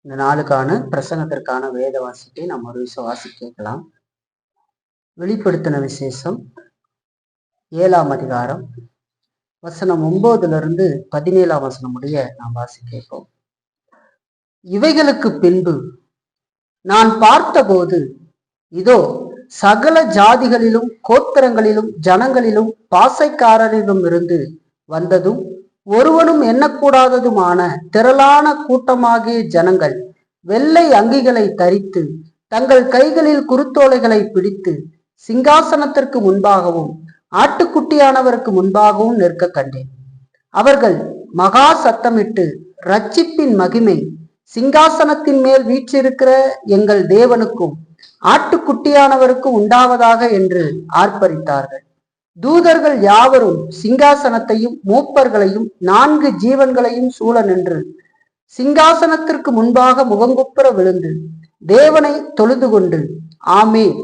இந்த நாளுக்கான பிரசங்கத்திற்கான வேத வாசிப்பை நாம் ஒரு வாசி கேட்கலாம். வெளிப்படுத்தின விசேஷம் 7ஆம் அதிகாரம் வசனம் 9 17 வசனம் முடிய நாம் வாசி கேட்போம். இவைகளுக்கு பின்பு நான் பார்த்தபோது, இதோ சகல ஜாதிகளிலும் கோத்திரங்களிலும் ஜனங்களிலும் பாசைக்காரரிலும் இருந்து வந்ததும் ஒருவனும் எண்ணக்கூடாததுமான திரளான கூட்டமாகிய ஜனங்கள் வெள்ளை அங்கிகளை தரித்து தங்கள் கைகளில் குருத்தோலைகளை பிடித்து சிங்காசனத்திற்கு முன்பாகவும் ஆட்டுக்குட்டியானவருக்கு முன்பாகவும் நிற்க கண்டேன். அவர்கள் மகா சத்தமிட்டு, ரட்சிப்பின் மகிமை சிங்காசனத்தின் மேல் வீற்றிருக்கிற எங்கள் தேவனுக்கும் ஆட்டுக்குட்டியானவருக்கும் உண்டாவதாக என்று ஆர்ப்பரித்தார்கள். தூதர்கள் யாவரும் சிங்காசனத்தையும் மூப்பர்களையும் 4 ஜீவன்களையும் சூழ நின்று சிங்காசனத்திற்கு முன்பாக முகங்குப்புற விழுந்து தேவனை தொழுது கொண்டு, ஆமென்,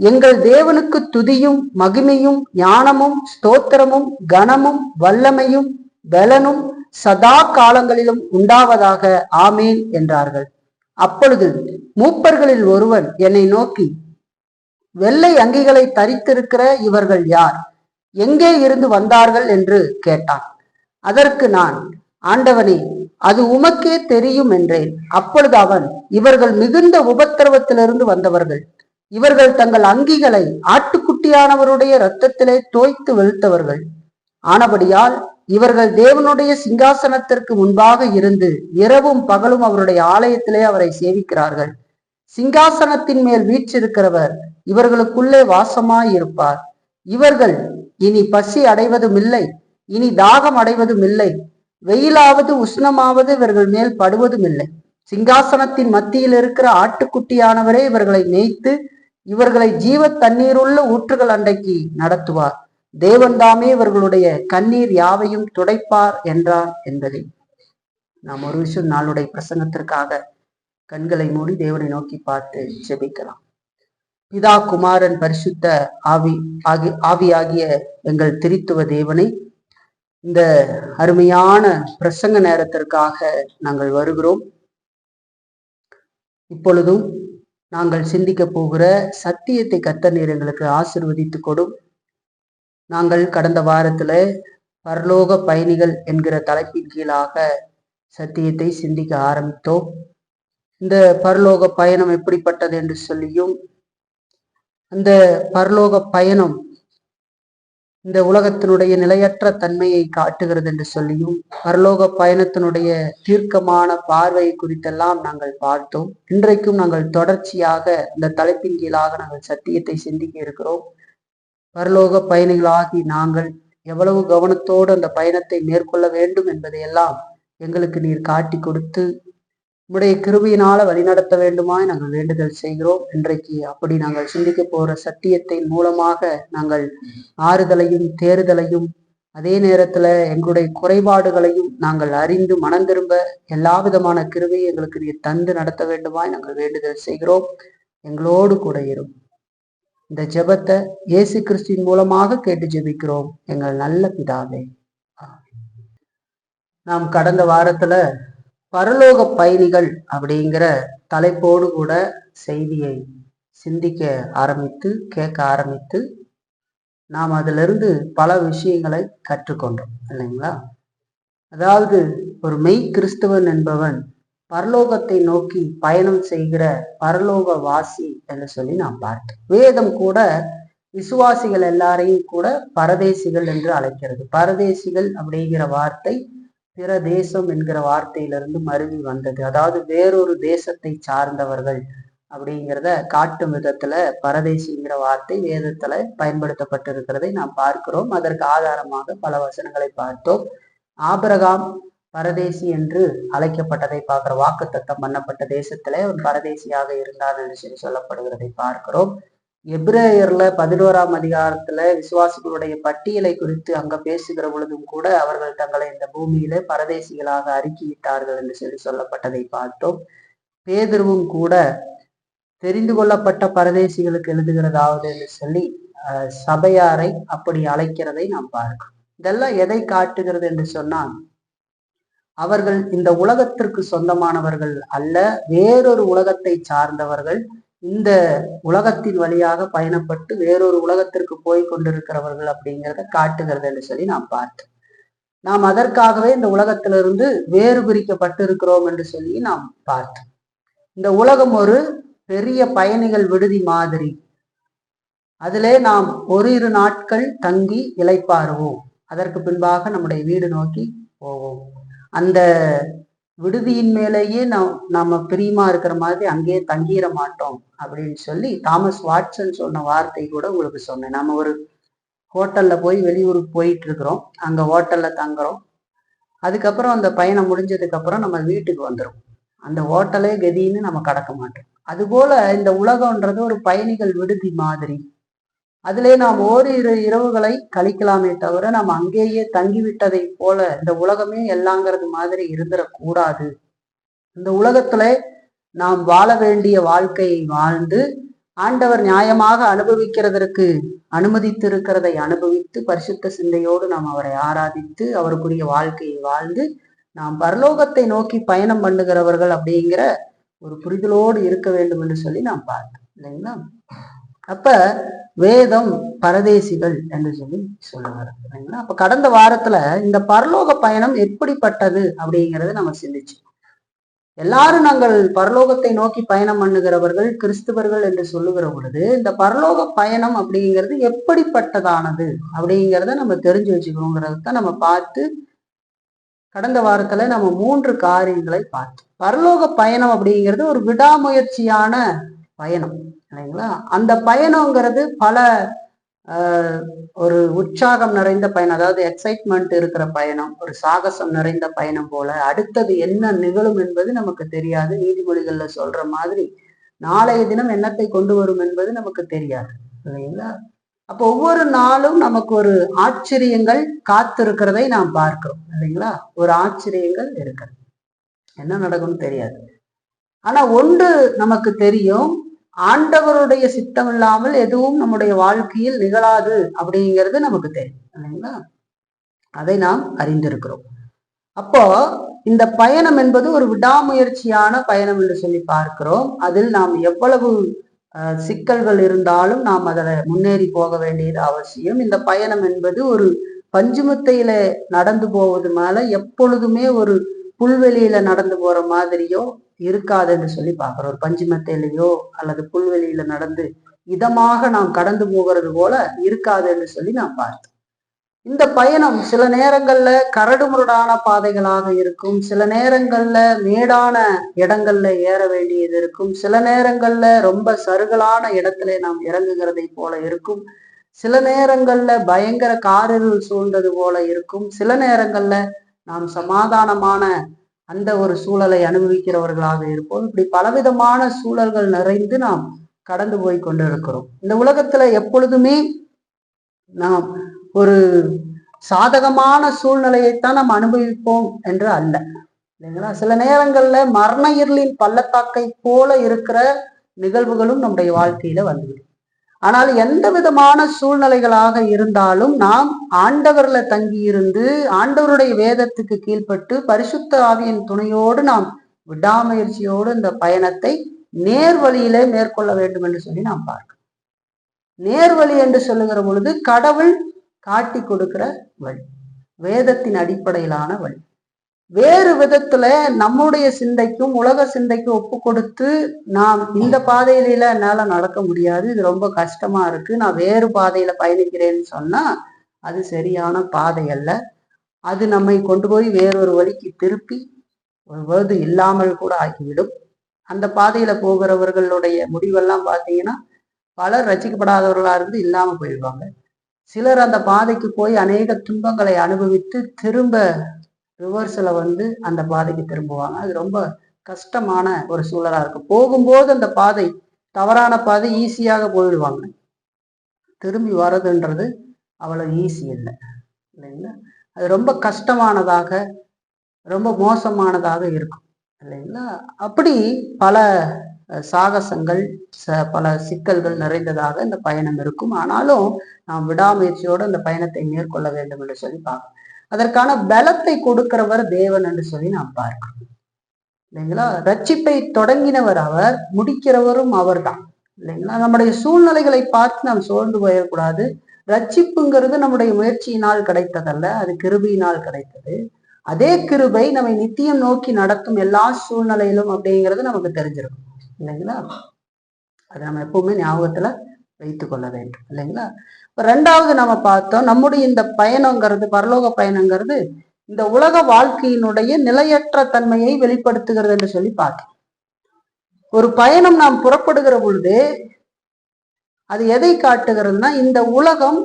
எங்கள் தேவனுக்கு துதியும் மகிமையும் ஞானமும் ஸ்தோத்திரமும் கனமும் வல்லமையும் பலனும் சதா காலங்களிலும் உண்டாவதாக, ஆமென் என்றார்கள். அப்பொழுது மூப்பர்களில் ஒருவன் என்னை நோக்கி, வெள்ளை அங்கிகளை தரித்திருக்கிற இவர்கள் யார்? எங்கே இருந்து வந்தார்கள் என்று கேட்டான். அதற்கு நான், ஆண்டவனே, அது உமக்கே தெரியும் என்றேன். அப்பொழுது அவன், இவர்கள் மிகுந்த உபத்திரவத்திலிருந்து வந்தவர்கள். இவர்கள் தங்கள் அங்கிகளை ஆட்டுக்குட்டியானவருடைய இரத்தத்திலே தோய்த்து வெளுத்தவர்கள். ஆனபடியால் இவர்கள் தேவனுடைய சிங்காசனத்திற்கு முன்பாக இருந்து இரவும் பகலும் அவருடைய ஆலயத்திலே அவரை சேவிக்கிறார்கள். சிங்காசனத்தின் மேல் வீற்றிருக்கிறவர் இவர்களுக்குள்ளே வாசமாயிருப்பார். இவர்கள் இனி பசி அடைவதும் இல்லை, இனி தாகம் அடைவதும் இல்லை, வெயிலாவது உஷ்ணமாவது இவர்கள் மேல் படுவதும் இல்லை. சிங்காசனத்தின் மத்தியில் இருக்கிற ஆட்டுக்குட்டியானவரே இவர்களை மேய்த்து இவர்களை ஜீவ தண்ணீருள்ள ஊற்றுகள் அண்டைக்கு நடத்துவார். தேவன் தாமே இவர்களுடைய கண்ணீர் யாவையும் துடைப்பார் என்றார் என்பதை நாம் ஒரு விஷயம் நாளுடைய பிரசங்கத்திற்காக கண்களை மூடி தேவனை நோக்கி பார்த்து ஜெபிக்கலாம். பிதா, குமாரன், பரிசுத்த ஆவியாகிய எங்கள் திரித்துவ தேவனை, இந்த அருமையான பிரசங்க நேரத்திற்காக நாங்கள் வருகிறோம். இப்பொழுதும் நாங்கள் சிந்திக்க போகிற சத்தியத்தை கர்த்தர் நீர் எங்களுக்கு ஆசீர்வதித்து கொடும். நாங்கள் கடந்த வாரத்துல பரலோக பயணிகள் என்கிற தலைப்பின் கீழாக சத்தியத்தை சிந்திக்க ஆரம்பித்தோம். இந்த பரலோக பயணம் எப்படிப்பட்டது என்று சொல்லியும், அந்த பரலோக பயணம் இந்த உலகத்தினுடைய நிலையற்ற தன்மையை காட்டுகிறது என்று சொல்லியும், பரலோக பயணத்தினுடைய தீர்க்கமான பார்வையை குறித்தெல்லாம் நாங்கள் பார்த்தோம். இன்றைக்கும் நாங்கள் தொடர்ச்சியாக இந்த தலைப்பின் கீழாக நாங்கள் சத்தியத்தை சிந்திக்க இருக்கிறோம். பரலோக பயணிகளாகி நாங்கள் எவ்வளவு கவனத்தோடு அந்த பயணத்தை மேற்கொள்ள வேண்டும் என்பதையெல்லாம் எங்களுக்கு நீர் காட்டி கொடுத்து உம்முடைய கிருபையினால வழிநடத்த வேண்டுமாய் நாங்கள் வேண்டுதல் செய்கிறோம். இன்றைக்கு அப்படி நாங்கள் சிந்திக்க போற சத்தியத்தின் மூலமாக நாங்கள் ஆறுதலையும் தேறுதலையும், அதே நேரத்துல எங்களுடைய குறைபாடுகளையும் நாங்கள் அறிந்து மனம் திரும்ப எல்லா விதமான கிருபையை எங்களுக்கு நீர் தந்து நடத்த வேண்டுமாய் நாங்கள் வேண்டுதல் செய்கிறோம். எங்களோடு கூட இரும். இந்த ஜெபத்தை இயேசு கிறிஸ்துவின் மூலமாக கேட்டு ஜெபிக்கிறோம் எங்கள் நல்ல பிதாவே. நாம் கடந்த வாரத்துல பரலோக பயணிகள் அப்படிங்கிற தலைப்போடு கூட செய்தியை சிந்திக்க ஆரம்பித்து கேட்க ஆரம்பித்து நாம் அதிலிருந்து பல விஷயங்களை கற்றுக்கொண்டோம் இல்லைங்களா? அதாவது ஒரு மெய் கிறிஸ்தவன் என்பவன் பரலோகத்தை நோக்கி பயணம் செய்கிற பரலோக வாசி என்று சொல்லி நாம் பார்த்தோம். வேதம் கூட விசுவாசிகள் எல்லாரையும் கூட பரதேசிகள் என்று அழைக்கிறது. பரதேசிகள் அப்படிங்கிற வார்த்தை பிற தேசம் என்கிற வார்த்தையிலிருந்து மருவி வந்தது. அதாவது வேறொரு தேசத்தை சார்ந்தவர்கள் அப்படிங்கிறத காட்டும் விதத்துல பரதேசிங்கிற வார்த்தை வேதத்துல பயன்படுத்தப்பட்டிருக்கிறதை நாம் பார்க்கிறோம். அதற்கு ஆதாரமாக பல வசனங்களை பார்த்தோம். ஆபிரகாம் பரதேசி என்று அழைக்கப்பட்டதை பார்க்கிற, வாக்குத்தத்தம் பண்ணப்பட்ட தேசத்துல ஒரு பரதேசியாக இருந்தார் என்று சொல்லி சொல்லப்படுகிறதை பார்க்கிறோம். எபிரேயர்ல 11ஆம் அதிகாரத்துல விசுவாசிகளுடைய பட்டியலை குறித்து அங்க பேசுகிற பொழுதும் கூட அவர்கள் தங்களை இந்த பூமியில பரதேசிகளாக அறிக்கையிட்டார்கள் என்று சொல்லி சொல்லப்பட்டதை பார்த்தோம். பேதுருவும் கூட தெரிந்து கொள்ளப்பட்ட பரதேசிகளுக்கு எழுதுகிறதாவது என்று சொல்லி சபையாரை அப்படி அழைக்கிறதை நாம் பார்க்கிறோம். இதெல்லாம் எதை காட்டுகிறது என்று சொன்னால், அவர்கள் இந்த உலகத்திற்கு சொந்தமானவர்கள் அல்ல, வேறொரு உலகத்தை சார்ந்தவர்கள். இந்த உலகத்தின் வழியாக பயணப்பட்டு வேறொரு உலகத்திற்கு போய் கொண்டிருக்கிறவர்கள் அப்படிங்கிறத காட்டுகிறது என்று சொல்லி நாம் பார்த்தோம். நாம் அதற்காகவே இந்த உலகத்திலிருந்து வேறு பிரிக்கப்பட்டிருக்கிறோம் என்று சொல்லி நாம் பார்த்தோம். இந்த உலகம் ஒரு பெரிய பயணிகள் விடுதி மாதிரி. அதிலே நாம் ஓரிரு நாட்கள் தங்கி இளைப்பாறுவோம். அதற்கு பின்பாக நம்முடைய வீடு நோக்கி போவோம். அந்த விடுதியின் மேலேயே நம்ம பிரியமா இருக்கிற மாதிரி அங்கேயே தங்கிட மாட்டோம் அப்படின்னு சொல்லி தாமஸ் வாட்சன் சொன்ன வார்த்தை கூட உங்களுக்கு சொன்னேன். நம்ம ஒரு ஹோட்டல்ல போய் வெளியூருக்கு போயிட்டு இருக்கிறோம், அங்க ஹோட்டல்ல தங்குறோம். அதுக்கப்புறம் அந்த பயணம் முடிஞ்சதுக்கு அப்புறம் நம்ம வீட்டுக்கு வந்துடும். அந்த ஹோட்டலே கதின்னு நம்ம கடக்க மாட்டோம். அதுபோல இந்த உலகம்ன்றது ஒரு பயணிகள் விடுதி மாதிரி. அதிலே நாம் ஓரிரு இரவுகளை கழிக்கலாமே தவிர நாம் அங்கேயே தங்கிவிட்டதை போல இந்த உலகமே எல்லாங்கிறது மாதிரி இருந்துடக்கூடாது. இந்த உலகத்துல நாம் வாழ வேண்டிய வாழ்க்கையை வாழ்ந்து ஆண்டவர் நியாயமாக அனுபவிக்கிறதற்கு அனுமதித்திருக்கிறதை அனுபவித்து பரிசுத்த சிந்தையோடு நாம் அவரை ஆராதித்து அவருக்குரிய வாழ்க்கையை வாழ்ந்து நாம் பரலோகத்தை நோக்கி பயணம் பண்ணுகிறவர்கள் அப்படிங்கிற ஒரு புரிதலோடு இருக்க வேண்டும் என்று சொல்லி நாம் பார்த்தோம் இல்லைங்களா. அப்ப வேதம் பரதேசிகள் என்று சொல்லி சொல்லுவார் இல்லைங்களா. அப்ப கடந்த வாரத்துல இந்த பரலோக பயணம் எப்படிப்பட்டது அப்படிங்கிறத நம்ம சிந்திச்சோம். எல்லாரும் நாங்கள் பரலோகத்தை நோக்கி பயணம் பண்ணுகிறவர்கள் கிறிஸ்துவர்கள் என்று சொல்லுகிற பொழுது இந்த பரலோக பயணம் அப்படிங்கிறது எப்படிப்பட்டதானது அப்படிங்கிறத நம்ம தெரிஞ்சு வச்சுக்கணுங்கிறத நம்ம பார்த்து கடந்த வாரத்துல நம்ம 3 காரியங்களை பார்த்தோம். பரலோக பயணம் அப்படிங்கிறது ஒரு விடாமுயற்சியான பயணம் இல்லைங்களா. அந்த பயணங்கிறது பல ஒரு உற்சாகம் நிறைந்த பயணம், அதாவது எக்ஸைட்மெண்ட் இருக்கிற பயணம், ஒரு சாகசம் நிறைந்த பயணம் போல. அடுத்தது என்ன நிகழும் என்பது நமக்கு தெரியாது. நீதிமொழிகள்ல சொல்ற மாதிரி நாளைய தினம் என்னத்தை கொண்டு வரும் என்பது நமக்கு தெரியாது இல்லைங்களா. அப்போ ஒவ்வொரு நாளும் நமக்கு ஒரு ஆச்சரியங்கள் காத்திருக்கிறதை நாம் பார்க்கிறோம் இல்லைங்களா. ஒரு ஆச்சரியங்கள் இருக்கிறது, என்ன நடக்கும்னு தெரியாது. ஆனா ஒன்று நமக்கு தெரியும், ஆண்டவருடைய சித்தம் இல்லாமல் எதுவும் நம்முடைய வாழ்க்கையில் நிகழாது அப்படிங்கிறது நமக்கு தெரியும் இல்லைங்களா. அதை நாம் அறிந்திருக்கிறோம். அப்போ இந்த பயணம் என்பது ஒரு விடாமுயற்சியான பயணம் என்று சொல்லி பார்க்கிறோம். அதில் நாம் எவ்வளவு சிக்கல்கள் இருந்தாலும் நாம் அதில் முன்னேறி போக வேண்டியது அவசியம். இந்த பயணம் என்பது ஒரு பஞ்சுமுத்தையில நடந்து போவது மேல எப்பொழுதுமே ஒரு புல்வெளியில நடந்து போற மாதிரியோ இருக்காது என்று சொல்லி பார்க்கிறோம். ஒரு பஞ்சுமத்தையிலையோ அல்லது புல்வெளியில நடந்து இதமாக நாம் கடந்து போகிறது போல இருக்காது என்று சொல்லி நாம் பார்த்தோம். இந்த பயணம் சில நேரங்கள்ல கரடுமுரடான பாதைகளாக இருக்கும், சில நேரங்கள்ல மேடான இடங்கள்ல ஏற வேண்டியது இருக்கும், சில நேரங்கள்ல ரொம்ப சருகலான இடத்துல நாம் இறங்குகிறதை போல இருக்கும், சில நேரங்கள்ல பயங்கர காரிருள் சூழ்ந்தது போல இருக்கும், சில நேரங்கள்ல நாம் சமாதானமான அந்த ஒரு சூழலை அனுபவிக்கிறவர்களாக இருப்போம். இப்படி பலவிதமான சூழல்கள் நிறைந்து நாம் கடந்து போய் கொண்டு இருக்கிறோம். இந்த உலகத்துல எப்பொழுதுமே நாம் ஒரு சாதகமான சூழ்நிலையைத்தான் நாம் அனுபவிப்போம் என்று அல்ல இல்லைங்களா. சில நேரங்கள்ல மரண இருளின் பள்ளத்தாக்கை போல இருக்கிற நிகழ்வுகளும் நம்முடைய வாழ்க்கையில வந்துவிடும். ஆனால் எந்த விதமான சூழ்நிலைகளாக இருந்தாலும் நாம் ஆண்டவர்ல தங்கி இருந்து ஆண்டவருடைய வேதத்துக்கு கீழ்ப்பட்டு பரிசுத்த ஆவியின் துணையோடு நாம் விடாமுயற்சியோடு இந்த பயணத்தை நேர்வழியிலே மேற்கொள்ள வேண்டும் என்று சொல்லி நாம் பார்க்கிறோம். நேர்வழி என்று சொல்லுகிற பொழுது கடவுள் காட்டி கொடுக்கிற வழி, வேதத்தின் அடிப்படையிலான வழி. வேறு விதத்துல நம்முடைய சிந்தைக்கும் உலக சிந்தைக்கும் ஒப்பு கொடுத்து நாம் இந்த பாதையில என்னால நடக்க முடியாது, இது ரொம்ப கஷ்டமா இருக்கு, நான் வேறு பாதையில பயணிக்கிறேன்னு சொன்னா அது சரியான பாதை அல்ல. அது நம்மை கொண்டு போய் வேறொரு வழிக்கு திருப்பி ஒரு இல்லாமல் கூட ஆக்கிவிடும். அந்த பாதையில போகிறவர்களுடைய முடிவெல்லாம் பார்த்தீங்கன்னா பலர் ரசிக்கப்படாதவர்களா இருந்து இல்லாம போயிடுவாங்க. சிலர் அந்த பாதைக்கு போய் அநேக துன்பங்களை அனுபவித்து திரும்ப ரிவர்ஸ்ல அந்த பாதைக்கு திரும்புவாங்க. அது ரொம்ப கஷ்டமான ஒரு சூழலா இருக்கும். போகும்போது அந்த பாதை தவறான பாதை, ஈஸியாக போயிடுவாங்க. திரும்பி வர்றதுன்றது அவ்வளவு ஈஸி இல்லை இல்லைங்களா. அது ரொம்ப கஷ்டமானதாக ரொம்ப மோசமானதாக இருக்கும் இல்லைங்களா. அப்படி பல சாகசங்கள் பல சிக்கல்கள் நிறைந்ததாக இந்த பயணம் இருக்கும். ஆனாலும் நாம் விடாமுயற்சியோடு அந்த பயணத்தை மேற்கொள்ள வேண்டும் என்று சொல்லி பார்க்கணும். அதற்கான பலத்தை கொடுக்கிறவர் தேவன் என்று சொல்லி நாம் பார்க்கிறோம் இல்லைங்களா. ரட்சிப்பை தொடங்கினவர் அவர், முடிக்கிறவரும் அவர் தான் இல்லைங்களா. நம்முடைய சூழ்நிலைகளை பார்த்து நாம் சோர்ந்து போயிடக்கூடாது. ரட்சிப்புங்கிறது நம்முடைய முயற்சியினால் கிடைத்ததல்ல, அது கிருபையினால் கிடைத்தது. அதே கிருபை நம்மை நித்தியம் நோக்கி நடத்தும் எல்லா சூழ்நிலையிலும் அப்படிங்கிறது நமக்கு தெரிஞ்சிருக்கும் இல்லைங்களா. அதை நம்ம எப்பவுமே ஞாபகத்துல வைத்துக் கொள்ள வேண்டும் இல்லைங்களா. இப்ப ரெண்டாவது நம்ம பார்த்தோம், நம்முடைய இந்த பயணங்கிறது, பரலோக பயணங்கிறது இந்த உலக வாழ்க்கையினுடைய நிலையற்ற தன்மையை வெளிப்படுத்துகிறது என்று சொல்லி பார்த்தோம். ஒரு பயணம் நாம் புறப்படுகிற பொழுது அது எதை காட்டுகிறதுனா, இந்த உலகம்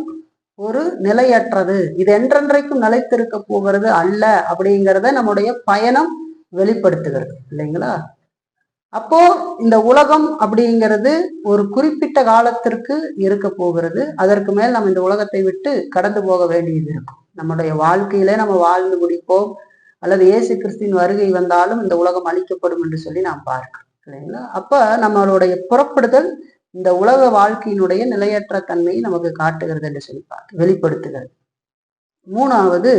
ஒரு நிலையற்றது, இது என்றென்றைக்கும் நிலைத்திருக்க போகிறது அல்ல அப்படிங்கிறத நம்முடைய பயணம் வெளிப்படுத்துகிறது இல்லைங்களா. அப்போ இந்த உலகம் அப்படிங்கிறது ஒரு குறிப்பிட்ட காலத்திற்கு இருக்க போகிறது. அதற்கு மேல் நம்ம இந்த உலகத்தை விட்டு கடந்து போக வேண்டியது இருக்கும். நம்முடைய வாழ்க்கையிலே நம்ம வாழ்ந்து முடிப்போம், அல்லது இயேசு கிறிஸ்துவின் வருகை வந்தாலும் இந்த உலகம் அழிக்கப்படும் என்று சொல்லி நாம் பார்க்கிறோம் இல்லைங்களா. அப்ப நம்மளுடைய புறப்படுதல் இந்த உலக வாழ்க்கையினுடைய நிலையற்ற தன்மையை நமக்கு காட்டுகிறது என்று சொல்லி வெளிப்படுத்துகிறது. மூணாவது,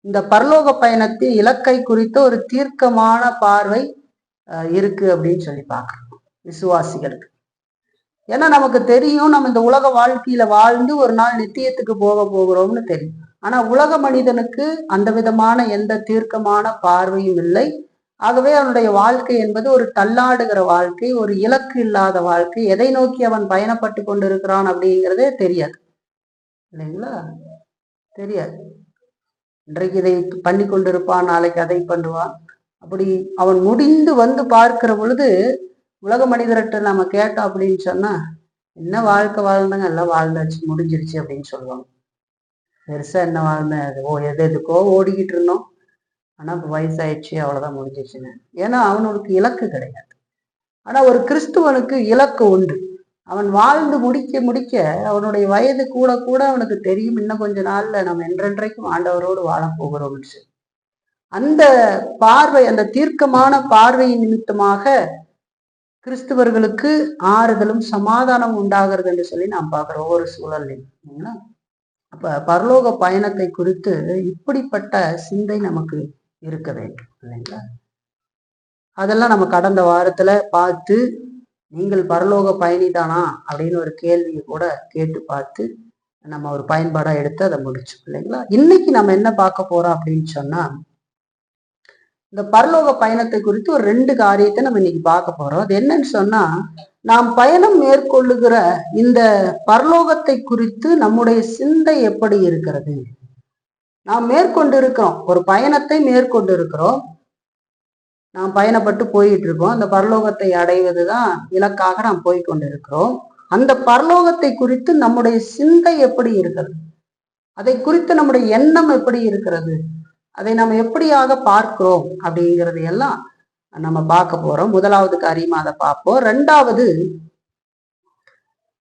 இந்த பரலோக பயணத்தின் இலக்கை குறித்த ஒரு தீர்க்கமான பார்வை இருக்கு அப்படின்னு சொல்லி பார்க்கணும் விசுவாசிகளுக்கு. ஏன்னா நமக்கு தெரியும், நம்ம இந்த உலக வாழ்க்கையில வாழ்ந்து ஒரு நாள் நித்தியத்துக்கு போக போகிறோம்னு தெரியும். ஆனா உலக மனிதனுக்கு அந்த விதமான எந்த தீர்க்கமான பார்வையும் இல்லை. ஆகவே அவனுடைய வாழ்க்கை என்பது ஒரு தள்ளாடுகிற வாழ்க்கை, ஒரு இலக்கு இல்லாத வாழ்க்கை. எதை நோக்கி அவன் பயணப்பட்டு கொண்டிருக்கிறான் அப்படிங்கிறதே தெரியாது இல்லைங்களா. தெரியாது. இன்றைக்கு இதை பண்ணி கொண்டிருப்பான், நாளைக்கு அதை பண்ணுவான். அப்படி அவன் முடிந்து வந்து பார்க்கிற பொழுது உலக மனிதர்கிட்ட நம்ம கேட்டோம் அப்படின்னு சொன்னா, என்ன வாழ்க்கை வாழ்ந்தாங்க, எல்லாம் வாழ்ந்தாச்சு, முடிஞ்சிருச்சு அப்படின்னு சொல்லுவாங்க. பெருசா என்ன வாழ்ந்தேன், எது எதுக்கோ ஓடிக்கிட்டு இருந்தோம், ஆனா இப்ப வயசாயிடுச்சு, அவ்வளவுதான், முடிஞ்சிருச்சுன்னு. ஏன்னா அவனுக்கு இலக்கு கிடையாது. ஆனா ஒரு கிறிஸ்துவனுக்கு இலக்கு உண்டு. அவன் வாழ்ந்து முடிக்க முடிக்க அவனுடைய வயது கூட கூட அவனுக்கு தெரியும், இன்னும் கொஞ்ச நாள்ல நம்ம என்றென்றைக்கும் ஆண்டவரோடு வாழ போகிறோம்னு சொல்லி. அந்த பார்வை, அந்த தீர்க்கமான பார்வையின் நிமித்தமாக கிறிஸ்துவர்களுக்கு ஆறுதலும் சமாதானம் உண்டாகிறது என்று சொல்லி நாம் பார்க்கிறோம் ஒவ்வொரு சூழல்லையும். அப்ப பரலோக பயணத்தை குறித்து இப்படிப்பட்ட சிந்தை நமக்கு இருக்க வேண்டும் இல்லைங்களா. அதெல்லாம் நம்ம கடந்த வாரத்துல பார்த்து, நீங்கள் பரலோக பயணிதானா அப்படின்னு ஒரு கேள்வியை கூட கேட்டு பார்த்து நம்ம ஒரு பயன்பாடா எடுத்து அதை முடிச்சோம் இல்லைங்களா. இன்னைக்கு நம்ம என்ன பார்க்க போறோம் அப்படின்னு சொன்னா, இந்த பரலோக பயணத்தை குறித்து ஒரு 2 காரியத்தை நம்ம இன்னைக்கு பார்க்க போறோம். அது என்னன்னு சொன்னா, நாம் பயணம் மேற்கொள்ளுகிற இந்த பரலோகத்தை குறித்து நம்முடைய சிந்தை எப்படி இருக்கிறது. நாம் மேற்கொண்டு இருக்கிறோம், ஒரு பயணத்தை மேற்கொண்டு இருக்கிறோம், நாம் பயணப்பட்டு போயிட்டு இருக்கோம். அந்த பரலோகத்தை அடைவதுதான் இலக்காக நாம் போய்கொண்டு இருக்கிறோம். அந்த பரலோகத்தை குறித்து நம்முடைய சிந்தை எப்படி இருக்கிறது, அதை குறித்து நம்முடைய எண்ணம் எப்படி இருக்கிறது, அதை நம்ம எப்படியாக பார்க்கிறோம் அப்படிங்கிறது எல்லாம் நம்ம பார்க்க போறோம். முதலாவது காரியமா அதை பார்ப்போம். ரெண்டாவது,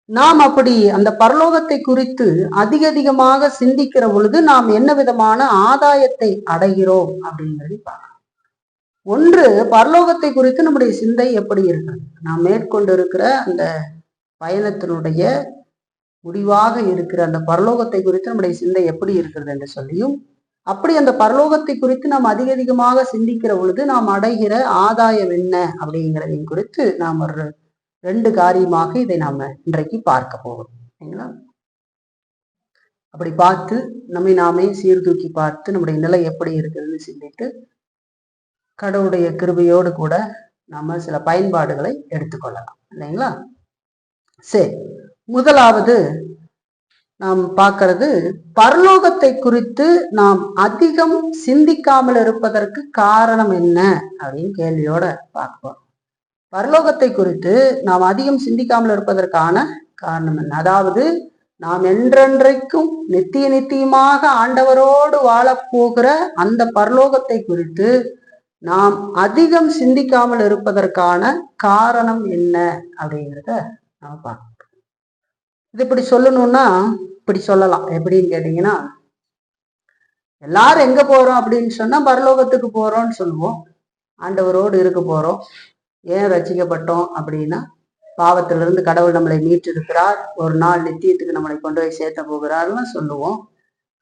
நாம் அப்படி அந்த பரலோகத்தை குறித்து அதிகமாக சிந்திக்கிற பொழுது நாம் என்ன விதமான ஆதாயத்தை அடைகிறோம் அப்படிங்கிறது பார்க்கணும். ஒன்று, பரலோகத்தை குறித்து நம்முடைய சிந்தை எப்படி இருக்கிறது, நாம் மேற்கொண்டு இருக்கிற அந்த பயணத்தினுடைய முடிவாக இருக்கிற அந்த பரலோகத்தை குறித்து நம்முடைய சிந்தை எப்படி இருக்கிறது என்று சொல்லியும், அப்படி அந்த பரலோகத்தை குறித்து நாம் அதிகமாக சிந்திக்கிற பொழுது நாம் அடைகிற ஆதாயம் என்ன அப்படிங்கிறதையும் குறித்து நாம் ஒரு 2 காரியமாக இதை நாம இன்றைக்கு பார்க்க போகிறோம் சரிங்களா. அப்படி பார்த்து நம்மை நாமே சீர்தூக்கி பார்த்து நம்முடைய நிலை எப்படி இருக்குதுன்னு சிந்தித்து கடவுளுடைய கிருபையோடு கூட நாம சில பயன்பாடுகளை எடுத்துக்கொள்ளலாம் இல்லைங்களா. சரி, முதலாவது நாம் பார்க்கிறது, பரலோகத்தை குறித்து நாம் அதிகம் சிந்திக்காமல் இருப்பதற்கு காரணம் என்ன அப்படின்னு கேள்வியோட பார்ப்போம். பரலோகத்தை குறித்து நாம் அதிகம் சிந்திக்காமல் இருப்பதற்கான காரணம் என்ன, அதாவது நாம் என்றென்றைக்கும் நித்தியமாக ஆண்டவரோடு வாழப்போகிற அந்த பரலோகத்தை குறித்து நாம் அதிகம் சிந்திக்காமல் இருப்பதற்கான காரணம் என்ன அப்படிங்கிறத நாம் பார்க்கணும். இது இப்படி சொல்லணும்னா இப்படி சொல்லலாம். எப்படின்னு கேட்டீங்கன்னா, எல்லாரும் எங்க போறோம் அப்படின்னு சொன்னா பரலோகத்துக்கு போறோம்னு சொல்லுவோம், ஆண்டவரோடு இருக்க போறோம். ஏன் ரட்சிக்கப்பட்டோம் அப்படின்னா, பாவத்திலிருந்து கடவுள் நம்மளை மீட்டிருக்கிறார், ஒரு நாள் நித்தியத்துக்கு நம்மளை கொண்டு போய் சேர்த்த போகிறார்னு சொல்லுவோம்.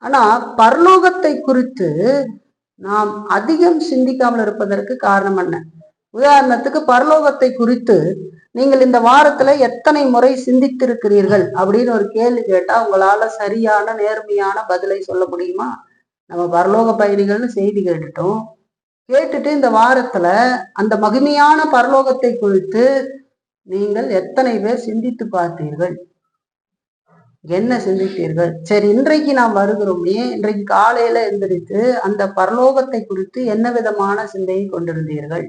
ஆனா பரலோகத்தை குறித்து நாம் அதிகம் சிந்திக்காமல் இருப்பதற்கு காரணம் என்ன? உதாரணத்துக்கு பரலோகத்தை குறித்து நீங்கள் இந்த வாரத்துல எத்தனை முறை சிந்தித்திருக்கிறீர்கள் அப்படின்னு ஒரு கேள்வி கேட்டா உங்களால சரியான நேர்மையான பதிலை சொல்ல முடியுமா? நம்ம பரலோக பயணிகள்னு செய்தி கேட்டுட்டு இந்த வாரத்துல அந்த மகிமையான பரலோகத்தை குறித்து நீங்கள் எத்தனை பேர் சிந்தித்து பார்த்தீர்கள்? என்ன சிந்தித்தீர்கள்? சரி, இன்றைக்கு நாம் வருகிறோமே, இன்றைக்கு காலையில எந்திரித்து அந்த பரலோகத்தை குறித்து என்ன விதமான சிந்தையை கொண்டிருந்தீர்கள்?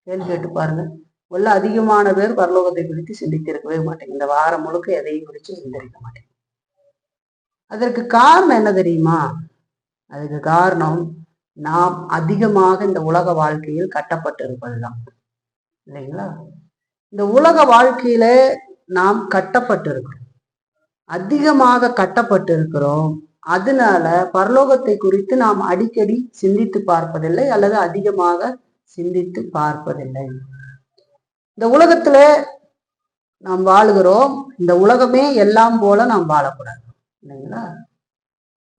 கேள்வி கேட்டு பாருங்க. உள்ள அதிகமான பேர் பரலோகத்தை குறித்து சிந்தித்திருக்கவே மாட்டேங்க. இந்த வாரம் முழுக்க எதையும் குறித்து சிந்திக்க மாட்டேங்க. அதற்கு காரணம் என்ன தெரியுமா? அதுக்கு காரணம் நாம் அதிகமாக இந்த உலக வாழ்க்கையில் கட்டப்பட்டிருப்பதுதான், இல்லைங்களா? இந்த உலக வாழ்க்கையில நாம் கட்டப்பட்டிருக்கிறோம், அதிகமாக கட்டப்பட்டிருக்கிறோம். அதனால பரலோகத்தை குறித்து நாம் அடிக்கடி சிந்தித்து பார்ப்பதில்லை, அல்லது அதிகமாக சிந்தித்து பார்ப்பதில்லை. இந்த உலகத்துல நாம் வாழுகிறோம். இந்த உலகமே எல்லாம் போல நாம் வாழக்கூடாது, இல்லைங்களா?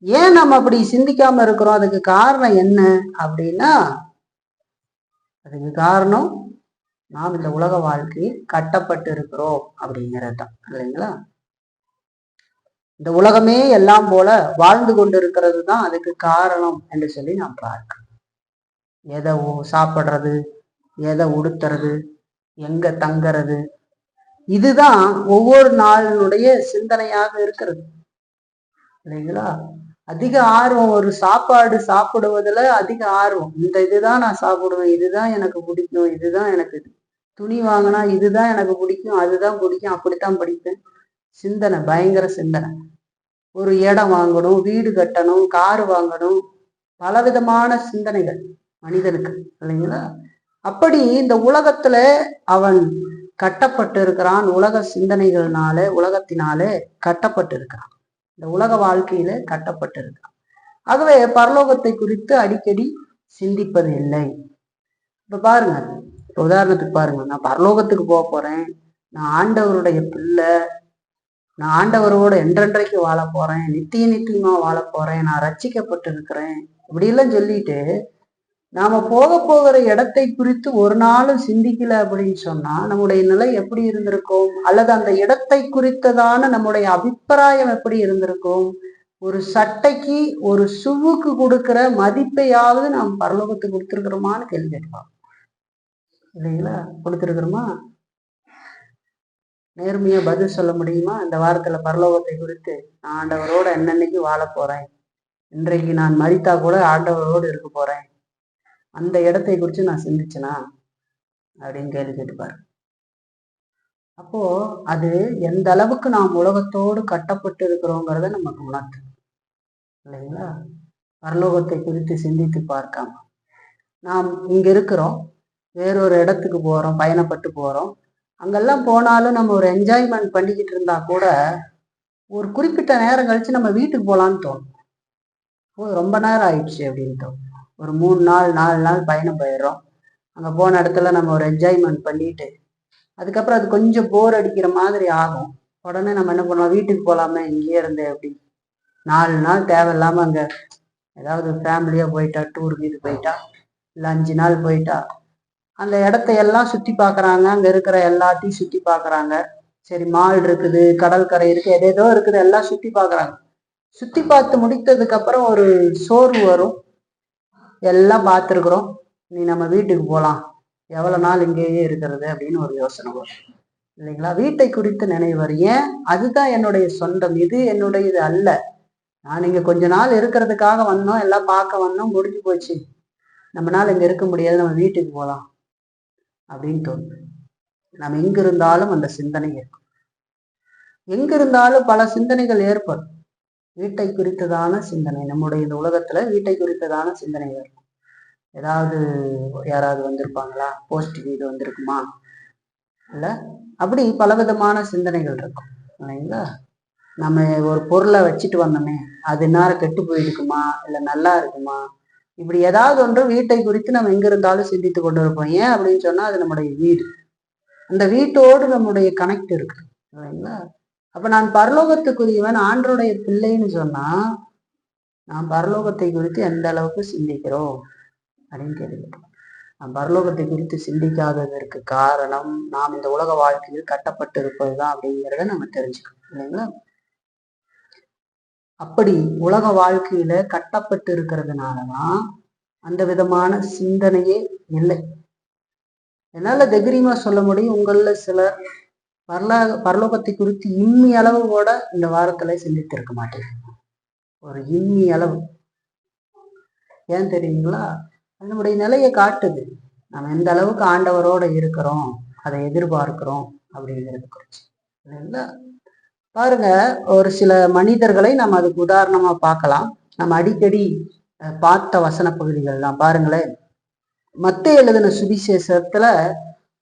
ஏன் நம்ம அப்படி சிந்திக்காம இருக்கிறோம்? அதுக்கு காரணம் என்ன அப்படின்னா, அதுக்கு காரணம் நாம் இந்த உலக வாழ்க்கையில் கட்டப்பட்டு இருக்கிறோம் அப்படிங்கிறது தான், இல்லைங்களா? இந்த உலகமே எல்லாம் போல வாழ்ந்து கொண்டு இருக்கிறது தான் அதுக்கு காரணம் என்று சொல்லி நாம் பார்க்கிறோம். எதை சாப்பிட்றது, எதை உடுத்துறது, எங்க தங்கறது, இதுதான் ஒவ்வொரு நாளினுடைய சிந்தனையாக இருக்கிறது, இல்லைங்களா? அதிக ஆர்வம் ஒரு சாப்பாடு சாப்பிடுவதுல அதிக ஆர்வம். இந்த இதுதான் நான் சாப்பிடுவேன், இதுதான் எனக்கு பிடிக்கும், இதுதான் எனக்கு துணி வாங்கினா இதுதான் எனக்கு பிடிக்கும், அதுதான் பிடிக்கும், அப்படித்தான் படிப்பேன். சிந்தனை, பயங்கர சிந்தனை. ஒரு இடம் வாங்கணும், வீடு கட்டணும், காரு வாங்கணும், பலவிதமான சிந்தனைகள் மனிதனுக்கு, இல்லைங்களா? அப்படி இந்த உலகத்துல அவன் கட்டப்பட்டு இருக்கிறான். உலக சிந்தனைகள்னால, உலகத்தினாலே கட்டப்பட்டு இருக்கிறான். இந்த உலக வாழ்க்கையில கட்டப்பட்டு இருக்கிறான். ஆகவே பரலோகத்தை குறித்து அடிக்கடி சிந்திப்பது இல்லை. இப்ப பாருங்க, உதாரணத்துக்கு பாருங்க, நான் பரலோகத்துக்கு போக போறேன், நான் ஆண்டவருடைய பிள்ளை, நான் ஆண்டவரோட என்றென்றைக்கு வாழ போறேன், நித்திய நித்தியமா வாழ போறேன், நான் ரட்சிக்கப்பட்டு இருக்கிறேன், இப்படி எல்லாம் சொல்லிட்டு நாம போகிற இடத்தை குறித்து ஒரு நாளும் சிந்திக்கல அப்படின்னு சொன்னா நம்முடைய நிலை எப்படி இருந்திருக்கும்? அல்லது அந்த இடத்தை குறித்ததான நம்முடைய அபிப்பிராயம் எப்படி இருந்திருக்கும்? ஒரு சட்டைக்கு, ஒரு ஷூவுக்கு கொடுக்கிற மதிப்பையாவது நாம் பரலோகத்துக்கு கொடுத்துருக்கிறோமான்னு கேள்வி கேட்பாங்க, இல்லைங்களா? கொடுத்துருக்கிறோமா? நேர்மையா பதில் சொல்ல முடியுமா? இந்த வாரத்துல பரலோகத்தை குறித்து நான் ஆண்டவரோட என்னன்னைக்கு வாழ போறேன், இன்றைக்கு நான் மரித்தா கூட ஆண்டவரோடு இருக்க போறேன், அந்த இடத்தை குறித்து நான் சிந்திச்சனா அப்படின்னு கேள்வி கேட்டுப்பாரு. அப்போ அது எந்த அளவுக்கு நாம் உலகத்தோடு கட்டப்பட்டு இருக்கிறோங்கிறத நமக்கு உணர்த்து, இல்லைங்களா? பரலோகத்தை குறித்து சிந்தித்து பார்க்காம நாம் இங்க இருக்கிறோம், வேறொரு இடத்துக்கு போறோம், பயணப்பட்டு போறோம். அங்கெல்லாம் போனாலும் நம்ம ஒரு என்ஜாய்மெண்ட் பண்ணிக்கிட்டு இருந்தா கூட ஒரு குறிப்பிட்ட நேரம் கழிச்சு நம்ம வீட்டுக்கு போகலான்னு தோணும். ரொம்ப நேரம் ஆயிடுச்சு அப்படின்னு தோணும். ஒரு 3 நாள் 4 நாள் பயணம் போயிடுறோம். அங்கே போன இடத்துல நம்ம ஒரு என்ஜாய்மெண்ட் பண்ணிட்டு அதுக்கப்புறம் அது கொஞ்சம் போர் அடிக்கிற மாதிரி ஆகும். உடனே நம்ம என்ன பண்ணுவோம், வீட்டுக்கு போகலாமே இங்கேயே இருந்து அப்படி 4 நாள் தேவையில்லாமல் அங்கே ஏதாவது ஃபேமிலியாக போயிட்டா, டூருக்கு இது போயிட்டா, இல்லை 5 நாள் போயிட்டா அந்த இடத்தையெல்லாம் சுற்றி பார்க்குறாங்க, அங்கே இருக்கிற எல்லாத்தையும் சுற்றி பார்க்குறாங்க. சரி, மால் இருக்குது, கடற்கரை இருக்குது, எதேதோ இருக்குது, எல்லாம் சுற்றி பார்க்குறாங்க. சுற்றி பார்த்து முடித்ததுக்கு அப்புறம் ஒரு சோர்வு வரும். எல்லாம் பார்த்துருக்குறோம், நீ நம்ம வீட்டுக்கு போகலாம், எவ்வளோ நாள் இங்கேயே இருக்கிறது அப்படின்னு ஒரு யோசனை வரும், இல்லைங்களா? வீட்டை குறித்து நினைவு வரும். ஏன்? அதுதான் என்னுடைய சொந்தம், இது என்னுடைய இது அல்ல. நான் இங்கே கொஞ்ச நாள் இருக்கிறதுக்காக வந்தோம், எல்லாம் பார்க்க வந்தோம், முடிஞ்சு போச்சு, நம்மளால இங்கே இருக்க முடியாது, நம்ம வீட்டுக்கு போகலாம் அப்படின்னு தோணும். நம்ம எங்க இருந்தாலும் அந்த சிந்தனை இருக்கும். எங்க இருந்தாலும் பல சிந்தனைகள் ஏற்படும். வீட்டை குறித்ததான சிந்தனை, நம்முடைய இந்த உலகத்துல வீட்டை குறித்ததான சிந்தனை இருக்கும். ஏதாவது யாராவது வந்திருப்பாங்களா, போஸ்ட் வீடு வந்திருக்குமா, இல்ல அப்படி பலவிதமான சிந்தனைகள் இருக்கும், இல்லைங்களா? நம்ம ஒரு பொருளை வச்சுட்டு வந்தோமே, அது நேரம் கெட்டு போயிருக்குமா, இல்லை நல்லா இருக்குமா, இப்படி ஏதாவது ஒன்று வீட்டை குறித்து நம்ம எங்க இருந்தாலும் சிந்தித்து கொண்டு இருப்போம். ஏன் அப்படின்னு சொன்னா அது நம்முடைய வீடு, அந்த வீட்டோடு நம்முடைய கனெக்ட் இருக்கு, இல்லைங்களா? அப்ப நான் பரலோகத்துக்குரியவன், ஆண்டருடைய பிள்ளைன்னு சொன்னா நாம் பரலோகத்தை குறித்து எந்த அளவுக்கு சிந்திக்கிறோம் அப்படின்னு கேள்விப்பட்டோம். நாம் பரலோகத்தை குறித்து சிந்திக்காததற்கு காரணம் நாம் இந்த உலக வாழ்க்கையில் கட்டப்பட்டு இருப்பதுதான் அப்படிங்கிறத நம்ம தெரிஞ்சுக்கணும் இல்லைங்களா? அப்படி உலக வாழ்க்கையில கட்டப்பட்டு இருக்கிறதுனாலதான் அந்த விதமான சிந்தனையே இல்லை. என்னால தைரியமா சொல்ல முடியும், உங்கள சிலர் பரலோகத்தை குறித்து இம்மி அளவு கூட இந்த வாரத்துல சிந்தித்திருக்க மாட்டேன். ஒரு இம்மி அளவு. ஏன் தெரியுங்களா? நம்முடைய நிலையை காட்டுது. நம்ம எந்த அளவுக்கு ஆண்டவரோட இருக்கிறோம், அதை எதிர்பார்க்கிறோம் அப்படிங்கிறது குறிச்சு இல்லைங்களா? பாருங்க, ஒரு சில மனிதர்களை நம்ம அதுக்கு உதாரணமா பார்க்கலாம். நம்ம அடிக்கடி பார்த்த வசன பகுதிகள் தான் பாருங்களேன். மத்தேயு எழுதின சுவிசேஷத்துல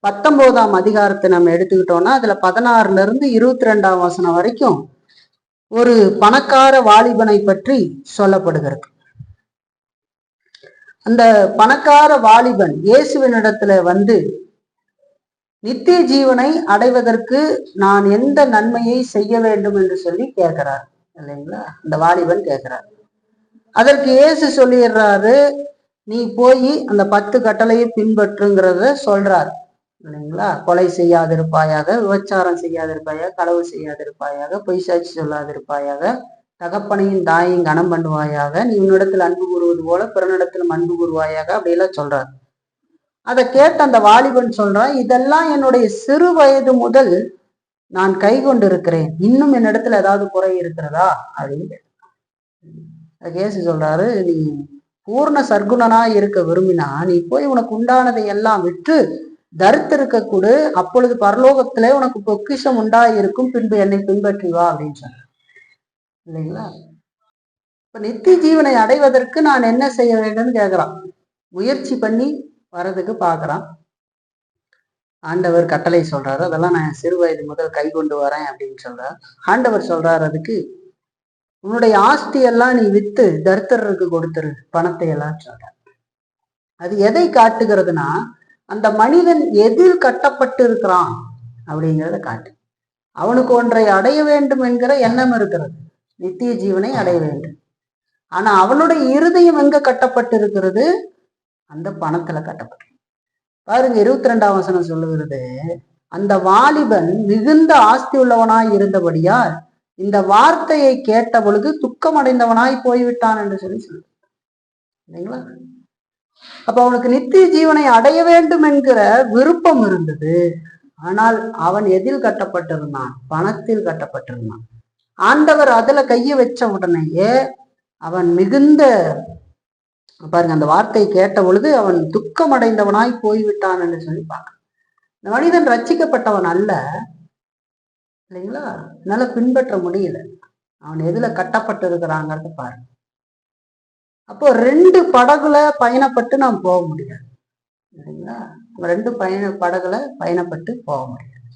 19ஆம் அதிகாரத்தை நம்ம எடுத்துக்கிட்டோம்னா அதுல 16ல இருந்து 22ஆம் வசனம் வரைக்கும் ஒரு பணக்கார வாலிபனை பற்றி சொல்லப்படுகிறது. அந்த பணக்கார வாலிபன் இயேசுவினிடத்துல வந்து நித்திய ஜீவனை அடைவதற்கு நான் எந்த நன்மையை செய்ய வேண்டும் என்று சொல்லி கேட்கிறார் இல்லைங்களா? அந்த வாலிபன் கேட்கிறார். அதற்கு இயேசு சொல்லிடுறாரு, நீ போய் அந்த 10 கட்டளையை பின்பற்றுங்கிறத சொல்றார் இல்லைங்களா? கொலை செய்யாதிருப்பாயாக, விபச்சாரம் செய்யாதிருப்பாயாக, களவு செய்யாதிருப்பாயாக, பொய் சாட்சி சொல்லாதிருப்பாயாக, தகப்பனையும் தாயையும் கனம் பண்ணுவாயாக, நீ உன்னிடத்தில் அன்பு கூறுவது போல பிறனிடத்திலும் அன்பு கூறுவாயாக, அப்படியெல்லாம் சொல்றார். அதை கேட்ட அந்த வாலிபன் சொல்றான், இதெல்லாம் என்னுடைய சிறு வயது முதல் நான் கை கொண்டு இருக்கிறேன், இன்னும் என்னிடத்துல ஏதாவது குறை இருக்கிறதா அப்படின்னு கேசு சொல்றாரு, நீ பூர்ண சர்க்குணனா இருக்க விரும்பினா நீ போய் உனக்கு உண்டானதை எல்லாம் விற்று தரித்திருக்க கூடு, அப்பொழுது பரலோகத்திலே உனக்கு பொக்கிஷம் உண்டாயிருக்கும், பின்பு என்னை பின்பற்றி வா அப்படின்னு சொன்ன இல்லைங்களா? இப்ப நித்திய ஜீவனை அடைவதற்கு நான் என்ன செய்ய வேண்டும்னு கேட்கிறான். முயற்சி பண்ணி வர்றதுக்கு பாக்குறான். ஆண்டவர் கட்டளை சொல்றாரு, அதெல்லாம் நான் சிறு வயது முதல் கை கொண்டு வரேன் அப்படின்னு சொல்றார். ஆண்டவர் சொல்றாரு, அதுக்கு உன்னுடைய ஆஸ்தி எல்லாம் நீ வித்து தரித்திரருக்கு கொடுத்துரு, பணத்தை எல்லாம் சொல்ற. அது எதை காட்டுகிறதுனா அந்த மனிதன் எதில் கட்டப்பட்டு இருக்கிறான் அப்படிங்கிறத காட்டு. அவனுக்கு ஒன்றை அடைய வேண்டும் என்கிற எண்ணம் இருக்கிறது, நித்திய ஜீவனை அடைய வேண்டும். ஆனா அவனுடைய இருதயம் எங்க கட்டப்பட்டு இருக்கிறது? அந்த பணத்துல கட்டப்பட்டு. பாருங்க, 22ஆம் வசனம் சொல்லுகிறது, அந்த வாலிபன் மிகுந்த ஆஸ்தி உள்ளவனாய் இருந்தபடியால் இந்த வார்த்தையை கேட்ட பொழுது துக்கம் அடைந்தவனாய் போய்விட்டான் என்று சொல்லி சொல்லுங்க இல்லைங்களா? அப்ப அவனுக்கு நித்திய ஜீவனை அடைய வேண்டும் என்கிற விருப்பம் இருந்தது. ஆனால் அவன் எதில் கட்டப்பட்டிருந்தான்? பணத்தில் கட்டப்பட்டிருந்தான். ஆண்டவர் அதுல கையை வச்ச உடனேயே அவன் மிகுந்த, பாருங்க, அந்த வார்த்தையை கேட்ட பொழுது அவன் துக்கம் அடைந்தவனாய் போய்விட்டான் என்று சொல்லி பார்க்க. இந்த மனிதன் ரட்சிக்கப்பட்டவன் அல்ல இல்லைங்களா? என்னால பின்பற்ற முடியல, அவன் எதுல கட்டப்பட்டு இருக்கிறாங்கிறது பாருங்க. அப்போ 2 படகுல பயணப்பட்டு நாம் போக முடியாது இல்லைங்களா? 2 படகுல பயணப்பட்டு போக முடியாது.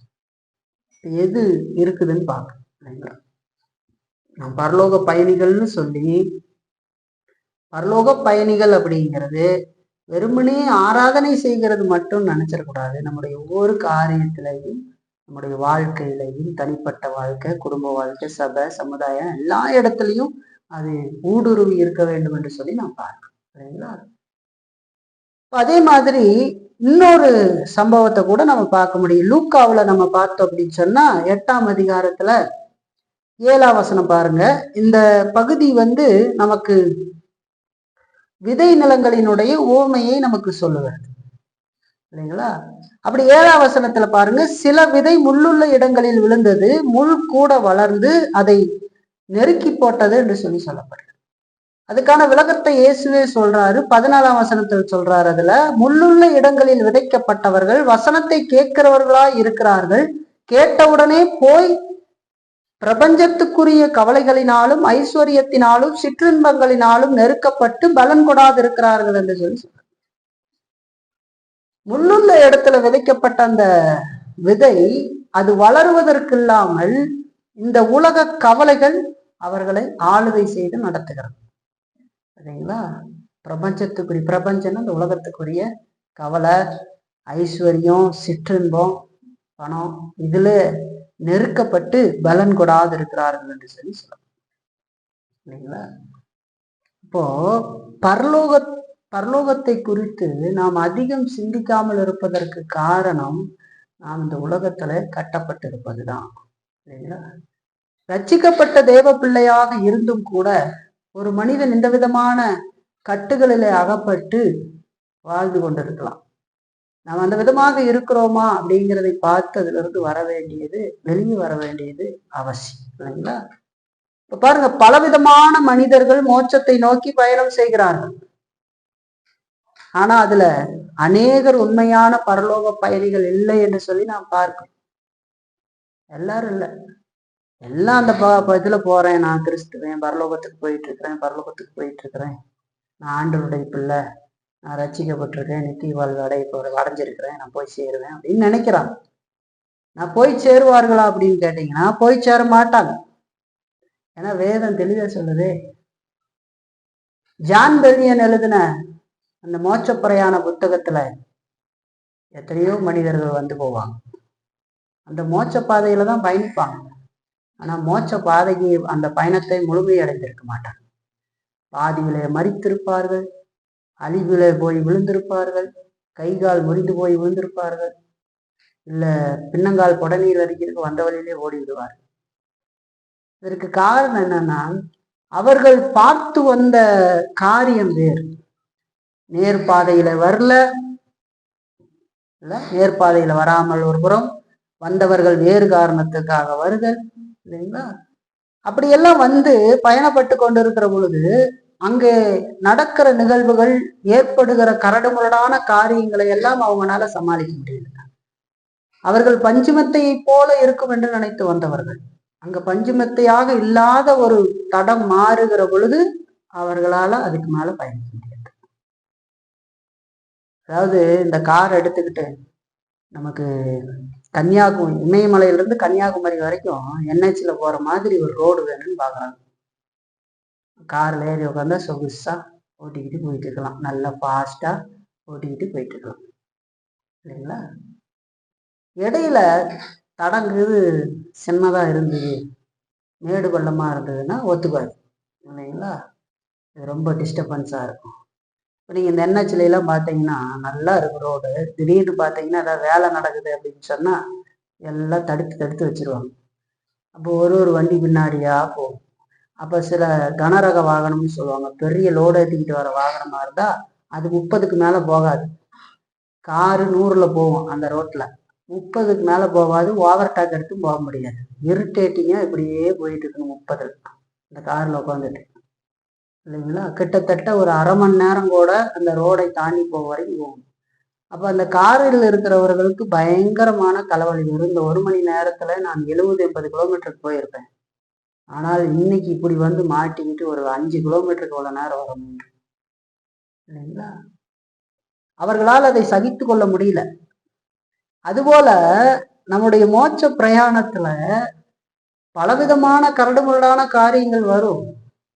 எது இருக்குதுன்னு பார்க்க இல்லைங்களா? நாம் பரலோக பயணிகள்னு சொல்லி, பரலோக பயணிகள் அப்படிங்கிறது வெறுமனே ஆராதனை செய்கிறது மட்டும் நினைச்சிடக்கூடாது. நம்முடைய ஒவ்வொரு காரியத்திலையும், நம்முடைய வாழ்க்கையிலையும், தனிப்பட்ட வாழ்க்கை, குடும்ப வாழ்க்கை, சபை, சமுதாயம், எல்லா இடத்துலையும் அது ஊடுருவி இருக்க வேண்டும் என்று சொல்லி நான் பார்க்கிறேன் சரிங்களா? அதே மாதிரி இன்னொரு சம்பவத்தை கூட நம்ம பார்க்க முடியும். லூக்காவுல நம்ம பார்த்தோம் அப்படின்னு சொன்னா 8ஆம் அதிகாரத்துல 7ஆம் வசனம் பாருங்க. இந்த பகுதி நமக்கு விதை நிலங்களினுடைய ஓமையை நமக்கு சொல்லுகிறது இல்லைங்களா? அப்படி 7ஆம் வசனத்துல பாருங்க, சில விதை முள்ளுள்ள இடங்களில் விழுந்தது, முள் கூட வளர்ந்து அதை நெருக்கி போட்டது என்று சொல்லி சொல்லப்படுது. அதுக்கான விளக்கத்தை இயேசுவே சொல்றாரு. 14ஆம் வசனத்தில் சொல்றாரு, அதுல முள்ளுள்ள இடங்களில் விதைக்கப்பட்டவர்கள் வசனத்தை கேட்கிறவர்களாய் இருக்கிறார்கள், கேட்டவுடனே போய் பிரபஞ்சத்துக்குரிய கவலைகளினாலும் ஐஸ்வர்யத்தினாலும் சிற்றின்பங்களினாலும் நெருக்கப்பட்டு பலன் கொடாதிருக்கிறார்கள் என்று சொல்லி சொல்ற. முள்ளுள்ள இடத்துல விதைக்கப்பட்ட அந்த விதை அது வளருவதற்கு இல்லாமல் இந்த உலக கவலைகள் அவர்களை ஆளுகை செய்து நடத்துகிறது சரிங்களா? பிரபஞ்சம்னா இந்த உலகத்துக்குரிய கவலை, ஐஸ்வர்யம், சிற்றின்பம், பணம், இதுல நெருக்கப்பட்டு பலன் கொடாது இருக்கிறார்கள் என்று சொல்லி சொல்லுங்க இல்லைங்களா? இப்போ பரலோக பரலோகத்தை குறித்து நாம் அதிகம் சிந்திக்காமல் இருப்பதற்கு காரணம் நாம் இந்த உலகத்துல கட்டப்பட்டிருப்பதுதான். இல்லைங்களா? ரட்சிக்கப்பட்ட தேவ பிள்ளையாக இருந்தும் கூட ஒரு மனிதன் இந்த விதமான கட்டுகளிலே அகப்பட்டு வாழ்ந்து கொண்டிருக்கலாம். நாம் அந்த விதமாக இருக்கிறோமா அப்படிங்கிறதை பார்த்து அதுல இருந்து வர வேண்டியது, வெளியே வர வேண்டியது அவசியம். இல்லைங்களா? இப்ப பாருங்க, பலவிதமான மனிதர்கள் மோட்சத்தை நோக்கி பயணம் செய்கிறார்கள். ஆனா அதுல அநேகர் உண்மையான பரலோக பயணிகள் இல்லை என்று சொல்லி நாம் பார்க்கிறோம். எல்லாரும் இல்லை, எல்லாம் அந்த இதுல போறேன், நான் கிறிஸ்துவேன், பரலோகத்துக்கு போயிட்டு இருக்கிறேன், நான் ஆண்டவருடைய பிள்ளை, நான் ரட்சிக்கப்பட்டிருக்கேன், நித்திய வாழ்வு அடைஞ்சிருக்கிறேன், நான் போய் சேருவேன் அப்படின்னு நினைக்கிறான். நான் போய் சேருவார்களா அப்படின்னு கேட்டீங்கன்னா போய் சேர மாட்டாங்க. ஏன்னா வேதம் தெளிவா சொல்லுது. ஜான் பெல்லியன் எழுதின அந்த மோட்ச பிரயாண புத்தகத்துல எத்தனையோ மனிதர்கள் வந்து போவாங்க, அந்த மோட்ச பாதையில தான் பயணிப்பாங்க. ஆனா மோட்ச பாதைக்கு அந்த பயணத்தை முழுமையடைந்திருக்க மாட்டாங்க. பாதியிலே மரித்திருப்பார்கள், அழிவிலே போய் விழுந்திருப்பார்கள், கை கால் முறிந்து போய் விழுந்திருப்பார்கள், இல்ல பின்னங்கால் புடநீர் அடிக்கிறதுக்கு வந்த வழியிலே ஓடி விடுவார்கள். இதற்கு காரணம் என்னன்னா, அவர்கள் பார்த்து வந்த காரியம் வேறு. நேர்பாதையில வரல, இல்ல நேர்பாதையில வராமல் ஒரு புறம் வந்தவர்கள் வேறு காரணத்துக்காக வருதல், இல்லைங்களா? அப்படியெல்லாம் வந்து பயணப்பட்டு கொண்டிருக்கிற பொழுது அங்கே நடக்கிற நிகழ்வுகள், ஏற்படுகிற கரடுமுரடான காரியங்களை எல்லாம் அவங்களால சமாளிக்க முடியல. அவர்கள் பஞ்சுமெத்தையை போல இருக்கும் என்று நினைத்து வந்தவர்கள் அங்க பஞ்சுமெத்தையாக இல்லாத ஒரு தடம் மாறுகிற பொழுது அவர்களால அதுக்கு மேல பயணிக்க முடியாது. அதாவது இந்த கார் எடுத்துக்கிட்டு நமக்கு கன்னியாகுமரி, இமயமலையிலிருந்து கன்னியாகுமரி வரைக்கும் என்ஹெச்ல போற மாதிரி ஒரு ரோடு வேணும்னு பாக்குறாங்க. கார்ல ஏறி உட்காந்தா சொகுசா ஓட்டிக்கிட்டு போயிட்டு இருக்கலாம், நல்லா ஃபாஸ்டா ஓட்டிக்கிட்டு போயிட்டு இருக்கலாம், இல்லைங்களா? இடையில தடங்குது சின்னதா இருந்தது, மேடு பள்ளமா இருந்ததுன்னா ஒத்துக்காது, இல்லைங்களா? இது ரொம்ப டிஸ்டர்பன்ஸா இருக்கும். இப்போ நீங்க இந்த என்ஹெச்ல எல்லாம் பார்த்தீங்கன்னா நல்லா இருக்கும் ரோடு, திடீர்னு பார்த்தீங்கன்னா ஏதாவது வேலை நடக்குது அப்படின்னு சொன்னா எல்லாம் தடுத்து தடுத்து வச்சிருவாங்க. அப்போ ஒரு ஒரு வண்டி பின்னாடியா போகும். அப்போ சில கனரக வாகனம்னு சொல்லுவாங்க, பெரிய லோடு ஏற்றிக்கிட்டு வர வாகனமா இருந்தா அது 30க்கு மேல போகாது. காரு 100ல போகும் அந்த ரோட்ல, 30க்கு மேல போகாது. ஓவர் டேக் எடுத்து போக முடியாது. இரிட்டேட்டிங்கா இப்படியே போயிட்டு இருக்கணும் 30 இந்த கார்ல உட்காந்துட்டு, இல்லைங்களா? கிட்டத்தட்ட ஒரு அரை மணி நேரம் கூட அந்த ரோடை தாண்டி போக வரைக்கும் போகும். அப்ப அந்த காரில் இருக்கிறவர்களுக்கு பயங்கரமான தலைவலி வரும். இந்த 1 மணி நேரத்துல நான் 70-80 கிலோமீட்டருக்கு போயிருப்பேன். ஆனால் இன்னைக்கு இப்படி வந்து மாட்டிக்கிட்டு ஒரு 5 கிலோமீட்டருக்கு இவ்வளவு நேரம் வர முடியும், இல்லைங்களா? அவர்களால் அதை சகித்து கொள்ள முடியல. அதுபோல நம்முடைய மோட்ச பிரயாணத்துல பலவிதமான கரடுமுரடான காரியங்கள் வரும்,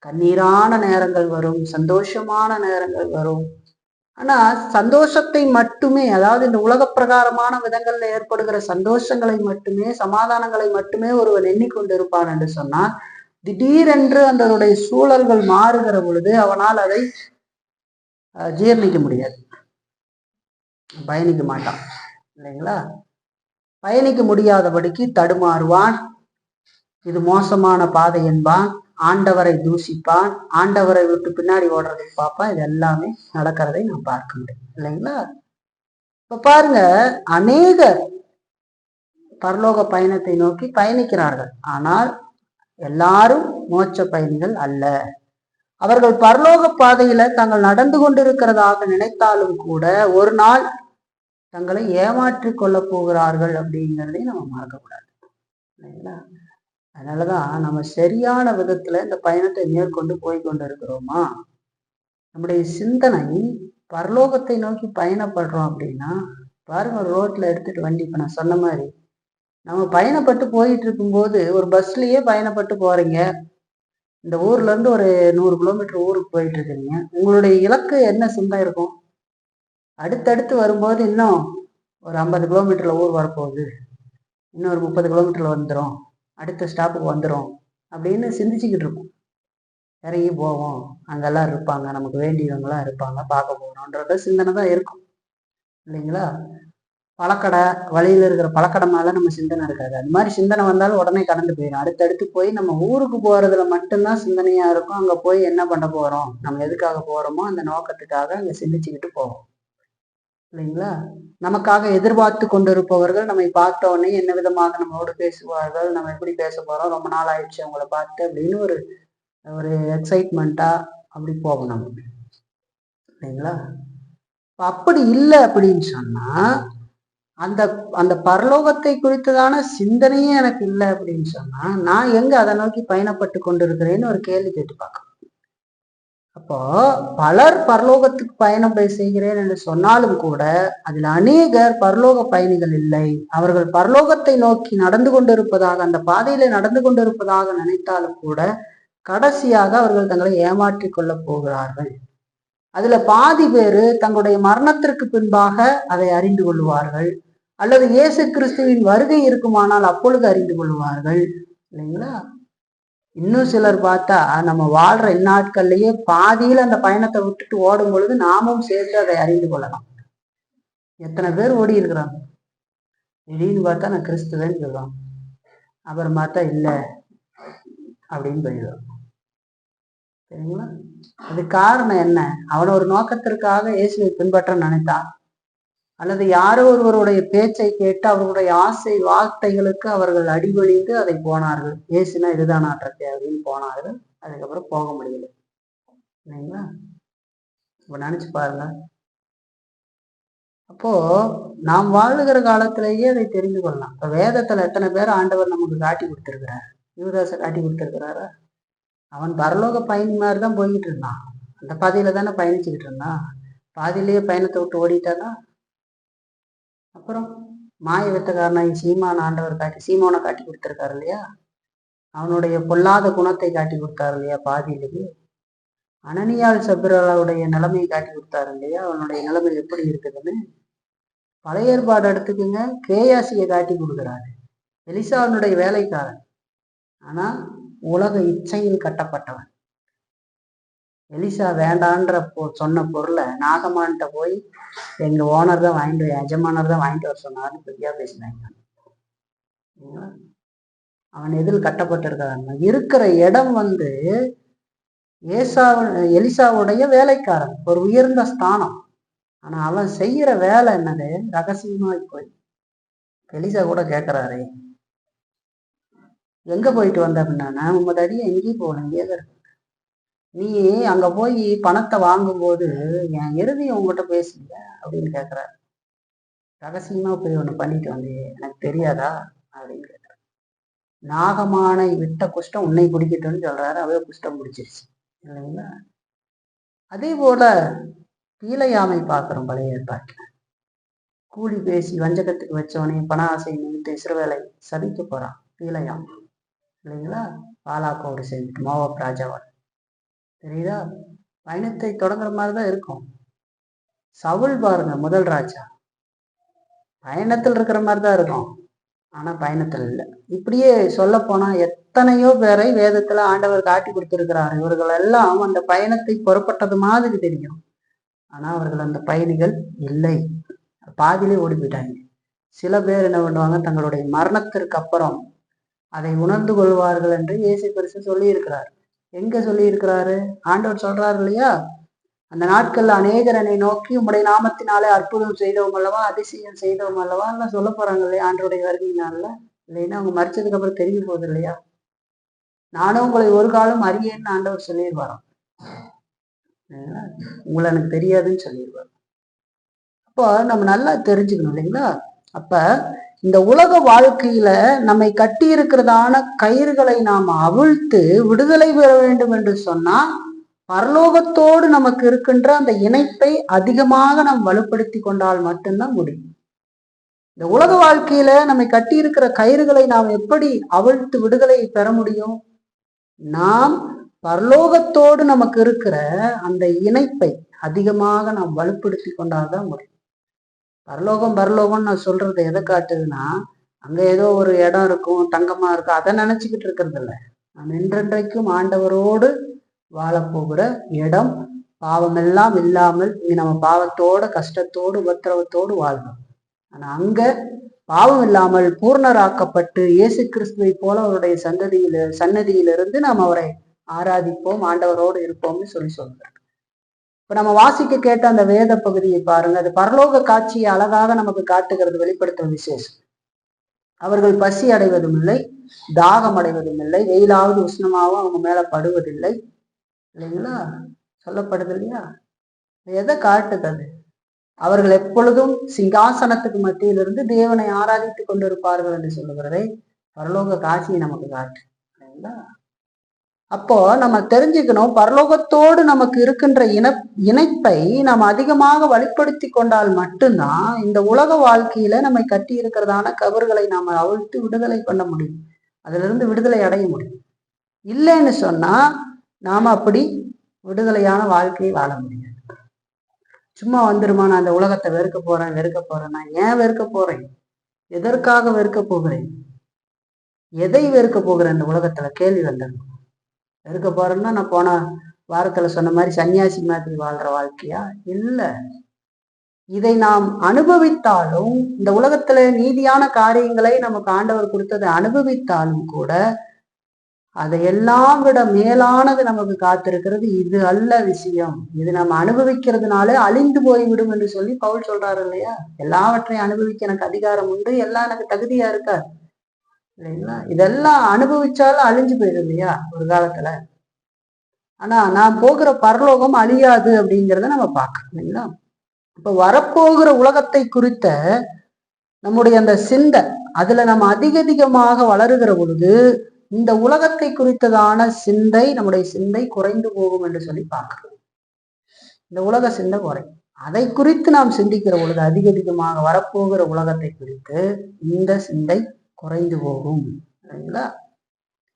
கண்ணீரான நேரங்கள் வரும், சந்தோஷமான நேரங்கள் வரும். ஆனா சந்தோஷத்தை மட்டுமே, அதாவது இந்த உலக பிரகாரமான விதங்கள்ல ஏற்படுகிற சந்தோஷங்களை மட்டுமே, சமாதானங்களை மட்டுமே ஒருவன் எண்ணிக்கொண்டு இருப்பான் என்று சொன்னால், திடீரென்று அதனுடைய சூழல்கள் மாறுகிற பொழுது அவனால் அதை ஜீர்ணிக்க முடியாது, பயணிக்க மாட்டான், இல்லைங்களா? பயணிக்க முடியாதபடிக்கு தடுமாறுவான், இது மோசமான பாதை என்பான், ஆண்டவரை தூஷிப்பான், ஆண்டவரை விட்டு பின்னாடி ஓடுறதுக்கு பார்ப்பான். இது எல்லாமே நடக்கிறதை நாம் பார்க்க முடியும், இல்லைங்களா? இப்ப பாருங்க, அநேகர் பரலோக பயணத்தை நோக்கி பயணிக்கிறார்கள். ஆனால் எல்லாரும் மோட்ச பயணிகள் அல்ல. அவர்கள் பரலோக பாதையில தாங்கள் நடந்து கொண்டிருக்கிறதாக நினைத்தாலும் கூட ஒரு நாள் தங்களை ஏமாற்றி கொள்ள போகிறார்கள் அப்படிங்கிறதையும் நம்ம மறக்கக்கூடாது, இல்லைங்களா? அதனாலதான் நம்ம சரியான விதத்துல இந்த பயணத்தை மேற்கொண்டு போய்கொண்டு இருக்கிறோமா, நம்முடைய சிந்தனை பரலோகத்தை நோக்கி பயணப்படுறோம் அப்படின்னா பாருங்க, ஒரு ரோட்ல எடுத்துட்டு வண்டி, இப்ப நான் சொன்ன மாதிரி நம்ம பயணப்பட்டு போயிட்டு இருக்கும்போது ஒரு பஸ்லயே பயணப்பட்டு போறீங்க, இந்த ஊர்ல இருந்து ஒரு 100 கிலோமீட்டர் ஊருக்கு போயிட்டு இருக்கிறீங்க. உங்களுடைய இலக்கு என்ன சிந்தனை இருக்கும்? அடுத்தடுத்து வரும்போது இன்னும் ஒரு 50 கிலோமீட்டர்ல ஊர் வரப்போகுது, இன்னும் ஒரு 30 கிலோமீட்டர்ல வந்துடும், அடுத்த ஸ்டாப்புக்கு வந்துடும் அப்படின்னு சிந்திச்சுக்கிட்டு இருக்கும். இறங்கி போவோம், அங்கெல்லாம் இருப்பாங்க, நமக்கு வேண்டியவங்களாம் இருப்பாங்க, பார்க்க போகிறோன்ற சிந்தனை தான் இருக்கும் இல்லைங்களா? பழக்கடை, வழியில் இருக்கிற பழக்கடை மேலே நம்ம சிந்தனை இருக்காது. அது மாதிரி சிந்தனை வந்தாலும் உடனே கடந்து போயிடும். அடுத்தடுத்து போய் நம்ம ஊருக்கு போகிறதுல மட்டும்தான் சிந்தனையாக இருக்கும். அங்கே போய் என்ன பண்ண போகிறோம், நம்ம எதுக்காக போகிறோமோ அந்த நோக்கத்துக்காக அங்கே சிந்திச்சுக்கிட்டு போவோம் இல்லைங்களா? நமக்காக எதிர்பார்த்து கொண்டிருப்பவர்கள் நம்மை பார்த்த உடனே என்ன விதமாக நம்மளோடு பேசுவார்கள், நம்ம எப்படி பேச போகிறோம், ரொம்ப நாள் ஆயிடுச்சு அவங்கள பார்த்து அப்படின்னு ஒரு ஒரு எக்ஸைட்மெண்ட்டாக அப்படி போகும் நம்ம இல்லைங்களா? அப்படி இல்லை அப்படின்னு சொன்னால் அந்த அந்த பரலோகத்தை குறித்ததான சிந்தனையே எனக்கு இல்லை அப்படின்னு சொன்னா நான் எங்க அதை நோக்கி பயணப்பட்டு கொண்டிருக்கிறேன்னு ஒரு கேள்வி கேட்டு பார்க்கணும். அப்போ பலர் பரலோகத்துக்கு பயணம் செய்கிறேன் என்று சொன்னாலும் கூட அதில் அநேகர் பரலோக பயணிகள் இல்லை. அவர்கள் பரலோகத்தை நோக்கி நடந்து கொண்டிருப்பதாக, அந்த பாதையில நடந்து கொண்டிருப்பதாக நினைத்தாலும் கூட கடைசியாக அவர்கள் தங்களை ஏமாற்றிக் கொள்ள போகிறார்கள். அதுல பாதி பேரு தங்களுடைய மரணத்திற்கு பின்பாக அதை அறிந்து கொள்வார்கள், அல்லது இயேசு கிறிஸ்துவின் வருகை இருக்குமானால் அப்பொழுது அறிந்து கொள்வார்கள் இல்லைங்களா? இன்னும் சிலர் பார்த்தா நம்ம வாழ்ற இந்நாட்கள்லயே பாதியில அந்த பயணத்தை விட்டுட்டு ஓடும் பொழுது நாமும் சேர்த்து அதை அறிந்து கொள்ளலாம். எத்தனை பேர் ஓடி இருக்கிறாங்க, திடீர்னு பார்த்தா நான் கிறிஸ்துவேன்னு சொல்லுவான், அப்புறம் பார்த்தா இல்லை அப்படின்னு போயிடுவான் சரிங்களா? அது காரணம் என்ன? அவன் ஒரு நோக்கத்திற்காக இயேசுவை பின்பற்ற நினைத்தான், அல்லது யாரோ ஒருவருடைய பேச்சை கேட்டு அவர்களுடைய ஆசை வார்த்தைகளுக்கு அவர்கள் அடிபணிந்து அதை போனார்கள். இயேசுனா இதுதான் ஆற்றத்தை அப்படின்னு போனார்கள். அதுக்கப்புறம் போக முடியல இல்லைங்களா? இப்ப நினைச்சு பாருங்க. அப்போ நாம் வாழுகிற காலத்திலேயே அதை தெரிந்து கொள்ளலாம். இப்ப வேதத்துல எத்தனை பேர் ஆண்டவர் நமக்கு காட்டி கொடுத்திருக்கிறார்? யூதாசை காட்டி கொடுத்திருக்கிறாரா? அவன் பரலோக பயணி மாதிரி தான் போய்கிட்டு இருந்தான். அந்த பாதையில தானே பயணிச்சுக்கிட்டு இருந்தான். பாதியிலேயே பயணத்தை விட்டு ஓடிட்டானா? அப்புறம் மாய வித்தக்காரனாய் சீமோனை காட்டி கொடுத்திருக்காரு இல்லையா? அவனுடைய பொல்லாத குணத்தை காட்டி கொடுத்தாரு இல்லையா? பாதியிலேயே அனனியால் சபிரலாவுடைய நிலைமையை காட்டி கொடுத்தாரு இல்லையா? அவனுடைய நிலைமை எப்படி இருக்குதுன்னு. பழைய ஏற்பாடு எடுத்துக்குங்க, கேயாசியை காட்டி கொடுக்குறாரு, எலிசாவினுடைய வேலைக்காரன், ஆனா உலக இச்சையில் கட்டப்பட்டவன். எலிசா வேண்டான்ற சொன்ன பொருளை நாகமான்கிட்ட போய் எங்க ஓனர் தான் வாங்கிட்டு, எஜமானர் தான் வாங்கிட்டு வர சொன்னார்னு பெரியா பேசினாங்க. அவன் எதில் கட்டப்பட்டிருக்கான்? இருக்கிற இடம் எலிசாவுடைய வேலைக்காரன், ஒரு உயர்ந்த ஸ்தானம். ஆனா அவன் செய்யற வேலை என்னது? ரகசியமாய் போய் எலிசா கூட கேட்கிறாரே, எங்க போயிட்டு வந்த அப்படின்னா, உங்க அடியை எங்கேயும் போகல, இங்கேயே இருக்கு. நீ அங்க போய் பணத்தை வாங்கும்போது என் இறுதி உங்ககிட்ட பேசுங்க அப்படின்னு கேட்கிறாரு. ரகசியமா போய் ஒண்ணு பண்ணிட்டு வந்து எனக்கு தெரியாதா அப்படின்னு கேட்கிறாரு. நாகமானை விட்ட குஷ்டம் உன்னை பிடிக்கட்டும்னு சொல்றாரு. அவே குஷ்டம் பிடிச்சிருச்சு இல்லைங்களா? அதே போல பீலையாமை பார்க்கிறோம் பழைய ஏற்பாட்டுல. கூலி பேசி வஞ்சகத்துக்கு வச்சவனே பண ஆசை நிமித்து இஸ்ரவேலை சபிக்க போறான் பீலையாம் இல்லைங்களா? பாலாக்கோடு சேர்ந்துட்டு மோவாப் ராஜாவால். தெரியுதா? பயணத்தை தொடங்குற மாதிரிதான் இருக்கும். சவுல் பாருங்க, முதல் ராஜா, பயணத்தில் இருக்கிற மாதிரிதான் இருக்கும், ஆனா பயணத்தில் இல்லை. இப்படியே சொல்ல போனா எத்தனையோ பேரை வேதத்துல ஆண்டவர் காட்டி கொடுத்திருக்கிறார். இவர்கள் எல்லாம் அந்த பயணத்தை புறப்பட்டது மாதிரி தெரியும், ஆனா அவர்கள் அந்த பயணிகள் இல்லை, பாதியிலே ஓடி போயிட்டாங்க. சில பேர் என்ன பண்ணுவாங்க, தங்களுடைய மரணத்திற்கு அப்புறம் அதை உணர்ந்து கொள்வார்கள் என்று இயேசு கிறிஸ்து சொல்லி இருக்கிறார். எங்க சொல்லி இருக்கிறாரு? ஆண்டவர் சொல்றாரு இல்லையா, அந்த நாட்கள்ல அநேகர் என்னை நோக்கி உம்முடைய நாமத்தினாலே அற்புதம் செய்தவங்க அல்லவா, அதிசயம் செய்தவங்க அல்லவா எல்லாம் சொல்ல போறாங்க இல்லையா ஆண்டவருடைய வருகையினால. இல்லைன்னா அவங்க மறிச்சதுக்கு அப்புறம் தெரிய போகுது இல்லையா? நானும் உங்களை ஒரு காலம் அறியேன்னு ஆண்டவர் சொல்லிடுவாரோ, உங்களை எனக்கு தெரியாதுன்னு சொல்லிடுவார். அப்போ நம்ம நல்லா தெரிஞ்சுக்கணும் இல்லைங்களா? அப்ப இந்த உலக வாழ்க்கையில நம்மை கட்டி இருக்கிறதான கயிறுகளை நாம் அவிழ்த்து விடுதலை பெற வேண்டும் என்று சொன்னா பரலோகத்தோடு நமக்கு இருக்கின்ற அந்த இணைப்பை அதிகமாக நாம் வலுப்படுத்தி கொண்டால் மட்டும்தான் முடியும். இந்த உலக வாழ்க்கையில நம்மை கட்டி இருக்கிற கயிறுகளை நாம் எப்படி அவிழ்த்து விடுதலை பெற முடியும்? நாம் பரலோகத்தோடு நமக்கு இருக்கிற அந்த இணைப்பை அதிகமாக நாம் வலுப்படுத்தி கொண்டால்தான் முடியும். பரலோகம் நான் சொல்றது எதை காட்டுதுன்னா, அங்க ஏதோ ஒரு இடம் இருக்கும், தங்கமா இருக்கும், அதை நினைச்சுக்கிட்டு இருக்கிறது இல்லை. நான் என்றென்றைக்கும் ஆண்டவரோடு வாழப்போகிற இடம். பாவமெல்லாம் இல்லாமல் இங்க நம்ம பாவத்தோட கஷ்டத்தோடு உபத்திரவத்தோடு வாழ்றோம். ஆனா அங்க பாவம் இல்லாமல் பூர்ணராக்கப்பட்டு இயேசு கிறிஸ்துவை போல அவருடைய சன்னதியிலிருந்து நாம் அவரை ஆராதிப்போம், ஆண்டவரோடு இருப்போம்னு சொல்றார். இப்ப நம்ம வாசிக்க கேட்ட அந்த வேத பகுதியை பாருங்க. அது பரலோக காட்சியை அழகாக நமக்கு காட்டுகிறது, வெளிப்படுத்தும் விசேஷம். அவர்கள் பசி அடைவதும் இல்லை, தாகம் அடைவதும் இல்லை, வெயிலாவது உஷ்ணமாகவும் அவங்க மேல படுவதில்லை. இல்லைங்களா? சொல்லப்படுது இல்லையா? எதை காட்டுது அது? அவர்கள் எப்பொழுதும் சிங்காசனத்துக்கு மத்தியிலிருந்து தேவனை ஆராதித்துக் கொண்டிருப்பார்கள் என்று சொல்லுகிறதை பரலோக காட்சியை நமக்கு காட்டு. இல்லைங்களா? அப்போ நம்ம தெரிஞ்சுக்கணும், பரலோகத்தோடு நமக்கு இருக்கின்ற இணைப்பை நாம் அதிகமாக வலுப்படுத்தி கொண்டால் மட்டும்தான் இந்த உலக வாழ்க்கையில நம்மை கட்டி இருக்கிறதான கவர்களை நாம அவிழ்த்து விடுதலை பண்ண முடியும், அதுல இருந்து விடுதலை அடைய முடியும். இல்லைன்னு சொன்னா நாம அப்படி விடுதலையான வாழ்க்கையை வாழ முடியாது. சும்மா வந்துருமா நான் அந்த உலகத்தை வெறுக்க போறேன், நான் ஏன் வெறுக்க போறேன், எதற்காக வெறுக்க போகிறேன், எதை வெறுக்க போகிறேன் இந்த உலகத்துல கேள்வி வந்தது. வெறுக்க போறேன்னா நான் போன வாரத்துல சொன்ன மாதிரி சன்னியாசி மாதிரி வாழ்ற வாழ்க்கையா? இல்ல. இதை நாம் அனுபவித்தாலும், இந்த உலகத்துல நீதியான காரியங்களை நமக்கு ஆண்டவர் கொடுத்ததை அனுபவித்தாலும் கூட அதையெல்லாம் விட மேலானது நமக்கு காத்திருக்கிறது. இது அல்ல விஷயம். இது நம்ம அனுபவிக்கிறதுனால அழிந்து போய்விடும் என்று சொல்லி பவுல் சொல்றாரு இல்லையா? எல்லாவற்றையும் அனுபவிக்க எனக்கு அதிகாரம் உண்டு, எல்லாம் எனக்கு தகுதியா இருக்காது இல்லைங்களா? இதெல்லாம் அனுபவிச்சாலும் அழிஞ்சு போயிடும் இல்லையா ஒரு காலத்துல. ஆனா நான் போகிற பரலோகம் அழியாது அப்படிங்கிறத நம்ம பார்க்கணும் இல்லைங்களா? இப்ப வரப்போகிற உலகத்தை குறித்த நம்முடைய அந்த சிந்தை, அதுல நம்ம அதிகமாக வளருகிற பொழுது இந்த உலகத்தை குறித்ததான சிந்தை, நம்முடைய சிந்தை குறைந்து போகும் என்று சொல்லி பார்க்கிறோம். இந்த உலக சிந்தை குறையும். அதை குறித்து நாம் சிந்திக்கிற பொழுது அதிகமாக வரப்போகிற உலகத்தை குறித்து இந்த சிந்தை குறைந்து போகும். சரிங்களா?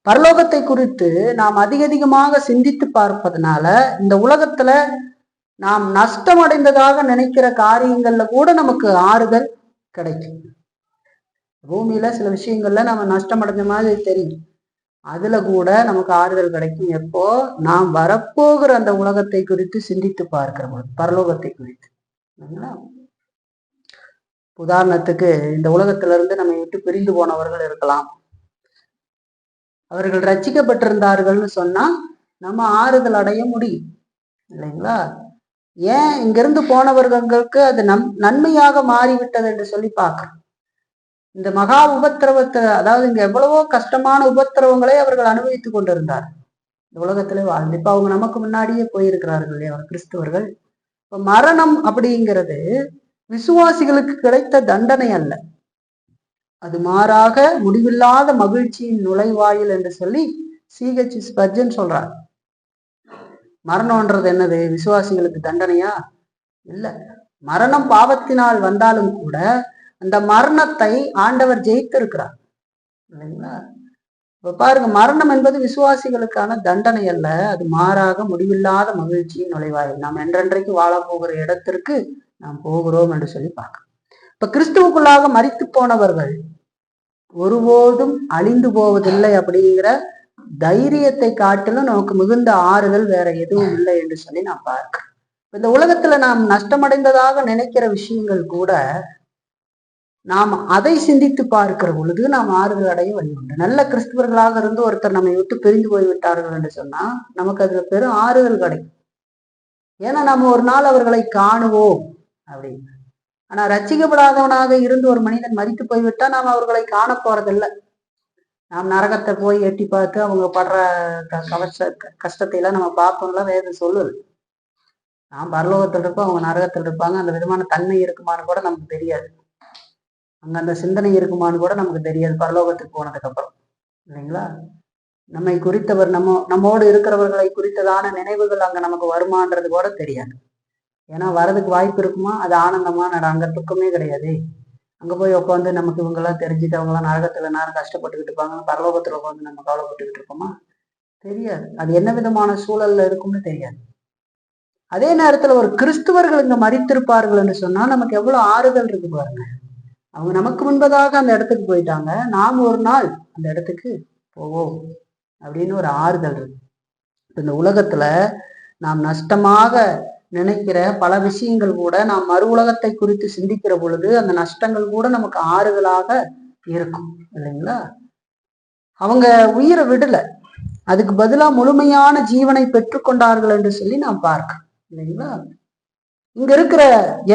பரலோகத்தை குறித்து நாம் அதிகமாக சிந்தித்து பார்ப்பதனால இந்த உலகத்துல நாம் நஷ்டம் அடைந்ததாக நினைக்கிற காரியங்கள்ல கூட நமக்கு ஆறுதல் கிடைக்கும். பூமியில சில விஷயங்கள்ல நம்ம நஷ்டம் அடைஞ்ச மாதிரி தெரியும், அதுல கூட நமக்கு ஆறுதல் கிடைக்கும். எப்போ நாம் வரப்போகிற அந்த உலகத்தை குறித்து சிந்தித்து பார்க்கிற போது, பரலோகத்தை குறித்து. உதாரணத்துக்கு இந்த உலகத்துல இருந்து நம்ம விட்டு பிரிந்து போனவர்கள் இருக்கலாம். அவர்கள் ரட்சிக்கப்பட்டிருந்தார்கள்னு சொன்னா நம்ம ஆறுதல் அடைய முடியும் இல்லைங்களா? ஏன் இங்கிருந்து போனவர்களுக்கு அது நன்மையாக மாறிவிட்டது என்று சொல்லி பார்க்கிறோம். இந்த மகா உபத்திரவத்தை, அதாவது இங்க எவ்வளவோ கஷ்டமான உபத்திரவங்களை அவர்கள் அனுபவித்துக் கொண்டிருந்தார் இந்த உலகத்திலே வாழ்ந்து. இப்ப அவங்க நமக்கு முன்னாடியே போயிருக்கிறார்கள் இல்லையா அவர் கிறிஸ்தவர்கள். இப்ப மரணம் அப்படிங்கிறது விசுவாசிகளுக்கு கிடைத்த தண்டனை அல்ல, அது மாறாக முடிவில்லாத மகிழ்ச்சியின் நுழைவாயில் என்று சொல்லி C.H. ஸ்பர்ஜன் சொல்றார். மரணம்ன்றது என்னது? விசுவாசிகளுக்கு தண்டனையா? இல்ல. மரணம் பாவத்தினால் வந்தாலும் கூட அந்த மரணத்தை ஆண்டவர் ஜெயித்திருக்கிறார் இல்லைங்களா? இப்ப பாருங்க, மரணம் என்பது விசுவாசிகளுக்கான தண்டனை அல்ல, அது மாறாக முடிவில்லாத மகிழ்ச்சியின் நுழைவாயில். நாம் என்றென்றைக்கு வாழ போகிற இடத்திற்கு நாம் போகிறோம் என்று சொல்லி பார்க்கிறோம். இப்ப கிறிஸ்துவுக்குள்ளாக மரித்து போனவர்கள் ஒருபோதும் அழிந்து போவதில்லை அப்படிங்கிற தைரியத்தை காட்டிலும் நமக்கு மிகுந்த ஆறுதல் வேற எதுவும் இல்லை என்று சொல்லி நான் பார்க்கிறேன். இந்த உலகத்துல நாம் நஷ்டமடைந்ததாக நினைக்கிற விஷயங்கள் கூட நாம் அதை சிந்தித்து பார்க்கிற பொழுது நாம் ஆறுதல் அடைய வழி உண்டு. நல்ல கிறிஸ்தவர்களாக இருந்து ஒருத்தர் நம்மை விட்டு பிரிந்து போய்விட்டார்கள் என்று சொன்னா நமக்கு அதுல பெரும் ஆறுதல் கிடைக்கும். ஏன்னா நம்ம ஒரு நாள் அவர்களை காணுவோம் அப்படின்னு. ஆனா ரட்சிக்கப்படாதவனாக இருந்து ஒரு மனிதன் மரித்து போய்விட்டா நாம் அவர்களை காண போறதில்லை. நாம் நரகத்தை போய் எட்டி பார்த்து அவங்க படுற கஷ்டத்தை எல்லாம் நம்ம பார்ப்போம்ல, வேதம் சொல்லுது. நாம் பரலோகத்தில் இருப்போம், அவங்க நரகத்தில் இருப்பாங்க. அந்த விதமான தன்மை இருக்குமான்னு கூட நமக்கு தெரியாது, அங்க அந்த சிந்தனை இருக்குமான்னு கூட நமக்கு தெரியாது பரலோகத்துக்கு போனதுக்கு அப்புறம் இல்லைங்களா? நம்மை குறித்தவர் நம்மோடு இருக்கிறவர்களை குறித்ததான நினைவுகள் அங்க நமக்கு வருமானது கூட தெரியாது. ஏன்னா வரதுக்கு வாய்ப்பு இருக்குமா? அது ஆனந்தமா அங்க துக்கமே கிடையாது. அங்க போய் உட்காந்து நமக்கு இவங்கெல்லாம் தெரிஞ்சுட்டு அவங்களாம் நரகத்துல நேரம் கஷ்டப்பட்டுக்கிட்டு இருப்பாங்க, பரலோகத்துல உட்காந்து நம்ம கவலைப்பட்டுக்கிட்டு இருக்கோமா? தெரியாது. அது என்ன விதமான சூழல்ல இருக்கும்னு தெரியாது. அதே நேரத்துல ஒரு கிறிஸ்துவர்கள் இங்க மரித்திருப்பார்கள் என்று சொன்னா நமக்கு எவ்வளவு ஆறுதல் இருக்கு பாருங்க. அவங்க நமக்கு முன்பதாக அந்த இடத்துக்கு போயிட்டாங்க, நாம் ஒரு நாள் அந்த இடத்துக்கு போவோம் அப்படின்னு ஒரு ஆறுதல் இருக்கு. இந்த உலகத்துல நாம் நஷ்டமாக நினைக்கிற பல விஷயங்கள் கூட நாம் மறு உலகத்தை குறித்து சிந்திக்கிற பொழுது அந்த நஷ்டங்கள் கூட நமக்கு ஆறுதலாக இருக்கும் இல்லைங்களா. அவங்க உயிரை விடல, அதுக்கு பதிலா முழுமையான ஜீவனை பெற்றுக்கொண்டார்கள் என்று சொல்லி நாம் பார்க்கிறோம் இல்லைங்களா. இங்க இருக்கிற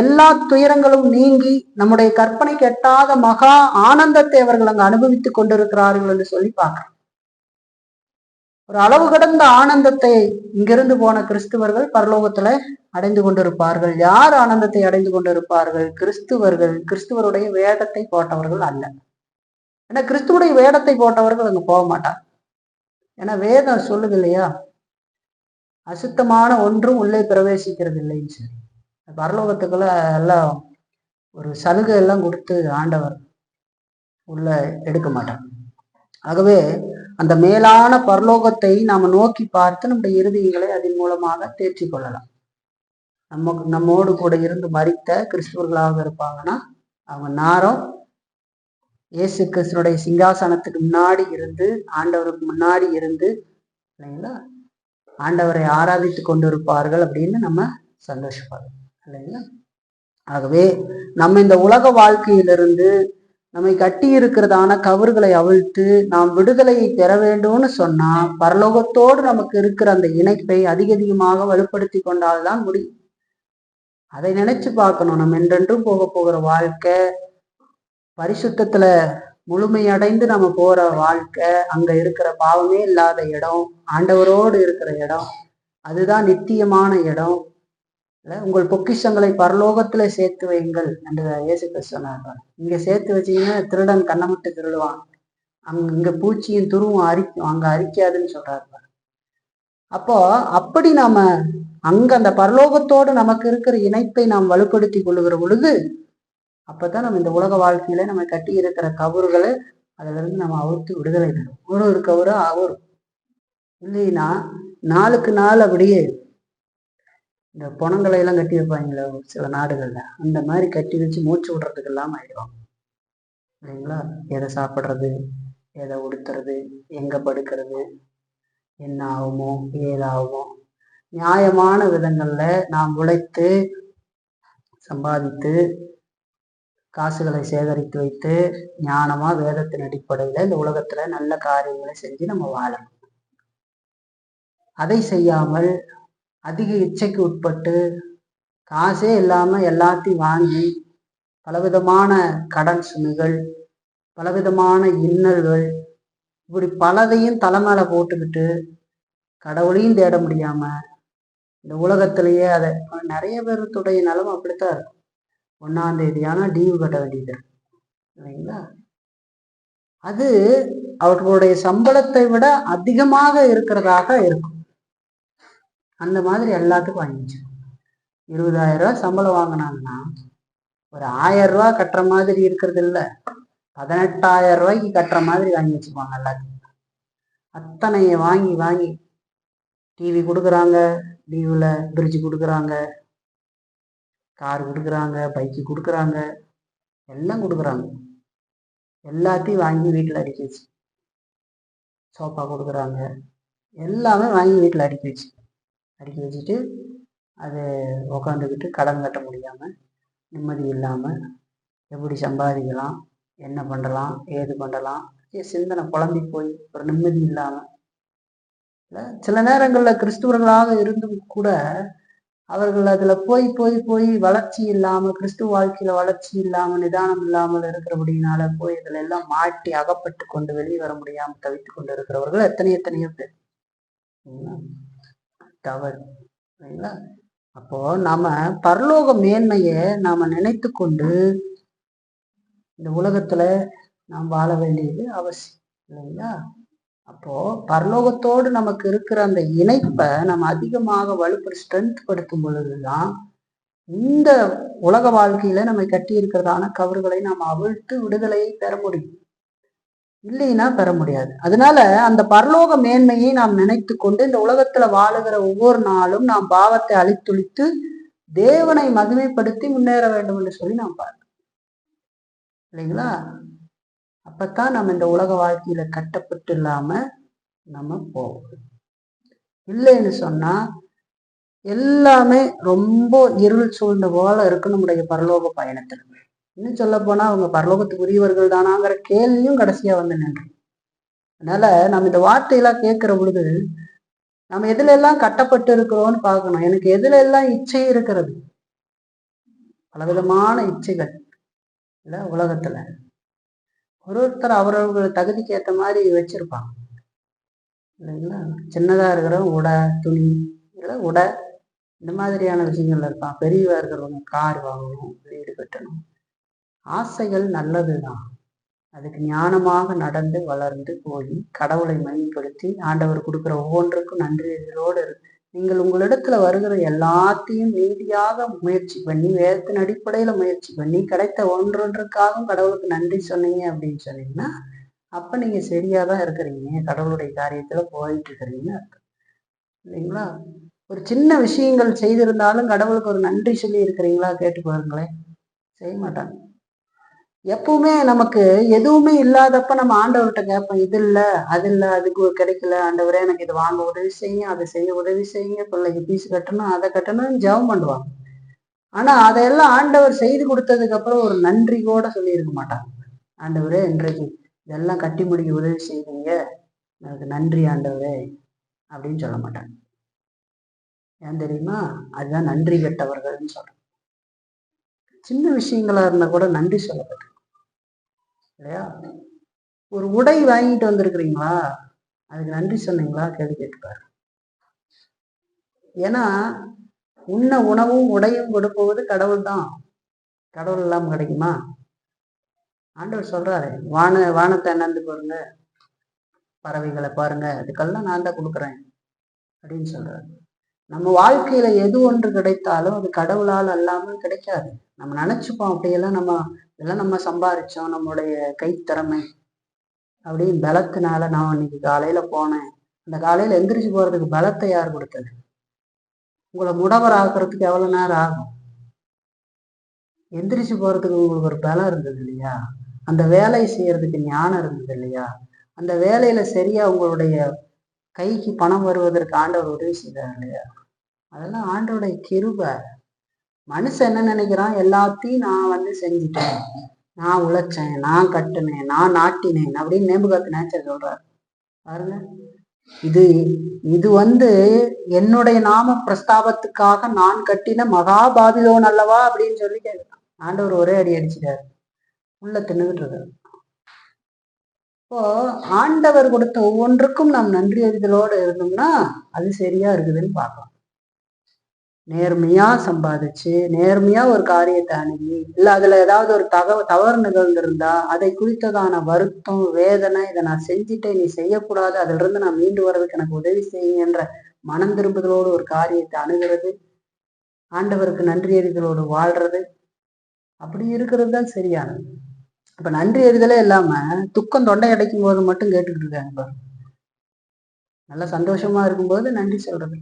எல்லா துயரங்களும் நீங்கி நம்முடைய கற்பனைக்கு எட்டாத மகா ஆனந்தத்தை அவர்கள் அங்கு அனுபவித்துக் கொண்டிருக்கிறார்கள் என்று சொல்லி பார்க்கிறோம். ஒரு அளவு கடந்த ஆனந்தத்தை இங்கிருந்து போன கிறிஸ்துவர்கள் பரலோகத்துல அடைந்து கொண்டிருப்பார்கள். யார் ஆனந்தத்தை அடைந்து கொண்டிருப்பார்கள்? கிறிஸ்துவருடைய வேடத்தை போட்டவர்கள் அல்ல. ஏன்னா கிறிஸ்துவுடைய வேடத்தை போட்டவர்கள் அங்க போக மாட்டாங்க. ஏன்னா வேதம் சொல்லுது இல்லையா, அசுத்தமான ஒன்றும் உள்ளே பிரவேசிக்கிறது இல்லைன்னு சொல்லி. பரலோகத்துக்குள்ள எல்லாம் ஒரு சலுகை எல்லாம் கொடுத்து ஆண்டவர் உள்ள எடுக்க மாட்டார். ஆகவே அந்த மேலான பரலோகத்தை நாம நோக்கி பார்த்து நம்முடைய இருதயங்களை அதன் மூலமாக தேர்ச்சி கொள்ளலாம். நம்மோடு கூட இருந்து மரித்த கிறிஸ்துவர்களாக இருப்பாங்கன்னா அவங்க நாரம் இயேசு கிறிஸ்துனுடைய சிங்காசனத்துக்கு முன்னாடி இருந்து, ஆண்டவருக்கு முன்னாடி இருந்து இல்லைங்களா, ஆண்டவரை ஆராதித்து கொண்டு இருப்பார்கள் அப்படின்னு நம்ம சந்தோஷப்படுறோம் இல்லைங்களா. ஆகவே நம்ம இந்த உலக வாழ்க்கையிலிருந்து நம்மை கட்டி இருக்கிறதான கவறுகளை அவிழ்த்து நாம் விடுதலையை பெற வேண்டும்னு சொன்னா பரலோகத்தோடு நமக்கு இருக்கிற அந்த இணைப்பை அதிகமாக வலுப்படுத்தி கொண்டால்தான் முடியும். அதை நினைச்சு பார்க்கணும். நம்ம என்றென்றும் போகிற வாழ்க்கை, பரிசுத்தத்துல முழுமையடைந்து நம்ம போற வாழ்க்கை, அங்க இருக்கிற பாவமே இல்லாத இடம், ஆண்டவரோடு இருக்கிற இடம், அதுதான் நித்தியமான இடம். உங்கள் பொக்கிஷங்களை பரலோகத்துல சேர்த்து வையுங்கள் என்று இயேசு கிறிஸ்து சொன்னார். இங்க சேர்த்து வச்சீங்கன்னா திருடன் கண்ணமிட்டு திருடுவான், இங்க பூச்சியும் துருவும் அரிக்கும், அங்க அரிக்காதுன்னு சொல்றாரு. அப்போ அப்படி நாம அங்க அந்த பரலோகத்தோடு நமக்கு இருக்கிற இணைப்பை நாம் வலுப்படுத்தி கொள்ளுகிற பொழுது அப்பதான் நம்ம இந்த உலக வாழ்க்கையில நம்ம கட்டி இருக்கிற கவுறுகளை அதுல இருந்து நம்ம அவுத்து விடுதலை பெறும். ஒரு கவுறு ஆகும் இல்லைன்னா நாளுக்கு நாள் அப்படியே இந்த பொணங்களை எல்லாம் கட்டி வைப்பாங்களே சில நாடுகள்ல, அந்த மாதிரி கட்டி வச்சு மூச்சு விடுறதுக்கு எல்லாம் ஆயிடுவாங்க இல்லைங்களா. எதை சாப்பிட்றது, எதை உடுத்துறது, எங்க படுக்கிறது, என்ன ஆகுமோ ஏதாகுமோ. நியாயமான விதங்கள்ல நாம் உழைத்து சம்பாதித்து காசுகளை சேகரித்து வைத்து ஞானமா வேதத்தின் அடிப்படையில இந்த உலகத்துல நல்ல காரியங்களை செஞ்சு நம்ம வாழணும். அதை செய்யாமல் அதிக இச்சைக்கு உட்பட்டு காசே இல்லாம எல்லாத்தையும் வாங்கி பலவிதமான கடன் சுமைகள், பலவிதமான இன்னல்கள், இப்படி பலதையும் தலைமையில போட்டுக்கிட்டு கடவுளையும் தேட முடியாம இந்த உலகத்திலேயே அதை நிறைய பேருடைய நிலம் அப்படித்தான் இருக்கும். 1ஆம் தேதி ஆனா டியூ கட்ட வேண்டியது இருக்கு இல்லைங்களா. அது அவர்களுடைய சம்பளத்தை விட அதிகமாக இருக்கிறதாக இருக்கும். அந்த மாதிரி எல்லாத்துக்கும் வாங்கிச்சு. 20,000 ரூபாய் சம்பளம் வாங்கினாங்கன்னா ஒரு 1000 ரூபாய் கட்டுற மாதிரி இருக்கிறது இல்லை, 18,000 ரூபாய்க்கு கட்டுற மாதிரி வாங்கி வச்சுப்பாங்க எல்லாத்தையும். அத்தனைய வாங்கி வாங்கி டிவி கொடுக்குறாங்க, டிவில பிரிட்ஜ் கொடுக்குறாங்க, கார் கொடுக்குறாங்க, பைக்கு கொடுக்குறாங்க, எல்லாம் கொடுக்குறாங்க. எல்லாத்தையும் வாங்கி வீட்டில் அடுக்கி வச்சு, சோஃபா கொடுக்குறாங்க, எல்லாமே வாங்கி வீட்டில் அடுக்கி வச்சுட்டு அது உக்காந்துக்கிட்டு கடன் கட்ட முடியாமல் நிம்மதி இல்லாமல் எப்படி சம்பாதிக்கலாம், என்ன பண்ணலாம், ஏது பண்ணலாம், சிந்தனை குழம்பி போய் ஒரு நிம்மதி இல்லாமல். சில நேரங்களில் கிறிஸ்துவர்களாக இருந்தும் கூட அவர்கள் அதுல போய் போய் போய் வளர்ச்சி இல்லாம, கிறிஸ்துவ வாழ்க்கையில வளர்ச்சி இல்லாம, நிதானம் இல்லாமல் இருக்கிறபடினால போய் இதுல எல்லாம் மாட்டி அகப்பட்டு கொண்டு வெளியே வர முடியாம தவித்து கொண்டு இருக்கிறவர்கள் எத்தனையோ பேர் தவறு இல்லைங்களா. அப்போ நாம பரலோக மேன்மைய நாம நினைத்து கொண்டு இந்த உலகத்துல நாம் வாழ வேண்டியது அவசியம் இல்லைங்களா. அப்போ பரலோகத்தோடு நமக்கு இருக்கிற அந்த இணைப்பை நம்ம அதிகமாக ஸ்ட்ரென்த் படுத்தும் பொழுதுதான் இந்த உலக வாழ்க்கையில நம்ம கட்டி இருக்கிறதான கவறுகளை நாம் அவிழ்த்து விடுதலையை பெற முடியும். இல்லைன்னா பெற முடியாது. அதனால அந்த பரலோக மேன்மையை நாம் நினைத்து கொண்டு இந்த உலகத்துல வாழுகிற ஒவ்வொரு நாளும் நாம் பாவத்தை அழித்தொழித்து தேவனை மகிமைப்படுத்தி முன்னேற வேண்டும் என்று சொல்லி நாம் பார்க்கணும் இல்லைங்களா. அப்பத்தான் நம்ம இந்த உலக வாழ்க்கையில கட்டப்பட்டு இல்லாம நம்ம போவோம். இல்லைன்னு சொன்னா எல்லாமே ரொம்ப இருள் சூழ்ந்த போல இருக்கு நம்முடைய பரலோக பயணத்துல. இன்னும் சொல்ல போனா அவங்க பரலோகத்துக்கு உரியவர்கள் தானாங்கிற கேள்வியும் கடைசியா வந்து நின்று. அதனால நம்ம இந்த வார்த்தையெல்லாம் கேட்கிற பொழுது நம்ம எதுல எல்லாம் கட்டப்பட்டு இருக்கிறோம்னு பார்க்கணும். எனக்கு எதுல எல்லாம் இச்சை இருக்கிறது, பலவிதமான இச்சைகள் இல்ல உலகத்துல ஒருத்தர் அவரவர்கள் தகுதிக்கு ஏற்ற மாதிரி வச்சிருப்பாங்க இல்லைங்களா. சின்னதா இருக்கிறவங்க உடை துணி இல்லை உடை இந்த மாதிரியான விஷயங்கள்ல இருப்பான். பெரியவா இருக்கிறவங்க கார் வாங்கணும், வீடு கட்டணும். ஆசைகள் நல்லதுதான். அதுக்கு ஞானமாக நடந்து வளர்ந்து போய் கடவுளை மையப்படுத்தி ஆண்டவர் கொடுக்குற ஒவ்வொன்றுக்கும் நன்றி இதோடு நீங்கள் உங்களிடத்துல வருகிற எல்லாத்தையும் நீதியாக முயற்சி பண்ணி வேதத்தின் அடிப்படையில முயற்சி பண்ணி கிடைத்த ஒன்றொன்றுக்காகவும் கடவுளுக்கு நன்றி சொன்னீங்க அப்படின்னு சொன்னீங்கன்னா அப்ப நீங்க சரியாதான் இருக்கிறீங்க, கடவுளுடைய காரியத்துல போயிட்டு இருக்கிறீங்க இல்லைங்களா. ஒரு சின்ன விஷயங்கள் செய்திருந்தாலும் கடவுளுக்கு ஒரு நன்றி சொல்லி இருக்கிறீங்களா கேட்டு பாருங்களேன். செய்ய மாட்டாங்க. எப்பவுமே நமக்கு எதுவுமே இல்லாதப்ப நம்ம ஆண்டவர்கிட்ட கேட்போம், இது இல்லை அது இல்லை அதுக்கு கிடைக்கல, ஆண்டவரே எனக்கு இது வாங்க உதவி செய்யுங்க, அதை செய்ய உதவி செய்யுங்க, பிள்ளைக்கு பீஸ் கட்டணும் அதை கட்டணும்னு ஜெபம் பண்ணுவாங்க. ஆனா அதையெல்லாம் ஆண்டவர் செய்து கொடுத்ததுக்கு அப்புறம் ஒரு நன்றி கூட சொல்லியிருக்க மாட்டாங்க. ஆண்டவரே இன்றைக்கு இதெல்லாம் கட்டி முடிக்க உதவி செய்வீங்க, எனக்கு நன்றி ஆண்டவரே அப்படின்னு சொல்ல மாட்டாங்க. ஏன் தெரியுமா? அதுதான் நன்றி கெட்டவர்கள்னு சொல்றேன். சின்ன விஷயங்களா இருந்தா கூட நன்றி சொல்லப்பட்ட இல்லையா. ஒரு உடை வாங்கிட்டு வந்திருக்கிறீங்களா, அதுக்கு நன்றி சொன்னீங்களா கேள்வி கேட்டுப்பாரு. ஏன்னா உண்ண உணவும் உடையும் கொடுப்பது கடவுள் தான். கடவுள் இல்லாம கிடைக்குமா? ஆண்டவர் சொல்றாரு, வானத்தை என்னந்து பாருங்க, பறவைகளை பாருங்க, அதுக்கெல்லாம் நான் தான் கொடுக்குறேன் அப்படின்னு சொல்றாரு. நம்ம வாழ்க்கையில எது ஒன்று கிடைத்தாலும் அது கடவுளால் அல்லாமல் கிடைக்காது. நம்ம நினைச்சுப்போம் அப்படியெல்லாம் இதெல்லாம் நம்ம சம்பாரிச்சோம், நம்மளுடைய கைத்திறமை அப்படின்னு பலத்தினால. நான் இன்னைக்கு காலையில போனேன், அந்த காலையில எந்திரிச்சு போறதுக்கு பலத்தை யார் கொடுத்தது? உங்களை முடவர் ஆக்குறதுக்கு எவ்வளவு நேரம் ஆகும்? எந்திரிச்சு போறதுக்கு உங்களுக்கு ஒரு பலம் இருந்தது இல்லையா, அந்த வேலையை செய்யறதுக்கு ஞானம் இருந்தது இல்லையா, அந்த வேலையில சரியா உங்களுடைய கைக்கு பணம் வருவதற்கு ஆண்டவர் உதவி செய்தார் இல்லையா. அதெல்லாம் ஆண்டவருடைய கிருபை. மனுஷன் என்ன நினைக்கிறான், எல்லாத்தையும் நான் செஞ்சுட்டேன், நான் உழைச்சேன், நான் கட்டுனேன், நான் நாட்டினேன் அப்படின்னு நேபுகாத்நேச்சர் சொல்றாரு பாருங்க. இது இது என்னுடைய நாம பிரஸ்தாபத்துக்காக நான் கட்டின மகா பாபிலோன் அல்லவா அப்படின்னு சொல்லி கேட்கிறான். ஆண்டவர் ஒரே அடி அடிச்சிட்டாரு, உள்ள தின்னுகிட்டு இருக்காரு. இப்போ ஆண்டவர் கொடுத்த ஒவ்வொன்றுக்கும் நாம் நன்றி அறிதலோடு இருந்தோம்னா அது சரியா இருக்குதுன்னு பார்க்கலாம். நேர்மையா சம்பாதிச்சு நேர்மையா ஒரு காரியத்தை அணுகி, இல்லை அதுல ஏதாவது ஒரு தவறு நிகழ்ந்திருந்தா அதை குறித்ததான வருத்தம் வேதனை, இதை நான் செஞ்சுட்டேன் நீ செய்யக்கூடாது, அதுல இருந்து நான் மீண்டு வர்றதுக்கு எனக்கு உதவி செய்யுங்க என்ற மனம் திரும்புதலோடு ஒரு காரியத்தை அணுகிறது, ஆண்டவருக்கு நன்றி அறிதலோடு வாழ்றது, அப்படி இருக்கிறது தான் சரியானது. இப்ப நன்றி அறிதலே இல்லாம துக்கம் தொண்டை அடைக்கும் போது மட்டும் கேட்டுக்கிட்டு இருக்காங்க பாரு. நல்லா சந்தோஷமா இருக்கும்போது நன்றி சொல்றது.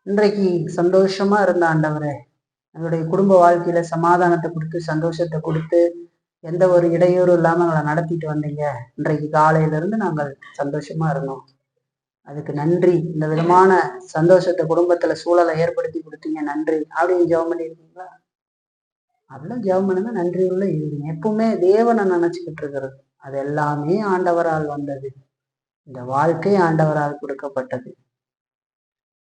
இன்றைக்கு சந்தோஷமா இருந்த ஆண்டவரே, எங்களுடைய குடும்ப வாழ்க்கையில சமாதானத்தை கொடுத்து சந்தோஷத்தை கொடுத்து எந்த ஒரு இடையூறும் இல்லாம எங்களை நடத்திட்டு வந்தீங்க, இன்றைக்கு காலையில இருந்து நாங்கள் சந்தோஷமா இருந்தோம், அதுக்கு நன்றி, இந்த விதமான சந்தோஷத்தை குடும்பத்துல சூழலை ஏற்படுத்தி கொடுத்தீங்க நன்றி அப்படின்னு ஜெபம் பண்ணியிருக்கீங்களா? அதெல்லாம் ஜெபம் பண்ணுங்க, நன்றி உள்ள இருங்க. எப்பவுமே தேவனை நினைச்சுக்கிட்டு இருக்கிறது, அது எல்லாமே ஆண்டவரால் வந்தது, இந்த வாழ்க்கை ஆண்டவரால் கொடுக்கப்பட்டது,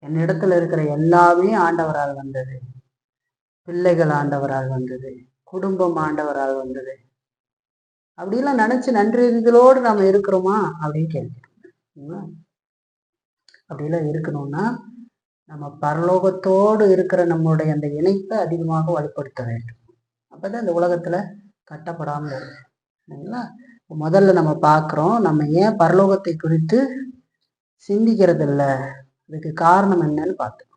என்னிடத்துல இருக்கிற எல்லாமே ஆண்டவரால் வந்தது, பிள்ளைகள் ஆண்டவரால் வந்தது, குடும்பம் ஆண்டவரால் வந்தது. அப்படிலாம் நினைச்சு நன்றிகளோடு நாம இருக்கிறோமா அப்படின்னு கேட்கிறோம். அப்படிலாம் இருக்கணும்னா நம்ம பரலோகத்தோடு இருக்கிற நம்மளுடைய அந்த இணைப்பை அதிகமாக வலுப்படுத்த வேண்டும். அப்பதான் இந்த உலகத்துல கட்டப்படாமல் இருக்குங்களா. முதல்ல நம்ம பார்க்கிறோம், நம்ம ஏன் பரலோகத்தை குறித்து சிந்திக்கிறது இல்லை, அதுக்கு காரணம் என்னன்னு பார்த்தோம்.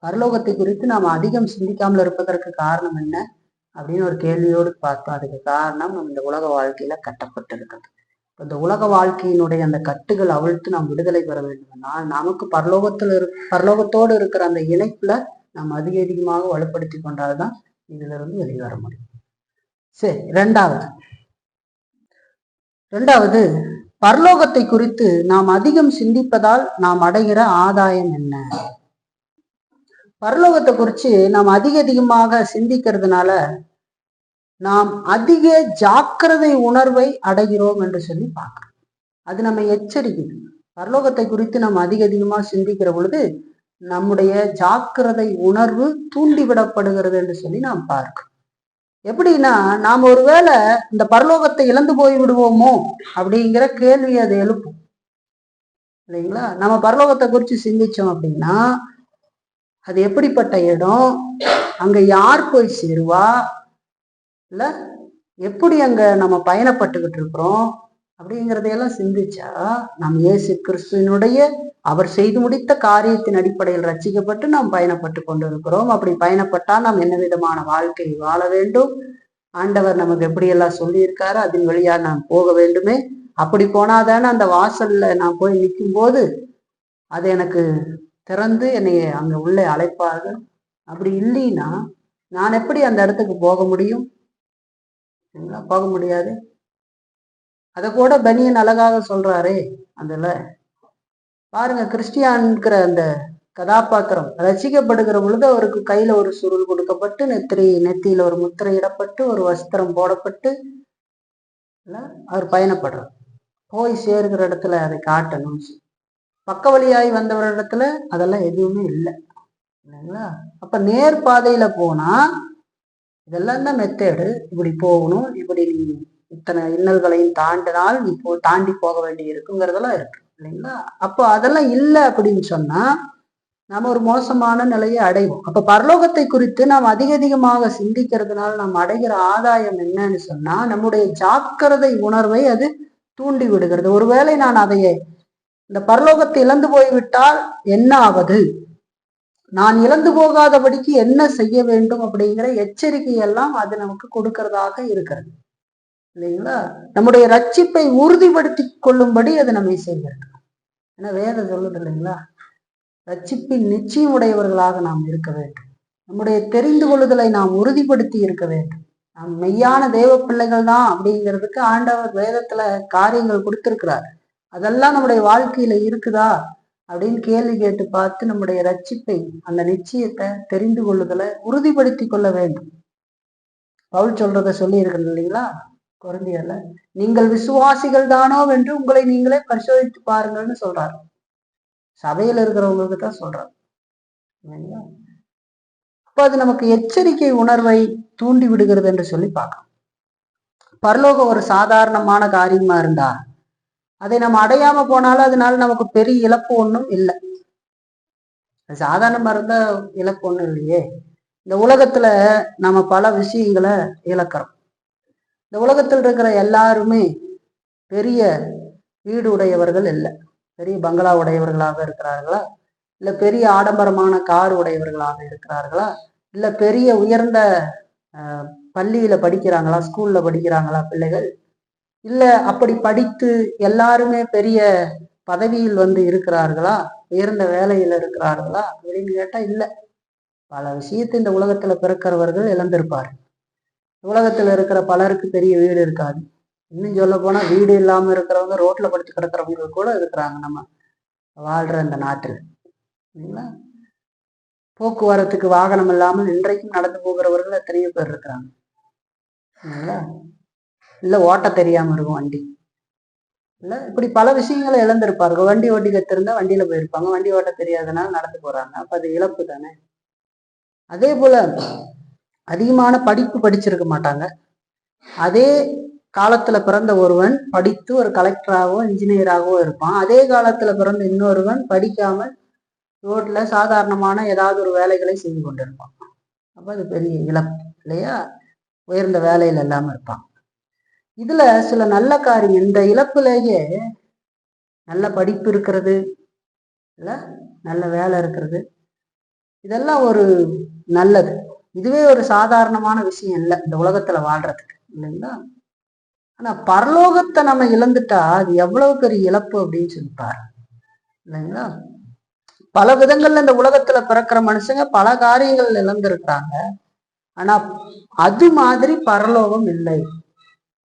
பரலோகத்தை குறித்து நாம் அதிகம் சிந்திக்காமல் இருப்பதற்கு காரணம் என்ன அப்படின்னு ஒரு கேள்வியோடு பார்த்தோம். அதுக்கு காரணம் நம்ம இந்த உலக வாழ்க்கையில கட்டப்பட்டிருக்கிறது. இந்த உலக வாழ்க்கையினுடைய அந்த கட்டுகள் அவிழ்த்து நாம் விடுதலை பெற வேண்டும்னால் நமக்கு பரலோகத்தோடு இருக்கிற அந்த இணைப்புல நாம் அதிகமாக வலுப்படுத்தி கொண்டால்தான் இதுல இருந்து வெளிவர முடியும். சரி, ரெண்டாவது பரலோகத்தை குறித்து நாம் அதிகம் சிந்திப்பதால் நாம் அடைகிற ஆதாயம் என்ன? பரலோகத்தை குறித்து நாம் அதிகமாக சிந்திக்கிறதுனால நாம் அதிக ஜாக்கிரதை உணர்வை அடைகிறோம் என்று சொல்லி பார்க்கிறோம். அது நம்ம எச்சரிக்குது. பரலோகத்தை குறித்து நாம் அதிகமா சிந்திக்கிற பொழுது நம்முடைய ஜாக்கிரதை உணர்வு தூண்டிவிடப்படுகிறது என்று சொல்லி நாம் பார்க்கிறோம். எப்படின்னா, நாம் ஒருவேளை இந்த பரலோகத்தை இழந்து போய் விடுவோமோ அப்படிங்கிற கேள்வி அதை எழுப்பும் இல்லைங்களா? நம்ம பரலோகத்தை குறித்து சிந்திச்சோம் அப்படின்னா, அது எப்படிப்பட்ட இடம், அங்க யார் போய் சேருவா, இல்ல எப்படி அங்க நம்ம பயணப்பட்டுக்கிட்டு இருக்கிறோம் அப்படிங்கிறதையெல்லாம் சிந்திச்சா, நாம் இயேசு கிறிஸ்துவினுடைய அவர் செய்து முடித்த காரியத்தின் அடிப்படையில் ரட்சிக்கப்பட்டு நாம் பயணப்பட்டு கொண்டு இருக்கிறோம். அப்படி பயணப்பட்டால் நாம் என்ன விதமான வாழ்க்கை வாழ வேண்டும், ஆண்டவர் நமக்கு எப்படியெல்லாம் சொல்லியிருக்காரு, அதன் வழியா நாம் போக வேண்டுமே. அப்படி போனாதானே அந்த வாசல்ல நான் போய் நிற்கும் போது அது எனக்கு திறந்து என்னை அங்க உள்ளே அழைப்பார்கள். அப்படி இல்லைன்னா நான் எப்படி அந்த இடத்துக்கு போக முடியும்? போக முடியாது. அத கூட பனியன் அழகாக சொல்றாரே. அதுல பாருங்க, கிறிஸ்டியான்கிற அந்த கதாபாத்திரம் ரசிக்கப்படுகிற பொழுது அவருக்கு கையில ஒரு சுருள் கொடுக்கப்பட்டு, நெத்தியில ஒரு முத்திரை இடப்பட்டு, ஒரு வஸ்திரம் போடப்பட்டு அவர் பயணப்படுறார். போய் சேருகிற இடத்துல அதை காட்டணும். பக்க வழியாய் வந்தவரிடத்துல அதெல்லாம் எதுவுமே இல்லை இல்லைங்களா? அப்ப நேர் பாதையில போனா இதெல்லாம் தான் மெத்தேடு. இப்படி போகணும், இப்படி நீ இத்தனை இன்னல்களையும் தாண்டினால் நீ தாண்டி போக வேண்டி இருக்குங்கிறதெல்லாம் இருக்கு இல்லைங்களா? அப்போ அதெல்லாம் இல்லை அப்படின்னு சொன்னா நம்ம ஒரு மோசமான நிலையை அடைவோம். அப்ப பரலோகத்தை குறித்து நாம் அதிகமாக சிந்திக்கிறதுனால நாம் அடைகிற ஆதாயம் என்னன்னு சொன்னா, நம்முடைய ஜாக்கிரதை உணர்வை அது தூண்டி விடுகிறது. ஒருவேளை நான் அதையே இந்த பரலோகத்தை இழந்து போய்விட்டால் என்ன ஆவது, நான் இழந்து போகாதபடிக்கு என்ன செய்ய வேண்டும் அப்படிங்கிற எச்சரிக்கையெல்லாம் அது நமக்கு கொடுக்கறதாக இருக்கிறது இல்லைங்களா? நம்முடைய ரட்சிப்பை உறுதிப்படுத்தி கொள்ளும்படி அது நம்மை செய்கிறது. ஏன்னா வேதம் சொல்லுது இல்லைங்களா, ரட்சிப்பின் நிச்சயம் உடையவர்களாக நாம் இருக்க வேண்டும். நம்முடைய தெரிந்து கொள்ளுதலை நாம் உறுதிப்படுத்தி இருக்க வேண்டும். நாம் மெய்யான தேவ பிள்ளைகள் தான் அப்படிங்கிறதுக்கு ஆண்டவர் வேதத்துல காரியங்கள் கொடுத்திருக்கிறார். அதெல்லாம் நம்முடைய வாழ்க்கையில இருக்குதா அப்படின்னு கேள்வி கேட்டு பார்த்து நம்முடைய ரட்சிப்பை, அந்த நிச்சயத்தை தெரிந்து கொள்ளுதலை உறுதிப்படுத்தி கொள்ள வேண்டும். பவுல் சொல்றத சொல்லி இருக்கிறது இல்லைங்களா கொரிந்தியர்ல, நீங்கள் விசுவாசிகள் தானோ என்று உங்களை நீங்களே பரிசோதித்து பாருங்கள்னு சொல்றாரு. சபையில இருக்கிறவங்களுக்கு தான் சொல்றாரு. அப்ப அது நமக்கு எச்சரிக்கை உணர்வை தூண்டி விடுகிறது என்று சொல்லி பார்க்கலாம். பரலோகம் ஒரு சாதாரணமான காரியமா இருந்தா அதை நம்ம அடையாம போனாலும் அதனால நமக்கு பெரிய இழப்பு ஒன்றும் இல்லை. சாதாரணமா இருந்தா இழப்பு ஒன்றும் இல்லையே. இந்த உலகத்துல நம்ம பல விஷயங்களை இழக்கிறோம். இந்த உலகத்தில் இருக்கிற எல்லாருமே பெரிய வீடு உடையவர்கள் இல்லை. பெரிய பங்களா உடையவர்களாக இருக்கிறார்களா, இல்லை பெரிய ஆடம்பரமான கார் உடையவர்களாக இருக்கிறார்களா, இல்லை பெரிய உயர்ந்த பள்ளியில படிக்கிறாங்களா, ஸ்கூல்ல படிக்கிறாங்களா பிள்ளைகள், இல்லை அப்படி படித்து எல்லாருமே பெரிய பதவியில் வந்து இருக்கிறார்களா, உயர்ந்த வேலையில இருக்கிறார்களா அப்படின்னு கேட்டா இல்லை. பல விஷயத்தை இந்த உலகத்துல பிறக்கிறவர்கள் இழந்திருப்பார். உலகத்துல இருக்கிற பலருக்கு பெரிய வீடு இருக்காது. இன்னும் சொல்ல போனா வீடு இல்லாம இருக்கிறவங்க, ரோட்ல படுத்து கிடக்கிறவங்க கூட இருக்கிறாங்க நம்ம வாழ்ற இந்த நாட்டுல இல்லைங்களா? போக்குவரத்துக்கு வாகனம் இல்லாமல் இன்றைக்கும் நடந்து போகிறவர்கள் எத்தனையோ பேர் இருக்கிறாங்க இல்லைங்களா? இல்ல ஓட்ட தெரியாம இருக்கும் வண்டி, இல்ல இப்படி பல விஷயங்களை இழந்திருப்பார்கள். வண்டி ஓட்டி கத்திருந்தா வண்டியில போயிருப்பாங்க, வண்டி ஓட்ட தெரியாதனால நடந்து போறாங்க. அப்ப அது இழப்பு தானே. அதே போல அதிகமான படிப்பு படிச்சிருக்க மாட்டாங்க. அதே காலத்துல பிறந்த ஒருவன் படித்து ஒரு கலெக்டராகவோ இன்ஜினியராகவோ இருப்பான். அதே காலத்துல பிறந்த இன்னொருவன் படிக்காமல் ரோட்ல சாதாரணமான ஏதாவது ஒரு வேலைகளை செய்து கொண்டிருப்பான். அப்ப அது பெரிய இழப்பு இல்லையா? உயர்ந்த வேலையில இல்லாம இருப்பான். இதுல சில நல்ல காரியம், இந்த இழப்புலேயே நல்ல படிப்பு இருக்கிறது, இல்ல நல்ல வேலை இருக்கிறது, இதெல்லாம் ஒரு நல்லது. இதுவே ஒரு சாதாரணமான விஷயம் இல்லை இந்த உலகத்துல வாழ்றதுக்கு இல்லைங்களா? ஆனா பரலோகத்தை நம்ம இழந்துட்டா அது எவ்வளவு பெரிய இழப்பு அப்படின்னு சொல்லிப்பாரு இல்லைங்களா? பல விதங்கள்ல இந்த உலகத்துல பிறக்கிற மனுஷங்க பல காரியங்கள் இழந்திருக்காங்க. ஆனா அது மாதிரி பரலோகம் இல்லை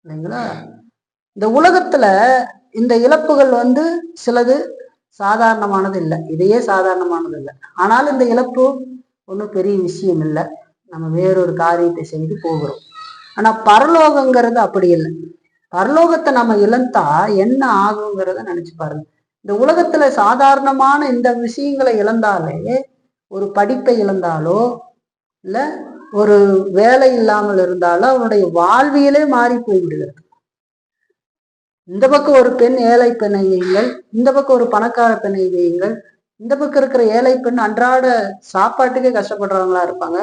இல்லைங்களா? இந்த உலகத்துல இந்த இழப்புகள் சிலது சாதாரணமானது இல்லை, இதையே சாதாரணமானது இல்லை. ஆனால் இந்த இழப்பு ஒன்றும் பெரிய விஷயம் இல்லை, நம்ம வேறொரு காரியத்தை செய்து போகிறோம். ஆனா பரலோகங்கிறது அப்படி இல்லை. பரலோகத்தை நம்ம இழந்தா என்ன ஆகுங்கிறத நினைச்சு பாருங்க. இந்த உலகத்துல சாதாரணமான இந்த விஷயங்களை இழந்தாலே, ஒரு படிப்பை இழந்தாலோ இல்ல ஒரு வேலை இல்லாமல் இருந்தாலோ அவனுடைய வாழ்வியலே மாறி போய்விடுகிறது. இந்த பக்கம் ஒரு பெண் ஏழை பெண்ணை வையுங்கள், இந்த பக்கம் ஒரு பணக்கார பெண்ணை வையுங்கள். இந்த பக்கம் இருக்கிற ஏழை பெண் அன்றாட சாப்பாட்டுக்கே கஷ்டப்படுறவங்களா இருப்பாங்க.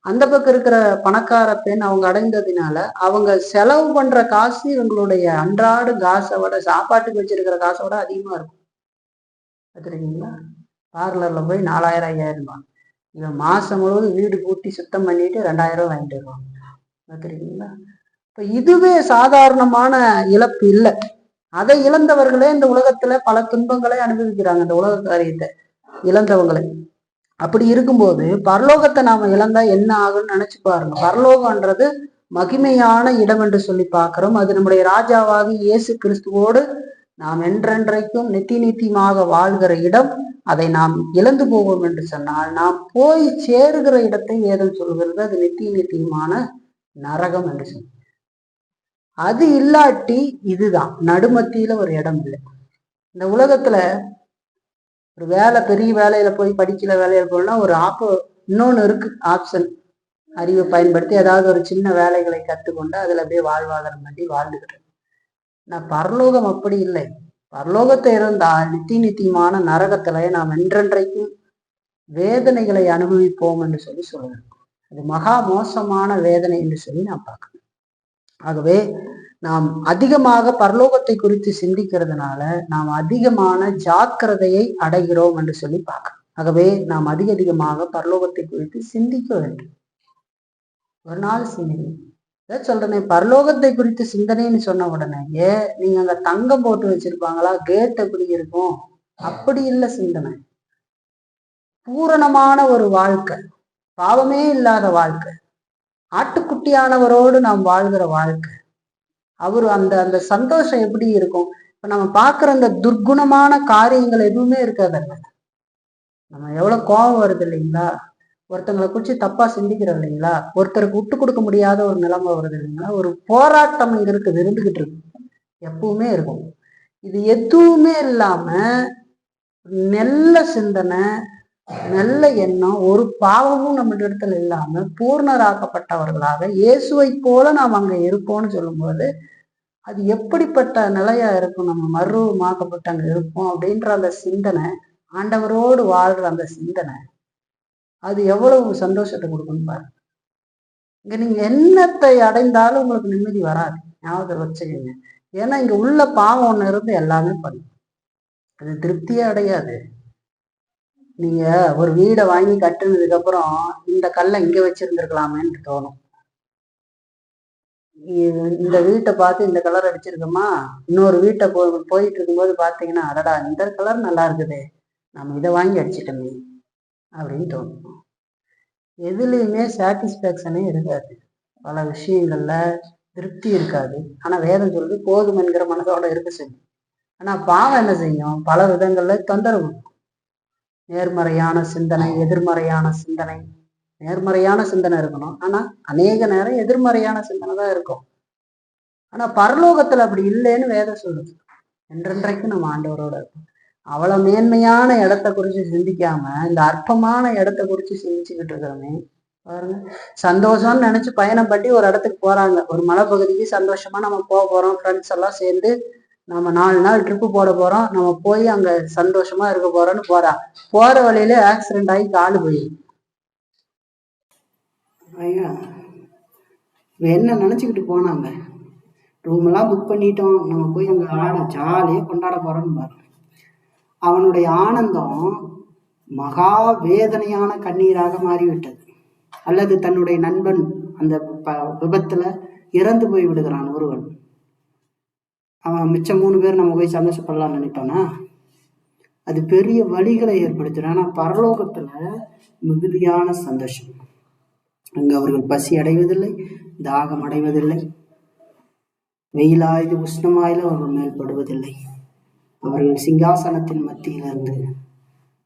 அந்த பக்கம் இருக்கிற பணக்கார பெண் அவங்க அடைந்ததுனால அவங்க செலவு பண்ற காசு இவங்களுடைய அன்றாட காசை விட, சாப்பாட்டுக்கு வச்சிருக்கிற காசை விட அதிகமா இருக்கும். பார்த்துருக்கீங்களா? பார்லர்ல போய் 4000 5000 தான், இவன் மாசம் முழுவதும் வீடு கூட்டி சுத்தம் பண்ணிட்டு 2000 ரூபாய் வாங்கிட்டு வருவாங்க. பார்த்துருக்கீங்களா? இப்ப இதுவே சாதாரணமான இழப்பு இல்லை. அதை இழந்தவர்களே இந்த உலகத்துல பல துன்பங்களை அனுபவிக்கிறாங்க, இந்த உலக காரியத்தை இழந்தவங்களை. அப்படி இருக்கும்போது பரலோகத்தை நாம இழந்தா என்ன ஆகும்னு நினைச்சு பாருங்க. பரலோகம்ன்றது மகிமையான இடம் என்று சொல்லி பார்க்கிறோம். அது நம்முடைய ராஜாவாகி இயேசு கிறிஸ்துவோடு நாம் என்றென்றைக்கும் நித்தியமாக வாழ்கிற இடம். அதை நாம் இழந்து போவோம் என்று சொன்னால் நாம் போய் சேருகிற இடத்தை வேதம் சொல்கிறது அது நித்தியமான நரகம் என்று சொல்லி. அது இல்லாட்டி இதுதான் நடுமத்தியில ஒரு இடம் இல்லை. இந்த உலகத்துல ஒரு வேலை, பெரிய வேலையில போய் படிக்கிற வேலையில போனா ஒரு இன்னொன்னு இருக்கு ஆப்ஷன், அறிவை பயன்படுத்தி ஏதாவது ஒரு சின்ன வேலைகளை கற்றுக்கொண்டு அதுல அப்படியே வாழ்வாதாரம் பண்ணி வாழ்ந்துக்கிட்டு. நான் பரலோகம் அப்படி இல்லை. பரலோகத்தை இருந்தால் நித்தியமான நரகத்துல நாம் என்றென்றைக்கும் வேதனைகளை அனுபவிப்போம் என்று சொல்லி சொல்லுவேன். அது மகா மோசமான வேதனை என்று சொல்லி நான் பார்க்கிறேன். ஆகவே நாம் அதிகமாக பரலோகத்தை குறித்து சிந்திக்கிறதுனால நாம் அதிகமான ஜாக்கிரதையை அடைகிறோம் என்று சொல்லி பார்க்கிறோம். ஆகவே நாம் அதிகமாக பரலோகத்தை குறித்து சிந்திக்க வேண்டும். ஒரு நாள் சிந்தனை சொல்றேனே, பரலோகத்தை குறித்து சிந்தனைன்னு சொன்ன உடனே நீங்க அங்க தங்கம் போட்டு வச்சிருப்பாங்களா, கேட் எப்படி இருக்கும், அப்படி இல்லை சிந்தனை. பூரணமான ஒரு வாழ்க்கை, பாவமே இல்லாத வாழ்க்கை, ஆட்டுக்குட்டியானவரோடு நாம் வாழ்கிற வாழ்க்கை. அவரு அந்த சந்தோஷம் எப்படி இருக்கும். இப்ப நம்ம பார்க்குற அந்த துர்க்குணமான காரியங்கள் எதுவுமே இருக்காதல்ல. நம்ம எவ்வளவு கோபம் வருது இல்லைங்களா, ஒருத்தங்களை குறிச்சு தப்பா சிந்திக்கிறோம் இல்லைங்களா, ஒருத்தருக்கு விட்டு கொடுக்க முடியாத ஒரு நிலைமை வருது இல்லைங்களா, ஒரு போராட்டம் இங்க இருக்குது, இருந்துகிட்டு இருக்கு, எப்பவுமே இருக்கும். இது எதுவுமே இல்லாம நல்ல சிந்தனை, நல்ல எண்ணம், ஒரு பாவமும் நம்ம இடத்துல இல்லாம பூர்ணராக்கப்பட்டவர்களாக இயேசுவை போல நாம் அங்க இருப்போம்னு சொல்லும்போது அது எப்படிப்பட்ட நிலையா இருக்கும். நம்ம மறுரூபமாக்கப்பட்டு அங்க இருப்போம் அப்படின்ற அந்த சிந்தனை, ஆண்டவரோடு வாழ்ற அந்த சிந்தனை, அது எவ்வளவு சந்தோஷத்தை கொடுக்குன்னு பாருங்க. இங்க நீங்க எண்ணத்தை அடைந்தாலும் உங்களுக்கு நிம்மதி வராது, ஞாபகத்தை வச்சுக்கோங்க. ஏன்னா இங்க உள்ள பாவம் ஒண்ணு இருந்து எல்லாமே பண்ணும், அது திருப்தியே அடையாது. நீங்க ஒரு வீடை வாங்கி கட்டுனதுக்கு அப்புறம் இந்த கல்லை இங்க வச்சிருந்துருக்கலாமேன்னு தோணும். இந்த வீட்டை பார்த்து இந்த கலர் அடிச்சிருக்கோமா, இன்னொரு வீட்டை போயிட்டு இருக்கும்போது பாத்தீங்கன்னா அடடா இந்த கலர் நல்லா இருக்குது, நம்ம இதை வாங்கி அடிச்சிட்டோமே அப்படின்னு தோணும். எதுலையுமே சாட்டிஸ்பேக்ஷனே இருக்காது, பல விஷயங்கள்ல திருப்தி இருக்காது. ஆனா வேதம் சொல்றது போதும் என்கிற மனதோட இருக்க செய்யும். ஆனா பாவம் என்ன செய்யும், பல விதங்கள்ல தொந்தரவு. நேர்மறையான சிந்தனை, எதிர்மறையான சிந்தனை. நேர்மறையான சிந்தனை இருக்கணும், ஆனா அநேக நேரம் எதிர்மறையான சிந்தனை தான் இருக்கும். ஆனா பரலோகத்துல அப்படி இல்லைன்னு வேதம் சொல்லுது. என்றென்றைக்கும் நம்ம ஆண்டவரோட இருக்கும். அவ்வளவு மேன்மையான இடத்த குறிச்சு சிந்திக்காம இந்த அற்பமான இடத்த குறிச்சு சிந்திச்சுக்கிட்டு இருக்கிறோமே பாருங்க. சந்தோஷம்னு நினைச்சு பயணம் பண்ணி ஒரு இடத்துக்கு போறாங்க, ஒரு மலைப்பகுதிக்கு சந்தோஷமா நம்ம போறோம், ஃப்ரெண்ட்ஸ் எல்லாம் சேர்ந்து நம்ம 4 நாள் ட்ரிப்பு போட போறோம், நம்ம போய் அங்க சந்தோஷமா இருக்க போறோம்னு போற வழியில ஆக்சிடென்ட் ஆகி காலு போயிடும். ஐயா என்ன நினைச்சுக்கிட்டு போனாங்க, ரூம் எல்லாம் புக் பண்ணிட்டோம், நம்ம போய் அங்க ஜாலியா கொண்டாட போறோம்னு பாரு. அவனுடைய ஆனந்தம் மகா வேதனையான கண்ணீராக மாறிவிட்டது. அல்லது தன்னுடைய நண்பன் அந்த விபத்துல இறந்து போய் விடுகிறான் ஒருவன், அவன் மிச்சம் 3 பேர் நம்ம போய் சந்தோஷப்படலாம்னு நினைப்பானா, அது பெரிய வழிகளை ஏற்படுத்தும். ஆனா பரலோகத்துல மிகுதியான சந்தோஷம். அங்க அவர்கள் பசி அடைவதில்லை, தாகம் அடைவதில்லை, வெயிலாயுது உஷ்ணமாயிலும் அவர்கள் மேல் படுவதில்லை. அவர்கள் சிங்காசனத்தின் மத்தியிலிருந்து,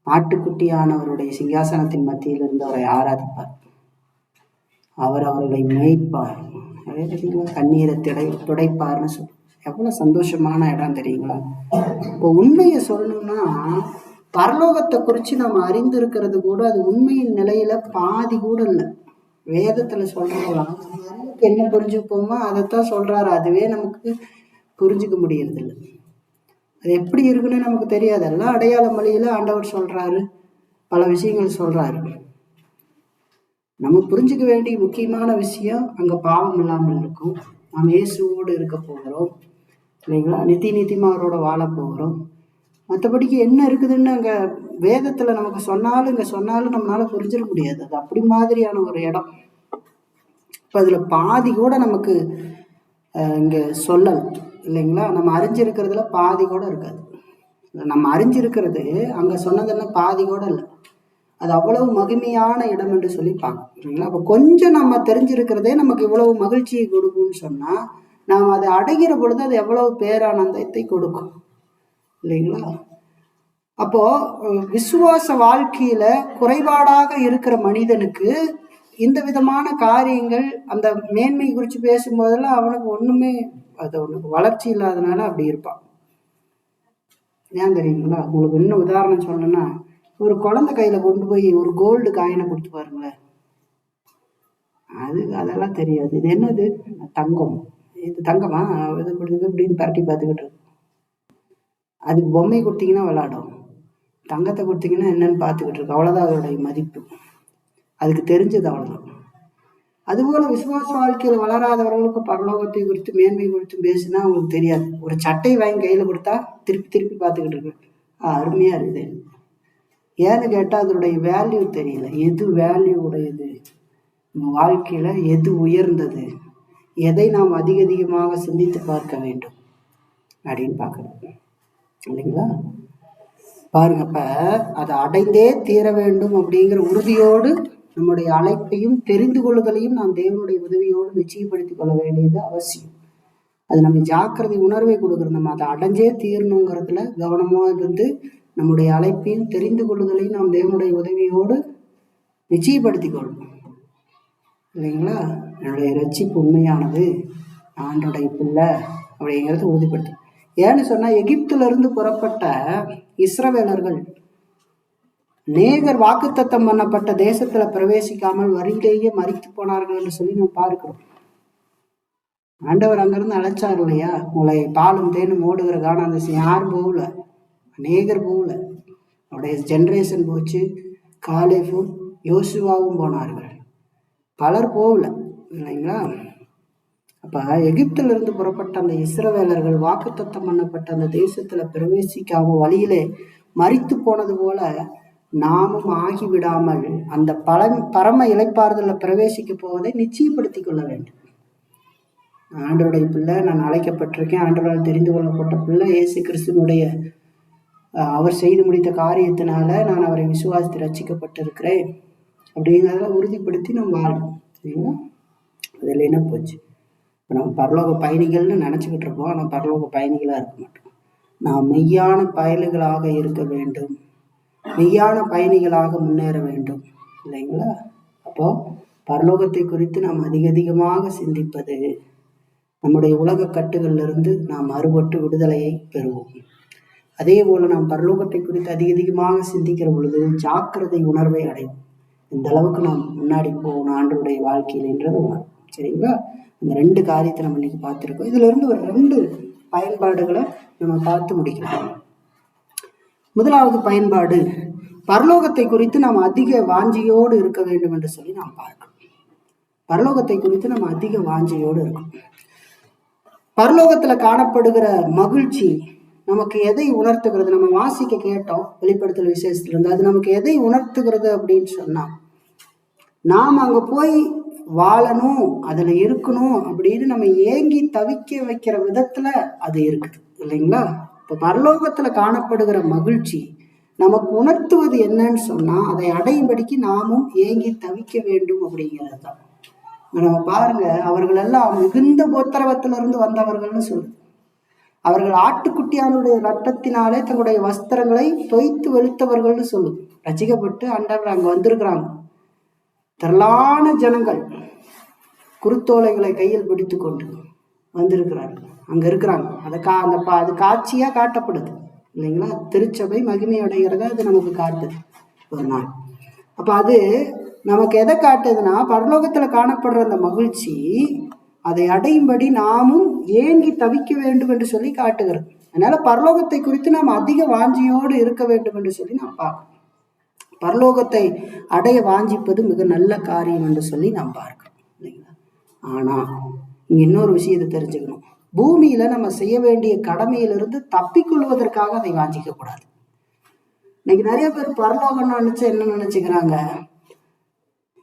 ஆட்டுக்குட்டியானவருடைய சிங்காசனத்தின் மத்தியிலிருந்து அவரை ஆராதிப்பார். அவர் அவர்களை மேய்ப்பார், கண்ணீரை துடைப்பார்னு சொல்லி எவ்வளவு சந்தோஷமான இடம் தெரியுங்களா? இப்போ உண்மையை சொல்லணும்னா, பரலோகத்தை குறித்து நம்ம அறிந்திருக்கிறது கூட அது உண்மையின் நிலையில பாதி கூட இல்லை. வேதத்துல சொல்றதெல்லாம் என்ன புரிஞ்சுப்போமோ அதைத்தான் சொல்றாரு. அதுவே நமக்கு புரிஞ்சுக்க முடியறது இல்லை. அது எப்படி இருக்குன்னு நமக்கு தெரியாது. எல்லாம் அடையாள மொழியில ஆண்டவர் சொல்றாரு, பல விஷயங்கள் சொல்றாரு. நம்ம புரிஞ்சுக்க வேண்டிய முக்கியமான விஷயம், அங்க பாவம் இல்லாமல் இருக்கும், நாம் இயேசுவோடு இருக்க போகிறோம் இல்லைங்களா, நித்தியமா அவரோட வாழ போகிறோம். மற்றபடிக்கு என்ன இருக்குதுன்னு அங்க வேதத்துல நமக்கு சொன்னாலும் நம்மளால புரிஞ்சிட முடியாது. அது அப்படி மாதிரியான ஒரு இடம். இப்ப அதுல பாதி கூட நமக்கு இங்க சொல்லல இல்லைங்களா. நம்ம அறிஞ்சிருக்கிறதுல பாதி கூட இருக்காது. நம்ம அறிஞ்சிருக்கிறது அங்க சொன்னதெல்லாம் பாதி கூட இல்லை. அது அவ்வளவு மகிமையான இடம் என்று சொல்லி பார்க்கணும் இல்லைங்களா. அப்ப கொஞ்சம் நம்ம தெரிஞ்சிருக்கிறதே நமக்கு இவ்வளவு மகிழ்ச்சியை கொடுக்கும்னு சொன்னா, நாம் அதை அடைகிற பொழுது அது எவ்வளவு பேரானந்தத்தை கொடுக்கும் இல்லைங்களா. அப்போ விசுவாச வாழ்க்கையில குறைபாடாக இருக்கிற மனிதனுக்கு இந்த விதமான காரியங்கள், அந்த மேன்மை குறித்து பேசும்போதெல்லாம் அவனுக்கு ஒண்ணுமே, அது ஒண்ணுக்கு வளர்ச்சி இல்லாதனால அப்படி இருப்பான். ஏன் தெரியுங்களா? உங்களுக்கு இன்னும் உதாரணம் சொல்லணும்னா, ஒரு குழந்தை கையில கொண்டு போய் ஒரு கோல்டு காயினை கொடுத்து பாருங்களேன், அதெல்லாம் தெரியாது. இது என்னது? தங்கம். இது தங்கமா? இது இப்படின்னு பரட்டி பார்த்துக்கிட்டு இருக்கு. அதுக்கு பொம்மை கொடுத்தீங்கன்னா விளையாடும், தங்கத்தை கொடுத்தீங்கன்னா என்னன்னு பார்த்துக்கிட்டு இருக்கு. அவ்வளவுதான் அதோடைய மதிப்பு. அதுக்கு தெரிஞ்சது அவ்வளவுதான். அதுபோல விசுவாச வாழ்க்கையில வளராதவர்களுக்கு பரலோகத்தை குறித்து மேன்மை குறித்து பேசினா அவங்களுக்கு தெரியாது. ஒரு சட்டை வாங்கி கையில கொடுத்தா திருப்பி பார்த்துக்கிட்டு இருக்கு, அருமையா இருக்குது. ஏன்னு கேட்டா அதனுடைய வேல்யூ தெரியல. எது வேல்யூ உடையது நம்ம வாழ்க்கையில, எது உயர்ந்தது, எதை நாம் அதிகமாக சிந்தித்து பார்க்க வேண்டும் அப்படின்னு பார்க்கணும் இல்லைங்களா. பாருங்க, அப்ப அதை அடைந்தே தீர வேண்டும் அப்படிங்கிற உறுதியோடு நம்முடைய அழைப்பையும் தெரிந்து கொள்ளுதலையும் நாம் தேவனுடைய உதவியோடு நிச்சயப்படுத்திக் கொள்ள வேண்டியது அவசியம். அது நம்ம ஜாக்கிரதை உணர்வை கொடுக்குறது. நம்ம அதை அடைஞ்சே தீரணுங்கிறதுல கவனமா இருந்து நம்முடைய அழைப்பையும் தெரிந்து கொள்ளுதலையும் நாம் தேவனுடைய உதவியோடு நிச்சயப்படுத்திக் கொள்ளணும் இல்லைங்களா. என்னுடைய ரட்சிப்பு உண்மையானது, ஆண்டோடைய பிள்ளை அப்படிங்கிறத உறுதிப்படுத்து. ஏன்னு சொன்னா, எகிப்துல இருந்து புறப்பட்ட இஸ்ரவேலர்கள் நேகர் வாக்குத்தத்தம் பண்ணப்பட்ட தேசத்துல பிரவேசிக்காமல் வரியிலேயே மரித்து போனார்கள் என்று சொல்லி நம்ம பார்க்கிறோம். ஆண்டவர் அங்கிருந்து அழைச்சார் இல்லையா, உங்களை பாலும் தேனும் ஓடுகிற காணாந்த யாரும் போகல, நேகர் போகல, அவருடைய ஜென்ரேஷன் போச்சு. காலேபும் யோசுவாவும் போனார்கள், பலர் போகல இல்லைங்களா. அப்ப எகிப்துல இருந்து புறப்பட்ட அந்த இஸ்ரவேலர்கள் வாக்குத்தத்தம் பண்ணப்பட்ட அந்த தேசத்துல பிரவேசிக்காம வழியிலே மரித்து போனது போல நாமும் ஆகிவிடாமல் அந்த பரம இளைப்பாறுதல பிரவேசிக்க போவதை நிச்சயப்படுத்திக் கொள்ள வேண்டும். ஆண்டவருடைய பிள்ளை, நான் அழைக்கப்பட்டிருக்கேன், ஆண்டவரால் தெரிந்து கொள்ளப்பட்ட பிள்ளை, இயேசு கிறிஸ்துவனுடைய அவர் செய்து முடித்த காரியத்தினால நான் அவரை விசுவாசித்து ரட்சிக்கப்பட்டிருக்கிறேன் அப்படிங்கிறத உறுதிப்படுத்தி நம்ம வாழணும் சரிங்களா. அதில் என்ன போச்சு, நம்ம பரலோக பயணிகள்னு நினச்சிக்கிட்டு இருப்போம், ஆனால் பரலோக பயணிகளாக இருக்க மாட்டோம். நாம் மெய்யான பயணிகளாக இருக்க வேண்டும், மெய்யான பயணிகளாக முன்னேற வேண்டும் இல்லைங்களா. அப்போ பரலோகத்தை குறித்து நாம் அதிகமாக சிந்திப்பது நம்முடைய உலக கட்டுகள்ல இருந்து நாம் அறுபட்டு விடுதலையை பெறுவோம். அதே போல நாம் பரலோகத்தை குறித்து அதிகமாக சிந்திக்கிற பொழுது ஜாக்கிரதை உணர்வை அடையும். இந்த அளவுக்கு நாம் முன்னாடி போகணும் ஆண்டவருடைய வாழ்க்கையில்ன்றது உணரும் சரிங்களா. இந்த 2 காரியத்தை நம்ம இன்னைக்கு பார்த்துருக்கோம். இதுல இருந்து ஒரு 2 பயன்பாடுகளை நம்ம பார்த்து முடிக்கலாம். முதலாவது பயன்பாடு, பரலோகத்தை குறித்து நாம் அதிக வாஞ்சியோடு இருக்க வேண்டும் என்று சொல்லி நாம் பார்க்கணும். பரலோகத்தை குறித்து நம்ம அதிக வாஞ்சியோடு இருக்கணும். பரலோகத்துல காணப்படுகிற மகிழ்ச்சி நமக்கு எதை உணர்த்துகிறது? நம்ம வாசிக்க கேட்டோம் வெளிப்படுத்தல் விசேஷத்துல இருந்து, அது நமக்கு எதை உணர்த்துகிறது அப்படின்னு சொன்னா, நாம் அங்க போய் வாழணும், அதுல இருக்கணும் அப்படின்னு நம்ம ஏங்கி தவிக்க வைக்கிற விதத்துல அது இருக்குது இல்லைங்களா. இப்ப பரலோகத்துல காணப்படுகிற மகிழ்ச்சி நமக்கு உணர்த்துவது என்னன்னு சொன்னா, அதை அடையும்படிக்கு நாமும் ஏங்கி தவிக்க வேண்டும் அப்படிங்கிறது தான். நம்ம பாருங்க, அவர்கள் எல்லாம் மிகுந்த உத்தரவத்திலிருந்து வந்தவர்கள்னு சொல்லுது. அவர்கள் ஆட்டுக்குட்டியானுடைய ரத்தத்தினாலே தங்களுடைய வஸ்திரங்களை தொய்த்து வெளுத்தவர்கள்னு சொல்லுது. ரசிக்கப்பட்டு ஆண்டவர் அங்க வந்திருக்கிறாங்க. திரளான ஜனங்கள் குருத்தோலைகளை கையில் பிடித்து கொண்டு வந்திருக்கிறார்கள், அங்க இருக்கிறாங்க. அது காட்சியா காட்டப்படுது இல்லைங்களா? திருச்சபை மகிமை அடைகிறத அது நமக்கு காட்டுது ஒரு நாள். அப்ப அது நமக்கு எதை காட்டுதுன்னா, பரலோகத்துல காணப்படுற அந்த மகிழ்ச்சி அதை அடையும்படி நாமும் ஏங்கி தவிக்க வேண்டும் என்று சொல்லி காட்டுகிறது. அதனால பரலோகத்தை குறித்து நாம் அதிக வாஞ்சியோடு இருக்க வேண்டும் என்று சொல்லி நாம் பார்க்கணும். பரலோகத்தை அடைய வாஞ்சிப்பது மிக நல்ல காரியம் என்று சொல்லி நாம் பார்க்கிறோம் இல்லைங்களா? ஆனா இங்க இன்னொரு விஷயத்தை தெரிஞ்சுக்கணும். பூமியில நம்ம செய்ய வேண்டிய கடமையிலிருந்து தப்பிக்கொள்வதற்காக அதை வாஞ்சிக்க கூடாது. இன்னைக்கு நிறைய பேர் பரலோகம்னு நினைச்சு என்ன நினைச்சுக்கிறாங்க,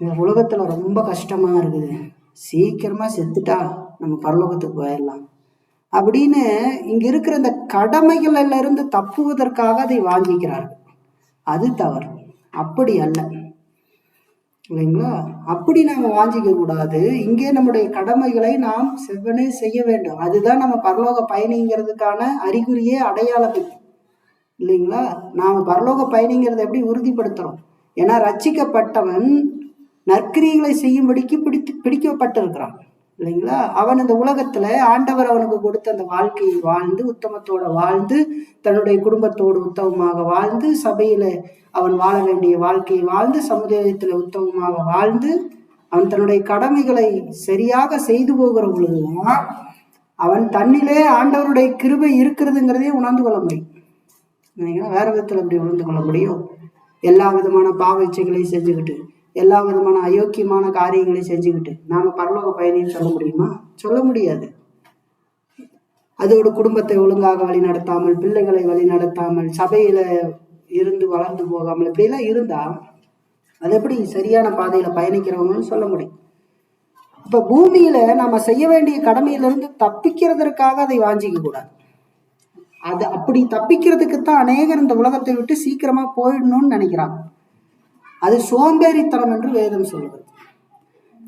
இந்த உலகத்துல ரொம்ப கஷ்டமா இருக்குது, சீக்கிரமா செத்துட்டா நம்ம பரலோகத்துக்கு போயிடலாம் அப்படின்னு இங்க இருக்கிற இந்த கடமைகள்ல இருந்து தப்புவதற்காக அதை வாங்கிக்கிறார்கள். அது தவறு. அப்படி அல்ல இல்லைங்களா? அப்படி நாம வாஞ்சிக்க கூடாது. இங்கே நம்முடைய கடமைகளை நாம் செவ்வனே செய்ய வேண்டும். அதுதான் நம்ம பரலோக பயணிங்கிறதுக்கான அறிகுறியே, அடையாளம் இல்லைங்களா? நாம பரலோக பயணிங்கிறத எப்படி உறுதிப்படுத்துறோம்? ஏன்னா ரட்சிக்கப்பட்டவன் நற்கிரிகளை செய்யும்படிக்கு பிடிக்கப்பட்டிருக்கிறான் இல்லைங்களா? அவன் இந்த உலகத்துல ஆண்டவர் அவனுக்கு கொடுத்த அந்த வாழ்க்கையை வாழ்ந்து, உத்தமத்தோட வாழ்ந்து, தன்னுடைய குடும்பத்தோடு உத்தமமாக வாழ்ந்து, சபையில அவன் வாழ வேண்டிய வாழ்க்கையை வாழ்ந்து, சமுதாயத்துல உத்தமமாக வாழ்ந்து, அவன் தன்னுடைய கடமைகளை சரியாக செய்து போகிற பொழுதுதான் அவன் தன்னிலே ஆண்டவருடைய கிருபை இருக்கிறதுங்கிறதே உணர்ந்து கொள்ள முடியும் இல்லைங்களா? வேற விதத்துல அப்படி உணர்ந்து கொள்ள முடியும்? எல்லா விதமான பாவச்சைகளையும் செஞ்சுக்கிட்டு, எல்லா விதமான அயோக்கியமான காரியங்களையும் செஞ்சுக்கிட்டு நாம பரலோக பயணின்னு சொல்ல முடியுமா? சொல்ல முடியாது. அதோட குடும்பத்தை ஒழுங்காக வழி நடத்தாமல், பிள்ளைகளை வழி நடத்தாமல், சபையில இருந்து வளர்ந்து போகாமல் இப்படியெல்லாம் இருந்தா அது எப்படி சரியான பாதையில பயணிக்கிறவங்கன்னு சொல்ல முடியும்? அப்ப பூமியில நம்ம செய்ய வேண்டிய கடமையிலிருந்து தப்பிக்கிறதற்காக அதை வாஞ்சிக்க கூடாது. அது அப்படி தப்பிக்கிறதுக்குத்தான் அநேகர் இந்த உலகத்தை விட்டு சீக்கிரமா போயிடணும்னு நினைக்கிறாங்க. அது சோம்பேறித்தனம் என்று வேதம் சொல்லுகிறது.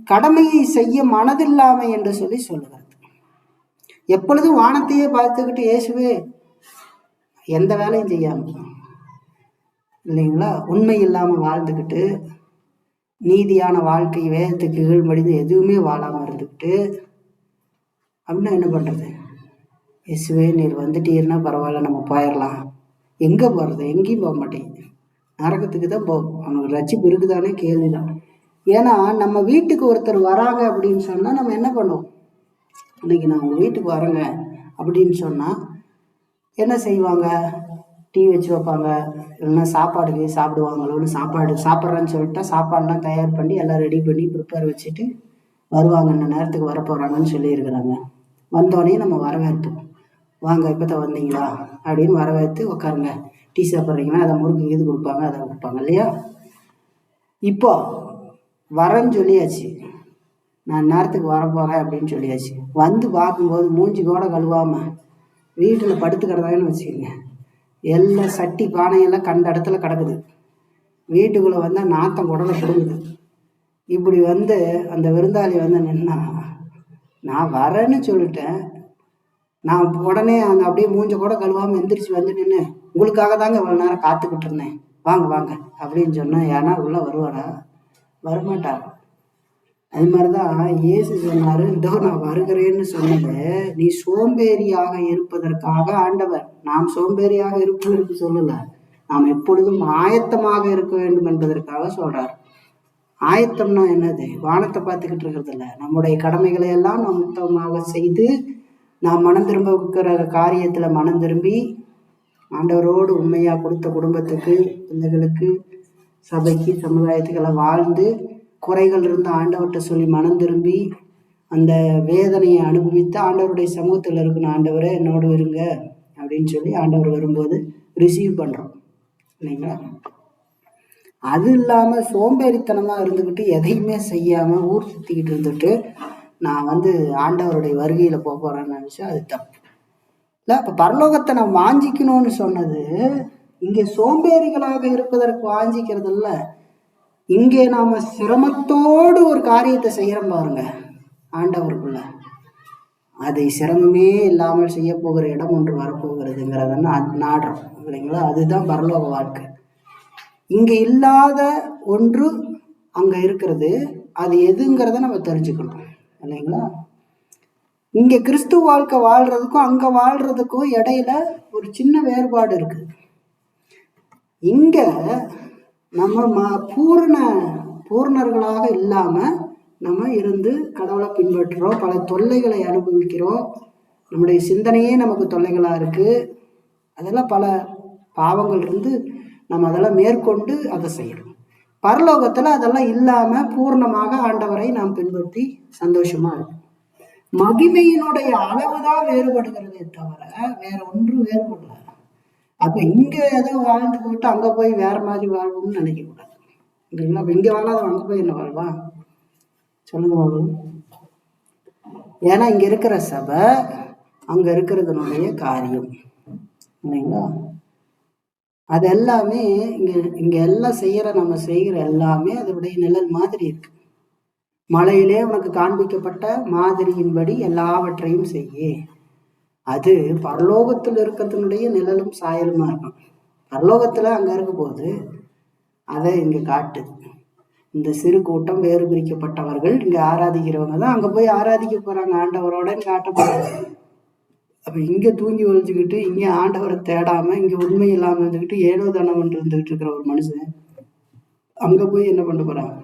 கடமையை செய்ய மனதில்லாமை என்று சொல்லி சொல்லுகிறது. எப்பொழுதும் வானத்தையே பார்த்துக்கிட்டு இயேசுவே எந்த வேலையும் செய்யாம இல்லைங்களா, உண்மை இல்லாம வாழ்ந்துக்கிட்டு, நீதியான வாழ்க்கை வேதத்துக்கு கீழ்மடிந்து எதுவுமே வாழாம இருந்துக்கிட்டு அப்படின்னா என்ன பண்றது? இயேசுவே நீர் வந்துட்டீர்னா பரவாயில்ல, நம்ம போயிடலாம். எங்க போறது? எங்கேயும் போக மாட்டேங்குது. நரகத்துக்கு தான் போகும். அவனுக்கு ரட்சிப்பு இருக்குதானே கேள்விதான். ஏன்னா நம்ம வீட்டுக்கு ஒருத்தர் வராங்க அப்படின்னு சொன்னா நம்ம என்ன பண்ணுவோம்? இன்னைக்கு நான் உங்க வீட்டுக்கு வரேங்க அப்படின்னு சொன்னா என்ன செய்வாங்க? டீ வச்சு வைப்பாங்க, இல்லைன்னா சாப்பாடுக்கு சாப்பிடுவாங்களோன்னு சாப்பிட்றேன்னு சொல்லிட்டா சாப்பாடுலாம் தயார் பண்ணி எல்லாம் ரெடி பண்ணி ப்ரிப்பேர் வச்சுட்டு வருவாங்க. இந்த நேரத்துக்கு வரப்போறாங்கன்னு சொல்லியிருக்கிறாங்க. வந்தோடனே நம்ம வரவேற்போம். வாங்க இப்போதான் வந்தீங்களா அப்படின்னு வரவேற்று உட்காருங்க, டீ சாப்பிட்றீங்கன்னா அதை முறுக்கு இது கொடுப்பாங்க, அதை கொடுப்பாங்க இல்லையா? இப்போ வரேன்னு சொல்லியாச்சு, நான் நேரத்துக்கு வரப்போகிறேன் அப்படின்னு சொல்லியாச்சு. வந்து பார்க்கும்போது மூஞ்சி கூட கழுவாம வீட்டில் படுத்துக்கிறதாங்கன்னு வச்சுக்கோங்க, எல்லாம் சட்டி பானையெல்லாம் கண்ட இடத்துல கிடக்குது. வீட்டுக்குள்ளே வந்தால் நாத்தம் உடனே கொடுக்குது. இப்படி வந்து அந்த விருந்தாளி வந்து நின்னா, நான் வரேன்னு சொல்லிட்டேன், நான் உடனே அந்த அப்படியே மூஞ்ச கூட கழுவாமல் எந்திரிச்சு வந்து நின்று உங்களுக்காக தாங்க இவ்வளோ நேரம் காத்துக்கிட்டு இருந்தேன், வாங்க வாங்க அப்படின்னு சொன்னேன். யாரா உள்ளே வருவாரா? வரமாட்டார். அது மாதிரிதான் இயேசு சொன்னாரு, இதோ நான் வருகிறேன்னு சொன்னது நீ சோம்பேறியாக இருப்பதற்காக ஆண்டவர். நாம் சோம்பேறியாக இருப்பதற்கு சொல்லல, நாம் எப்பொழுதும் ஆயத்தமாக இருக்க வேண்டும் என்பதற்காக சொல்றார். ஆயத்தம்னா என்னது? வானத்தை பார்த்துக்கிட்டு இருக்கிறது இல்லை, நம்முடைய கடமைகளை எல்லாம் நாம் உத்தமமாக செய்து நாம் மனம் திரும்புகிற காரியத்துல மனம் திரும்பி ஆண்டவரோடு உண்மையா கொடுத்த குடும்பத்துக்கு, பிள்ளைகளுக்கு, சபைக்கு, சமுதாயத்துக்கெல்லாம் வாழ்ந்து குறைகள் இருந்து ஆண்டவர்கிட்ட சொல்லி மனம் திரும்பி அந்த வேதனையை அனுபவித்து ஆண்டவருடைய சமூகத்தில் இருக்கணும். ஆண்டவரை என்னோடு இருங்க அப்படின்னு சொல்லி ஆண்டவர் வரும்போது ரிசீவ் பண்றோம் இல்லைங்களா? அது இல்லாம சோம்பேறித்தனமா இருந்துக்கிட்டு எதையுமே செய்யாம ஊர் சுத்திக்கிட்டு இருந்துட்டு நான் வந்து ஆண்டவருடைய வருகையில போறேன்னு நினைச்சா அது தப்பு இல்ல. அப்ப பரலோகத்தை நான் வாஞ்சிக்கணும்னு சொன்னது இங்கே சோம்பேறிகளாக இருப்பதற்கு வாஞ்சிக்கிறது இல்ல, இங்கே நாம சிரமத்தோடு ஒரு காரியத்தை செய்யறோம் பாருங்க ஆண்டவருக்குள்ள, அதை சிரமமே இல்லாமல் செய்ய போகிற இடம் ஒன்று வரப்போகிறதுங்கிறதுன்னு நாடுறோம் இல்லைங்களா? அதுதான் பரலோக வாழ்க்கை. இங்க இல்லாத ஒன்று அங்க இருக்கிறது, அது எதுங்கிறத நம்ம தெரிஞ்சுக்கணும் இல்லைங்களா? இங்க கிறிஸ்துவ வாழ்க்கை வாழ்றதுக்கும் அங்க வாழ்றதுக்கும் இடையில ஒரு சின்ன வேறுபாடு இருக்கு. இங்க நம்ம பூர்ணர்களாக இல்லாம நம்ம இருந்து கடவுளை பின்பற்றுறோம், பல தொல்லைகளை அனுபவிக்கிறோம், நம்முடைய சிந்தனையே நமக்கு தொல்லைகளா இருக்கு, அதெல்லாம் பல பாவங்கள் இருந்து நம்ம அதெல்லாம் மேற்கொண்டு அதை செய்யறோம். பரலோகத்துல அதெல்லாம் இல்லாம பூர்ணமாக ஆண்டவரை நாம் பின்பற்றி சந்தோஷமா இருக்கும். மகிமையினுடைய அளவுதான் வேறுபடுகிறதே தவிர வேற ஒன்றும் வேறுபடல. அப்ப இங்க ஏதோ வாழ்ந்து போட்டு அங்க போய் வேற மாதிரி வாழ்வோம்னு நினைக்க கூடாது இல்லைங்களா? அப்ப இங்க வாழாத அங்க போய் என்ன வாழ்வா சொல்லுங்க வாழும். ஏன்னா இங்க இருக்கிற சபை அங்க இருக்கிறதுனுடைய காரியம் இல்லைங்களா? அது எல்லாமே இங்க எல்லாம் நம்ம செய்கிற எல்லாமே அதனுடைய நிழல் மாதிரி இருக்கு. மலையிலே உனக்கு காண்பிக்கப்பட்ட மாதிரியின்படி எல்லாவற்றையும் செய்ய. அது பரலோகத்தில் இருக்கிறதுனுடைய நிழலும் சாயலுமா இருக்கும். பரலோகத்துல அங்க இருக்க போது அதை இங்க காட்டு. இந்த சிறு கூட்டம் வேறு பிரிக்கப்பட்டவர்கள் இங்க ஆராதிக்கிறவங்க தான் அங்க போய் ஆராதிக்க போறாங்க, ஆண்டவரோட காட்ட போறாங்க. அப்ப இங்க தூங்கி ஒழிச்சுக்கிட்டு இங்க ஆண்டவரை தேடாம இங்க உண்மை இல்லாம இருந்துக்கிட்டு ஏனோ தானம் இருந்துகிட்டு இருக்கிற ஒரு மனுஷன் அங்க போய் என்ன பண்ண போறான்?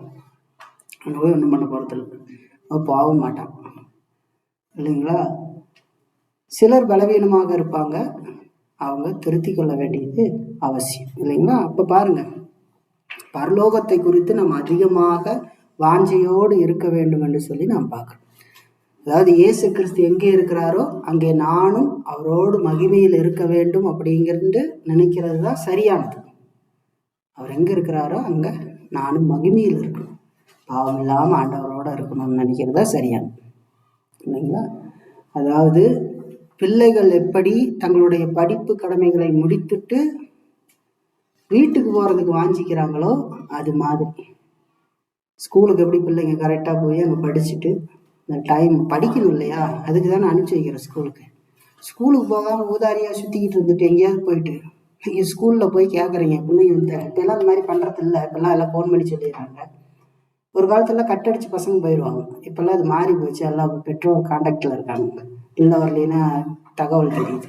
அங்க போய் ஒண்ணும் பண்ண போறது இல்லை, போக மாட்டான் இல்லைங்களா? சிலர் பலவீனமாக இருப்பாங்க, அவங்க திருத்தி கொள்ள வேண்டியது அவசியம் இல்லைங்களா? அப்ப பாருங்க, பரலோகத்தை குறித்து நம்ம அதிகமாக வாஞ்சையோடு இருக்க வேண்டும் என்று சொல்லி நாம் பார்க்கிறோம். அதாவது இயேசு கிறிஸ்து எங்கே இருக்கிறாரோ அங்கே நானும் அவரோடு மகிமையில் இருக்க வேண்டும் அப்படிங்கிறது நினைக்கிறது தான் சரியானது. அவர் எங்க இருக்கிறாரோ அங்க நானும் மகிமையில் இருக்கணும், பாவம் இல்லாம ஆண்டவரோட இருக்கணும்னு நினைக்கிறது தான் சரியானது இல்லைங்களா? அதாவது பிள்ளைகள் எப்படி தங்களுடைய படிப்பு கடமைகளை முடித்துட்டு வீட்டுக்கு போறதுக்கு வாஞ்சிக்கிறாங்களோ அது மாதிரி ஸ்கூலுக்கு எப்படி பிள்ளைங்க கரெக்டா போய் அங்க படிச்சுட்டு இந்த டைம் படிக்கணும் இல்லையா? அதுக்கு தானே அனுப்பிச்சு வைக்கிறேன் ஸ்கூலுக்கு. ஸ்கூலுக்கு போகாம ஊதாரியா சுத்திக்கிட்டு இருந்துட்டு எங்கேயாவது போயிட்டு நீங்க ஸ்கூல்ல போய் கேட்குறீங்க பிள்ளைங்க வந்து இப்பெல்லாம் இந்த மாதிரி பண்றது இல்லை, இப்பெல்லாம் எல்லாம் ஃபோன் பண்ணி சொல்லிடுறாங்க. ஒரு காலத்துல கட்டடிச்சு பசங்க போயிடுவாங்க, இப்பெல்லாம் அது மாறி போச்சு, எல்லாம் பெற்றோர் கான்டாக்ட்ல இருக்காங்க, இல்லை வரலைன்னா தகவல் தெரியுது.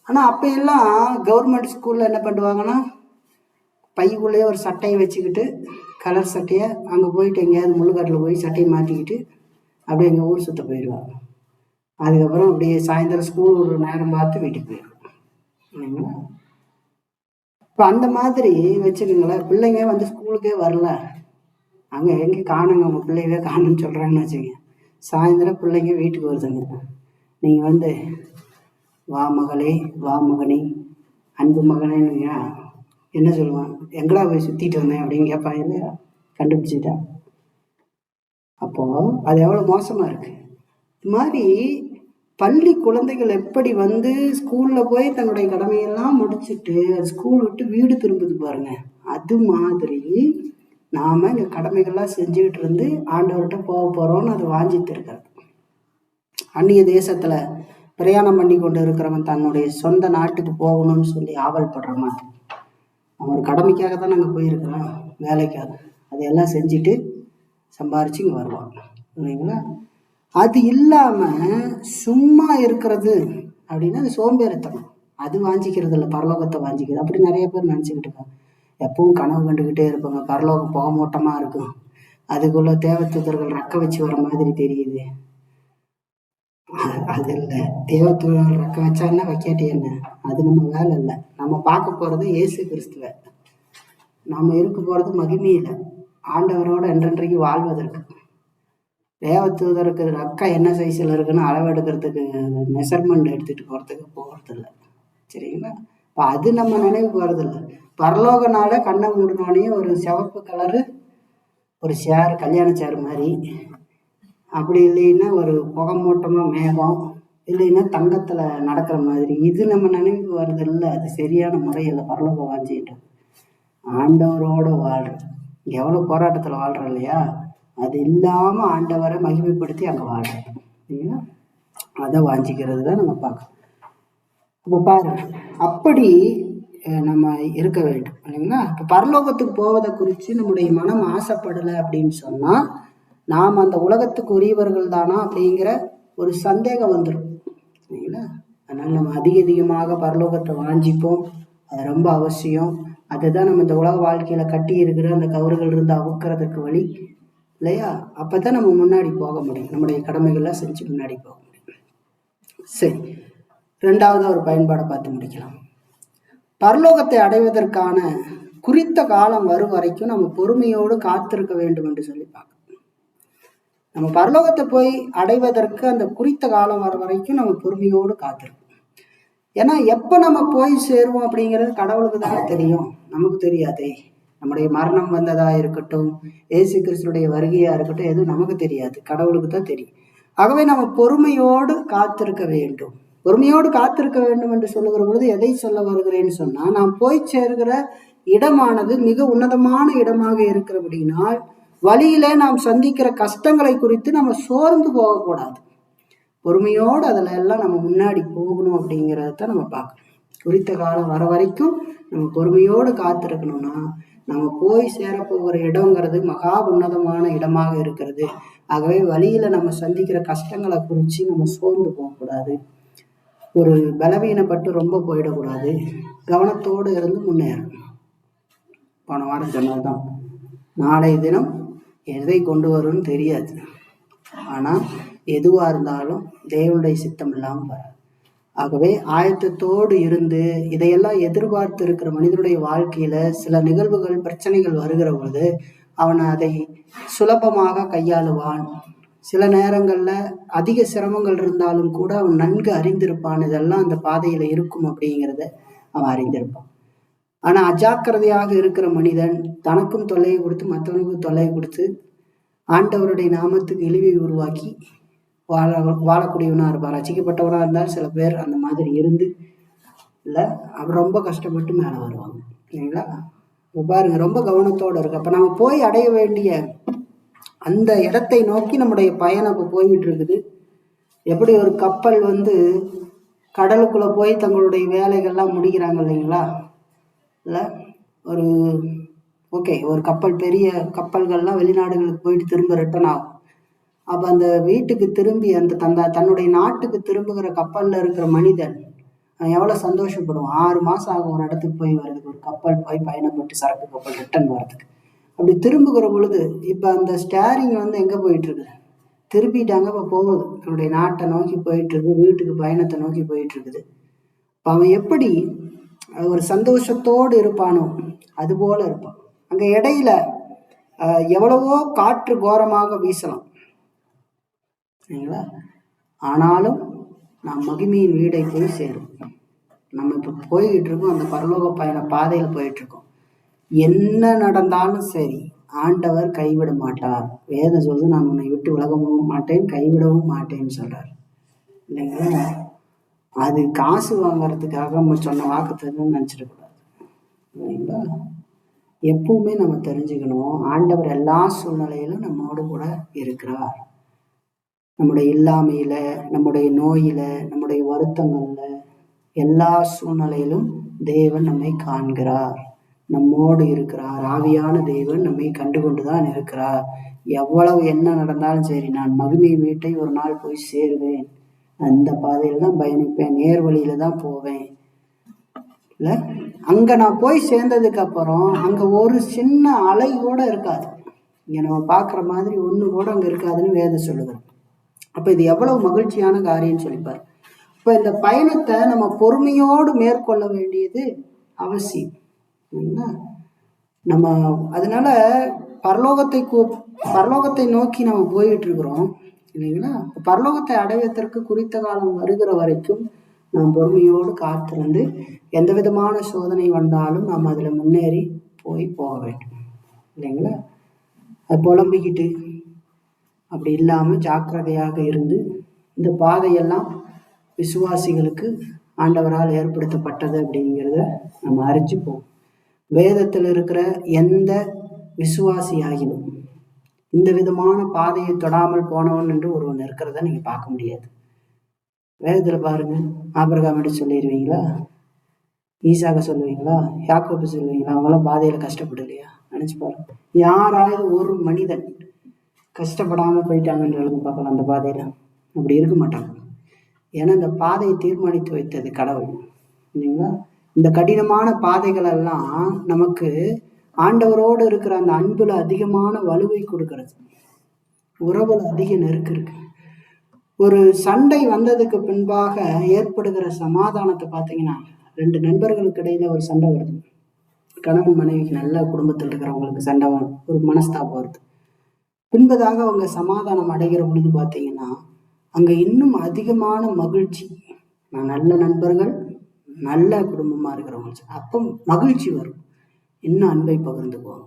ஆனா அப்ப எல்லாம் கவர்மெண்ட் ஸ்கூல்ல என்ன பண்ணுவாங்கன்னா பைக்குள்ளேயே ஒரு சட்டையை வச்சுக்கிட்டு கலர் சட்டையை அங்கே போயிட்டு எங்கேயாவது முள்ளுக்காட்டில் போய் சட்டையை மாற்றிக்கிட்டு அப்படியே எங்கள் ஊர் சுற்ற போயிடுவாங்க. அதுக்கப்புறம் அப்படியே சாயந்தரம் ஸ்கூல் ஒரு நேரம் பார்த்து வீட்டுக்கு போயிடுவோம் இல்லைங்களா? இப்போ அந்த மாதிரி வச்சுக்கோங்களேன், பிள்ளைங்க வந்து ஸ்கூலுக்கே வரல, அங்கே எங்கே காணுங்க உங்கள் பிள்ளைவே காணுன்னு சொல்கிறாங்கன்னு வச்சுக்கோங்க. சாயந்தரம் பிள்ளைங்க வீட்டுக்கு வருதுங்க, நீங்கள் வந்து வா மகளே வா மகனே அன்பு மகனேன்னு என்ன சொல்லுவான்? எங்கடா போய் சுத்திட்டு வந்தேன் அப்படின்னு கேட்பான் இல்லையா? கண்டுபிடிச்சிட்டா. அப்போ அது எவ்வளவு மோசமா இருக்கு. இது மாதிரி பள்ளி குழந்தைகள் எப்படி வந்து ஸ்கூல்ல போய் தன்னுடைய கடமையெல்லாம் முடிச்சுட்டு ஸ்கூல் விட்டு வீடு திரும்புது பாருங்க, அது மாதிரி நாம இந்த கடமைகள்லாம் செஞ்சுக்கிட்டு இருந்து ஆண்டவர்கிட்ட போக போறோம்னு அது வாஞ்சித்து இருக்காது. அந்நிய தேசத்துல பிரயாணம் பண்ணி கொண்டு இருக்கிறவன் தன்னுடைய சொந்த நாட்டுக்கு போகணும்னு சொல்லி ஆவல் படுற மாதிரி அவன் கடமைக்காக தான் நாங்கள் போயிருக்கிறோம், வேலைக்காக அதையெல்லாம் செஞ்சுட்டு சம்பாரிச்சு இங்கே வருவாங்க இல்லைங்களா? அது இல்லாம சும்மா இருக்கிறது அப்படின்னா அது சோம்பேறித்தனம், அது வாஞ்சிக்கிறது இல்லை, பரலோகத்தை வாஞ்சிக்கிறது. அப்படி நிறைய பேர் நினச்சிக்கிட்டு இருக்காங்க, எப்பவும் கனவு கண்டுக்கிட்டே இருப்பாங்க, பரலோகம் புகமூட்டமா இருக்கும், அதுக்குள்ள தேவதூதர்கள் ரெக்க வச்சு வர மாதிரி தெரியுது. அது இல்லை, தேவதூதர்கள் ரெக்க வச்சா என்ன வைக்காட்டி என்ன, அது நம்ம வேலை இல்லை. நம்ம பார்க்க போறது இயேசு கிறிஸ்துவ, நாம இருக்க போறது மகிமையில ஆண்டவரோட என்றென்றைக்கு வாழ்வதற்கு. தேவதூதருக்கு ரெக்கா என்ன சைஸ்ல இருக்குன்னு அளவெடுக்கிறதுக்கு மெஷர்மெண்ட் எடுத்துட்டு போறது இல்லை சரிங்களா? இப்போ அது நம்ம நினைவுக்கு வர்றது இல்லை. பரலோகனால கண்ணை மூடினோடனே ஒரு சிவப்பு கலரு ஒரு சேர், கல்யாண சேர் மாதிரி, அப்படி இல்லைன்னா ஒரு புகமூட்டமா மேகம், இல்லைன்னா தங்கத்துல நடக்கிற மாதிரி, இது நம்ம நினைவுக்கு வர்றது இல்லை. அது சரியான முறையில் பரலோகம் வாஞ்சிட்டு ஆண்டவரோட வாழ்றது எவ்வளோ போராட்டத்தில் வாழ்கிறோம் இல்லையா? அது இல்லாமல் ஆண்டவரை மகிமைப்படுத்தி அங்கே வாழ்றோம் இல்லைங்களா? அதை வாஞ்சிக்கிறது தான் நம்ம பார்க்கணும். அப்போ பாருங்க, அப்படி நம்ம இருக்க வேண்டும் இல்லைங்களா? இப்போ பரலோகத்துக்கு போவதை குறித்து நம்முடைய மனம் ஆசைப்படலை அப்படின்னு சொன்னால் நாம் அந்த உலகத்துக்கு உரியவர்கள் தானா அப்படிங்கிற ஒரு சந்தேகம் வந்துடும் இல்லைங்களா? அதனால் நம்ம அதிகமாக பரலோகத்தை வாஞ்சிப்போம். அது ரொம்ப அவசியம். அதுதான் நம்ம இந்த உலக வாழ்க்கையில கட்டி இருக்கிற அந்த கவறுகள் இருந்து அவுக்கிறதுக்கு வழி இல்லையா? அப்பதான் நம்ம முன்னாடி போக முடியும், நம்முடைய கடமைகள்லாம் செஞ்சு முன்னாடி போக முடியும். சரி, ரெண்டாவது ஒரு பயன்பாடை பார்த்து முடிக்கலாம். பரலோகத்தை அடைவதற்கான குறித்த காலம் வரும் வரைக்கும் நம்ம பொறுமையோடு காத்திருக்க வேண்டும் என்று சொல்லி பார்க்கணும். நம்ம பரலோகத்தை போய் அடைவதற்கு அந்த குறித்த காலம் வர வரைக்கும் நம்ம பொறுமையோடு காத்திருக்கோம். ஏன்னா எப்ப நம்ம போய் சேருவோம் அப்படிங்கிறது கடவுளுக்கு தானே தெரியும், நமக்கு தெரியாதே. நம்முடைய மரணம் வந்ததா இருக்கட்டும், ஏசு கிறிஸ்துடைய வருகையா இருக்கட்டும், எதுவும் நமக்கு தெரியாது, கடவுளுக்கு தான் தெரியும். ஆகவே நம்ம பொறுமையோடு காத்திருக்க வேண்டும். பொறுமையோடு காத்திருக்க வேண்டும் என்று சொல்லுகிற பொழுது எதை சொல்ல வருகிறேன்னு சொன்னா, நாம் போய் சேர்கிற இடமானது மிக உன்னதமான இடமாக இருக்கிறபடினால் வழியில நாம் சந்திக்கிற கஷ்டங்களை குறித்து நம்ம சோர்ந்து போகக்கூடாது. பொறுமையோடு அதில் எல்லாம் நம்ம முன்னாடி போகணும் அப்படிங்கிறத நம்ம பார்க்கணும். குறித்த காலம் வர வரைக்கும் நம்ம பொறுமையோடு காத்திருக்கணும்னா நம்ம போய் சேரப்போகிற இடங்கிறது மகா உன்னதமான இடமாக இருக்கிறது. ஆகவே வழியில நம்ம சந்திக்கிற கஷ்டங்களை குறித்து நம்ம சோர்ந்து போகக்கூடாது, ஒரு பலவீனப்பட்டு ரொம்ப போயிடக்கூடாது, கவனத்தோடு இருந்து முன்னேறணும். போன வாரம் சொன்னதுதான், நாளை தினம் எதை கொண்டு வரும்னு தெரியாது, ஆனால் எதுவாக இருந்தாலும் தேவனுடைய சித்தம் இல்லாமல் வராது. ஆகவே ஆயத்தத்தோடு இருந்து இதையெல்லாம் எதிர்பார்த்து இருக்கிற மனிதனுடைய வாழ்க்கையில சில நிகழ்வுகள் பிரச்சனைகள் வருகிற பொழுது அவன் அதை சுலபமாக கையாளுவான். சில நேரங்கள்ல அதிக சிரமங்கள் இருந்தாலும் கூட அவன் நன்கு அறிந்திருப்பான், இதெல்லாம் அந்த பாதையில இருக்கும் அப்படிங்கிறத அவன் அறிந்திருப்பான். ஆனா அஜாக்கிரதையாக இருக்கிற மனிதன் தனக்கும் தொல்லையை கொடுத்து மற்றவனுக்கும் தொல்லையை கொடுத்து ஆண்டவருடைய நாமத்துக்கு இழிவை உருவாக்கி வாழக்கூடியவனா இருப்பார். ரசிக்கப்பட்டவனா இருந்தால் சில பேர் அந்த மாதிரி இருந்து இல்லை அவர் ரொம்ப கஷ்டப்பட்டு மேலே வருவாங்க இல்லைங்களா? பாருங்க, ரொம்ப கவனத்தோடு இருக்கு. அப்போ நம்ம போய் அடைய வேண்டிய அந்த இடத்தை நோக்கி நம்முடைய பயணம் இப்போ போய்கிட்டு இருக்குது. எப்படி ஒரு கப்பல் கடலுக்குள்ள போய் தங்களுடைய வேலைகள்லாம் முடிக்கிறாங்க இல்லைங்களா? இல்லை ஒரு ஓகே, ஒரு கப்பல், பெரிய கப்பல்கள்லாம் வெளிநாடுகளுக்கு போயிட்டு திரும்ப ரிட்டர்ன் ஆகும். அப்போ அந்த வீட்டுக்கு திரும்பி தன்னுடைய நாட்டுக்கு திரும்புகிற கப்பலில் இருக்கிற மனிதன் எவ்வளோ சந்தோஷப்படுவான். 6 மாதம் ஆகும் ஒரு இடத்துக்கு போய் வர்றதுக்கு, ஒரு கப்பல் போய் பயணப்பட்டு சரக்கு கப்பல் ரிட்டர்ன் வர்றதுக்கு. அப்படி திரும்புகிற பொழுது இப்போ அந்த ஸ்டேரிங் எங்கே போயிட்டுருக்கு, திருப்பிட்டாங்க. இப்போ போகுது, தன்னுடைய நாட்டை நோக்கி போயிட்டுருக்கு, வீட்டுக்கு பயணத்தை நோக்கி போயிட்டுருக்குது. இப்போ அவன் எப்படி ஒரு சந்தோஷத்தோடு இருப்பானோ அதுபோல இருப்பான். அங்கே இடையில எவ்வளவோ காற்று கோரமாக வீசலாம் சரிங்களா, ஆனாலும் நாம் மகிமையின் வீடை போய் சேரும். நம்ம இப்போ போய்கிட்டு இருக்கோம், அந்த பரலோக பயண பாதையில் போயிட்டு இருக்கோம். என்ன நடந்தாலும் சரி, ஆண்டவர் கைவிட மாட்டார். வேதம் சொல்லுது, நான் உன்னை விட்டு விலகவும் மாட்டேன், கைவிடவும் மாட்டேன்னு சொல்றார் இல்லைங்களா? அது காசு வாங்கறதுக்காக நம்ம சொன்ன வாக்குத்தத்தம் நினைச்சிடக்கூடாது இல்லைங்களா? எப்பவுமே நம்ம தெரிஞ்சுக்கணும், ஆண்டவர் எல்லா சூழ்நிலையிலும் நம்மோடு கூட இருக்கிறார். நம்முடைய இல்லாமையில, நம்முடைய நோயில, நம்முடைய வருத்தங்கள்ல, எல்லா சூழ்நிலையிலும் தேவன் நம்மை காண்கிறார், நம்மோடு இருக்கிறார். ஆவியான தேவன் நம்மை கண்டுகொண்டுதான் இருக்கிறார். எவ்வளவு என்ன நடந்தாலும் சரி, நான் மகிமை வீட்டை ஒரு நாள் போய் சேருவேன், அந்த பாதையில தான் பயணிப்பேன், நேர் வழியில தான் போவேன். இல்லை, அங்க நான் போய் சேர்ந்ததுக்கு அப்புறம் அங்க ஒரு சின்ன அலை கூட இருக்காது. இங்க நம்ம பார்க்குற மாதிரி ஒண்ணு கூட அங்க இருக்காதுன்னு வேதம் சொல்லுகிறோம். அப்ப இது எவ்வளவு மகிழ்ச்சியான காரியம்னு சொல்லிப்பார். இப்ப இந்த பயணத்தை நம்ம பொறுமையோடு மேற்கொள்ள வேண்டியது அவசியம். நம்ம அதனால பரலோகத்தை நோக்கி நம்ம போயிட்டு இருக்கிறோம் இல்லைங்களா? பரலோகத்தை அடைவதற்கு குறித்த காலம் வருகிற வரைக்கும் நாம் பொறுமையோடு காத்திருந்து எந்த விதமான சோதனை வந்தாலும் நாம் அதில் முன்னேறி போக வேண்டும் இல்லைங்களா? அது புலம்பிக்கிட்டு அப்படி இல்லாமல் ஜாக்கிரதையாக இருந்து, இந்த பாதையெல்லாம் விசுவாசிகளுக்கு ஆண்டவரால் ஏற்படுத்தப்பட்டது அப்படிங்கிறத நம்ம அறிஞ்சுப்போம். வேதத்தில் இருக்கிற எந்த விசுவாசியாகிலும் இந்த விதமான பாதையை தொடாமல் போனவன் என்று ஒருவன் இருக்கிறத நீங்க பார்க்க முடியாது. வேதத்துல பாருங்க, ஆபிரகாமிட்ட சொல்லிடுவீங்களா? ஈசாக்க சொல்லுவீங்களா? யாக்கோபு சொல்லுவீங்களா? அவங்களாம் பாதையில கஷ்டப்படலையா? நினைச்சு பாருங்க. யாராவது ஒரு மனிதன் கஷ்டப்படாம போயிட்டாங்கன்னு எழுதி பார்க்கலாம் அந்த பாதையில? அப்படி இருக்க மாட்டாங்க. ஏன்னா இந்த பாதையை தீர்மானித்து வைத்தது கடவுள், இல்லைங்களா? இந்த கடினமான பாதைகள் எல்லாம் நமக்கு ஆண்டவரோடு இருக்கிற அந்த அன்புல அதிகமான வலுவை கொடுக்கிறது, உறவுல அதிக நெருக்கு இருக்கு. ஒரு சண்டை வந்ததுக்கு பின்பாக ஏற்படுகிற சமாதானத்தை பார்த்தீங்கன்னா, 2 நண்பர்களுக்கு இடையில ஒரு சண்டை வருது, கணவன் மனைவிக்கு நல்ல குடும்பத்தில் இருக்கிறவங்களுக்கு சண்டை வரும், ஒரு மனஸ்தாபம் வருது. பின்பதாக அவங்க சமாதானம் அடைகிற பொழுது பார்த்தீங்கன்னா அங்க இன்னும் அதிகமான மகிழ்ச்சி. நான் நல்ல நண்பர்கள், நல்ல குடும்பமா இருக்கிறவங்க, அப்போ மகிழ்ச்சி வரும், இன்னும் அன்பை பகிர்ந்துக்குவோம்,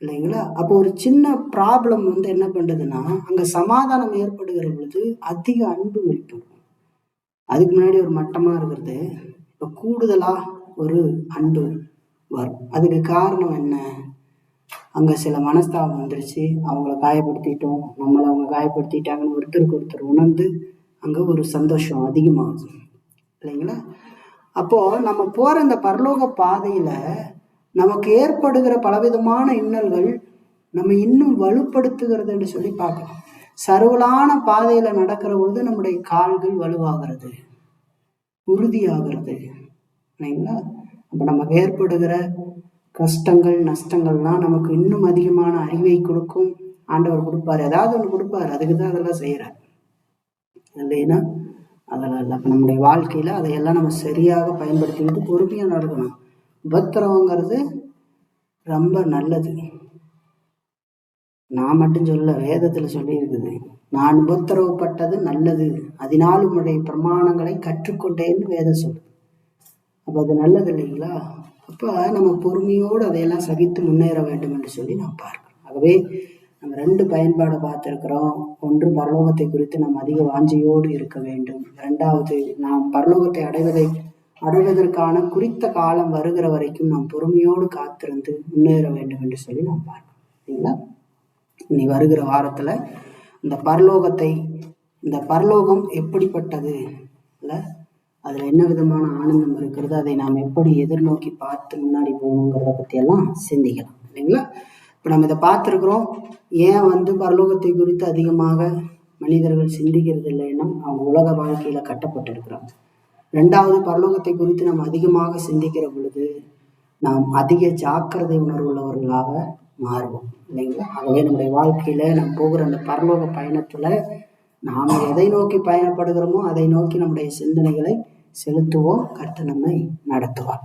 இல்லைங்களா? அப்போ ஒரு சின்ன ப்ராப்ளம் என்ன பண்றதுன்னா அங்க சமாதானம் ஏற்படுகிற பொழுது அதிக அன்பு வெளிப்படும். அதுக்கு முன்னாடி ஒரு மட்டமா இருக்கிறது இப்ப கூடுதலா ஒரு அன்பு வரும். அதுக்கு காரணம் என்ன? அங்க சில மனஸ்தாபம் வந்துருச்சு, அவங்கள காயப்படுத்திட்டோம், நம்மளை அவங்க காயப்படுத்திட்டாங்கன்னு ஒருத்தருக்கு ஒருத்தர் உணர்ந்து அங்க ஒரு சந்தோஷம் அதிகமாகுது, இல்லைங்களா? அப்போ நம்ம போற இந்த பரலோக பாதையில நமக்கு ஏற்படுகிற பலவிதமான இன்னல்கள் நம்ம இன்னும் வலுப்படுத்துகிறதுன்னு சொல்லி பார்க்கலாம். சருவலான பாதையில நடக்கிற பொழுது நம்முடைய கால்கள் வலுவாகிறது, உறுதியாகிறது, இல்லைங்களா? அப்ப நமக்கு ஏற்படுகிற கஷ்டங்கள் நஷ்டங்கள்லாம் நமக்கு இன்னும் அதிகமான அறிவை கொடுக்கும். ஆண்டவர் கொடுப்பாரு, ஏதாவது ஒன்று கொடுப்பாரு, அதுக்குதான் அதெல்லாம் செய்யறாரு, இல்லைன்னா அதெல்லாம் இல்லை. அப்ப நம்முடைய வாழ்க்கையில அதையெல்லாம் நம்ம சரியாக பயன்படுத்திக்கிட்டு பொறுமையா நடக்கணும். உபத்திரவங்கிறது ரொம்ப நல்லது. நான் மட்டும் சொல்ல, வேதத்துல சொல்லி இருக்குது, நான் உபத்திரவப்பட்டது நல்லது, அதனாலும் உன்னுடைய பிரமாணங்களை கற்றுக்கொண்டேன்னு வேதம் சொல்லுது. அப்ப அது நல்லது இல்லைங்களா? அப்ப நம்ம பொறுமையோடு அதையெல்லாம் சகித்து முன்னேற வேண்டும் என்று சொல்லி நாம் பார்க்கிறோம். ஆகவே நம்ம 2 பயன்பாடை பார்த்திருக்கிறோம். ஒன்று, பரலோகத்தை குறித்து நாம் அதிக வாஞ்சையோடு இருக்க வேண்டும். 2வது, நாம் பரலோகத்தை அடைவதற்கான குறித்த காலம் வருகிற வரைக்கும் நாம் பொறுமையோடு காத்திருந்து முன்னேற வேண்டும் என்று சொல்லி நாம் பார்க்கிறோம், சரிங்களா? இனி வருகிற வாரத்துல இந்த பரலோகம் எப்படிப்பட்டது, இல்ல அதுல என்ன விதமான ஆனந்தம் இருக்கிறது, அதை நாம் எப்படி எதிர்நோக்கி பார்த்து முன்னாடி போகணுங்கிறத பத்தி எல்லாம் சிந்திக்கலாம், இல்லைங்களா? இப்ப நம்ம இதை பார்த்துருக்குறோம். ஏன் பரலோகத்தை குறித்து அதிகமாக மனிதர்கள் சிந்திக்கிறது இல்லைன்னா அவங்க உலக வாழ்க்கையில கட்டப்பட்டிருக்கிறாங்க. 2வது, பரலோகத்தை குறித்து நாம் அதிகமாக சிந்திக்கிற பொழுது நாம் அதிக ஜாக்கிரதை உணர்வுள்ளவர்களாக மாறுவோம், இல்லைங்களா? ஆகவே நம்முடைய வாழ்க்கையில நாம் போகிற அந்த பரலோக பயணத்துல நாம் எதை நோக்கி பயணப்படுகிறோமோ அதை நோக்கி நம்முடைய சிந்தனைகளை செலுத்துவோம். கர்த்தர் நம்மை நடத்துவார்.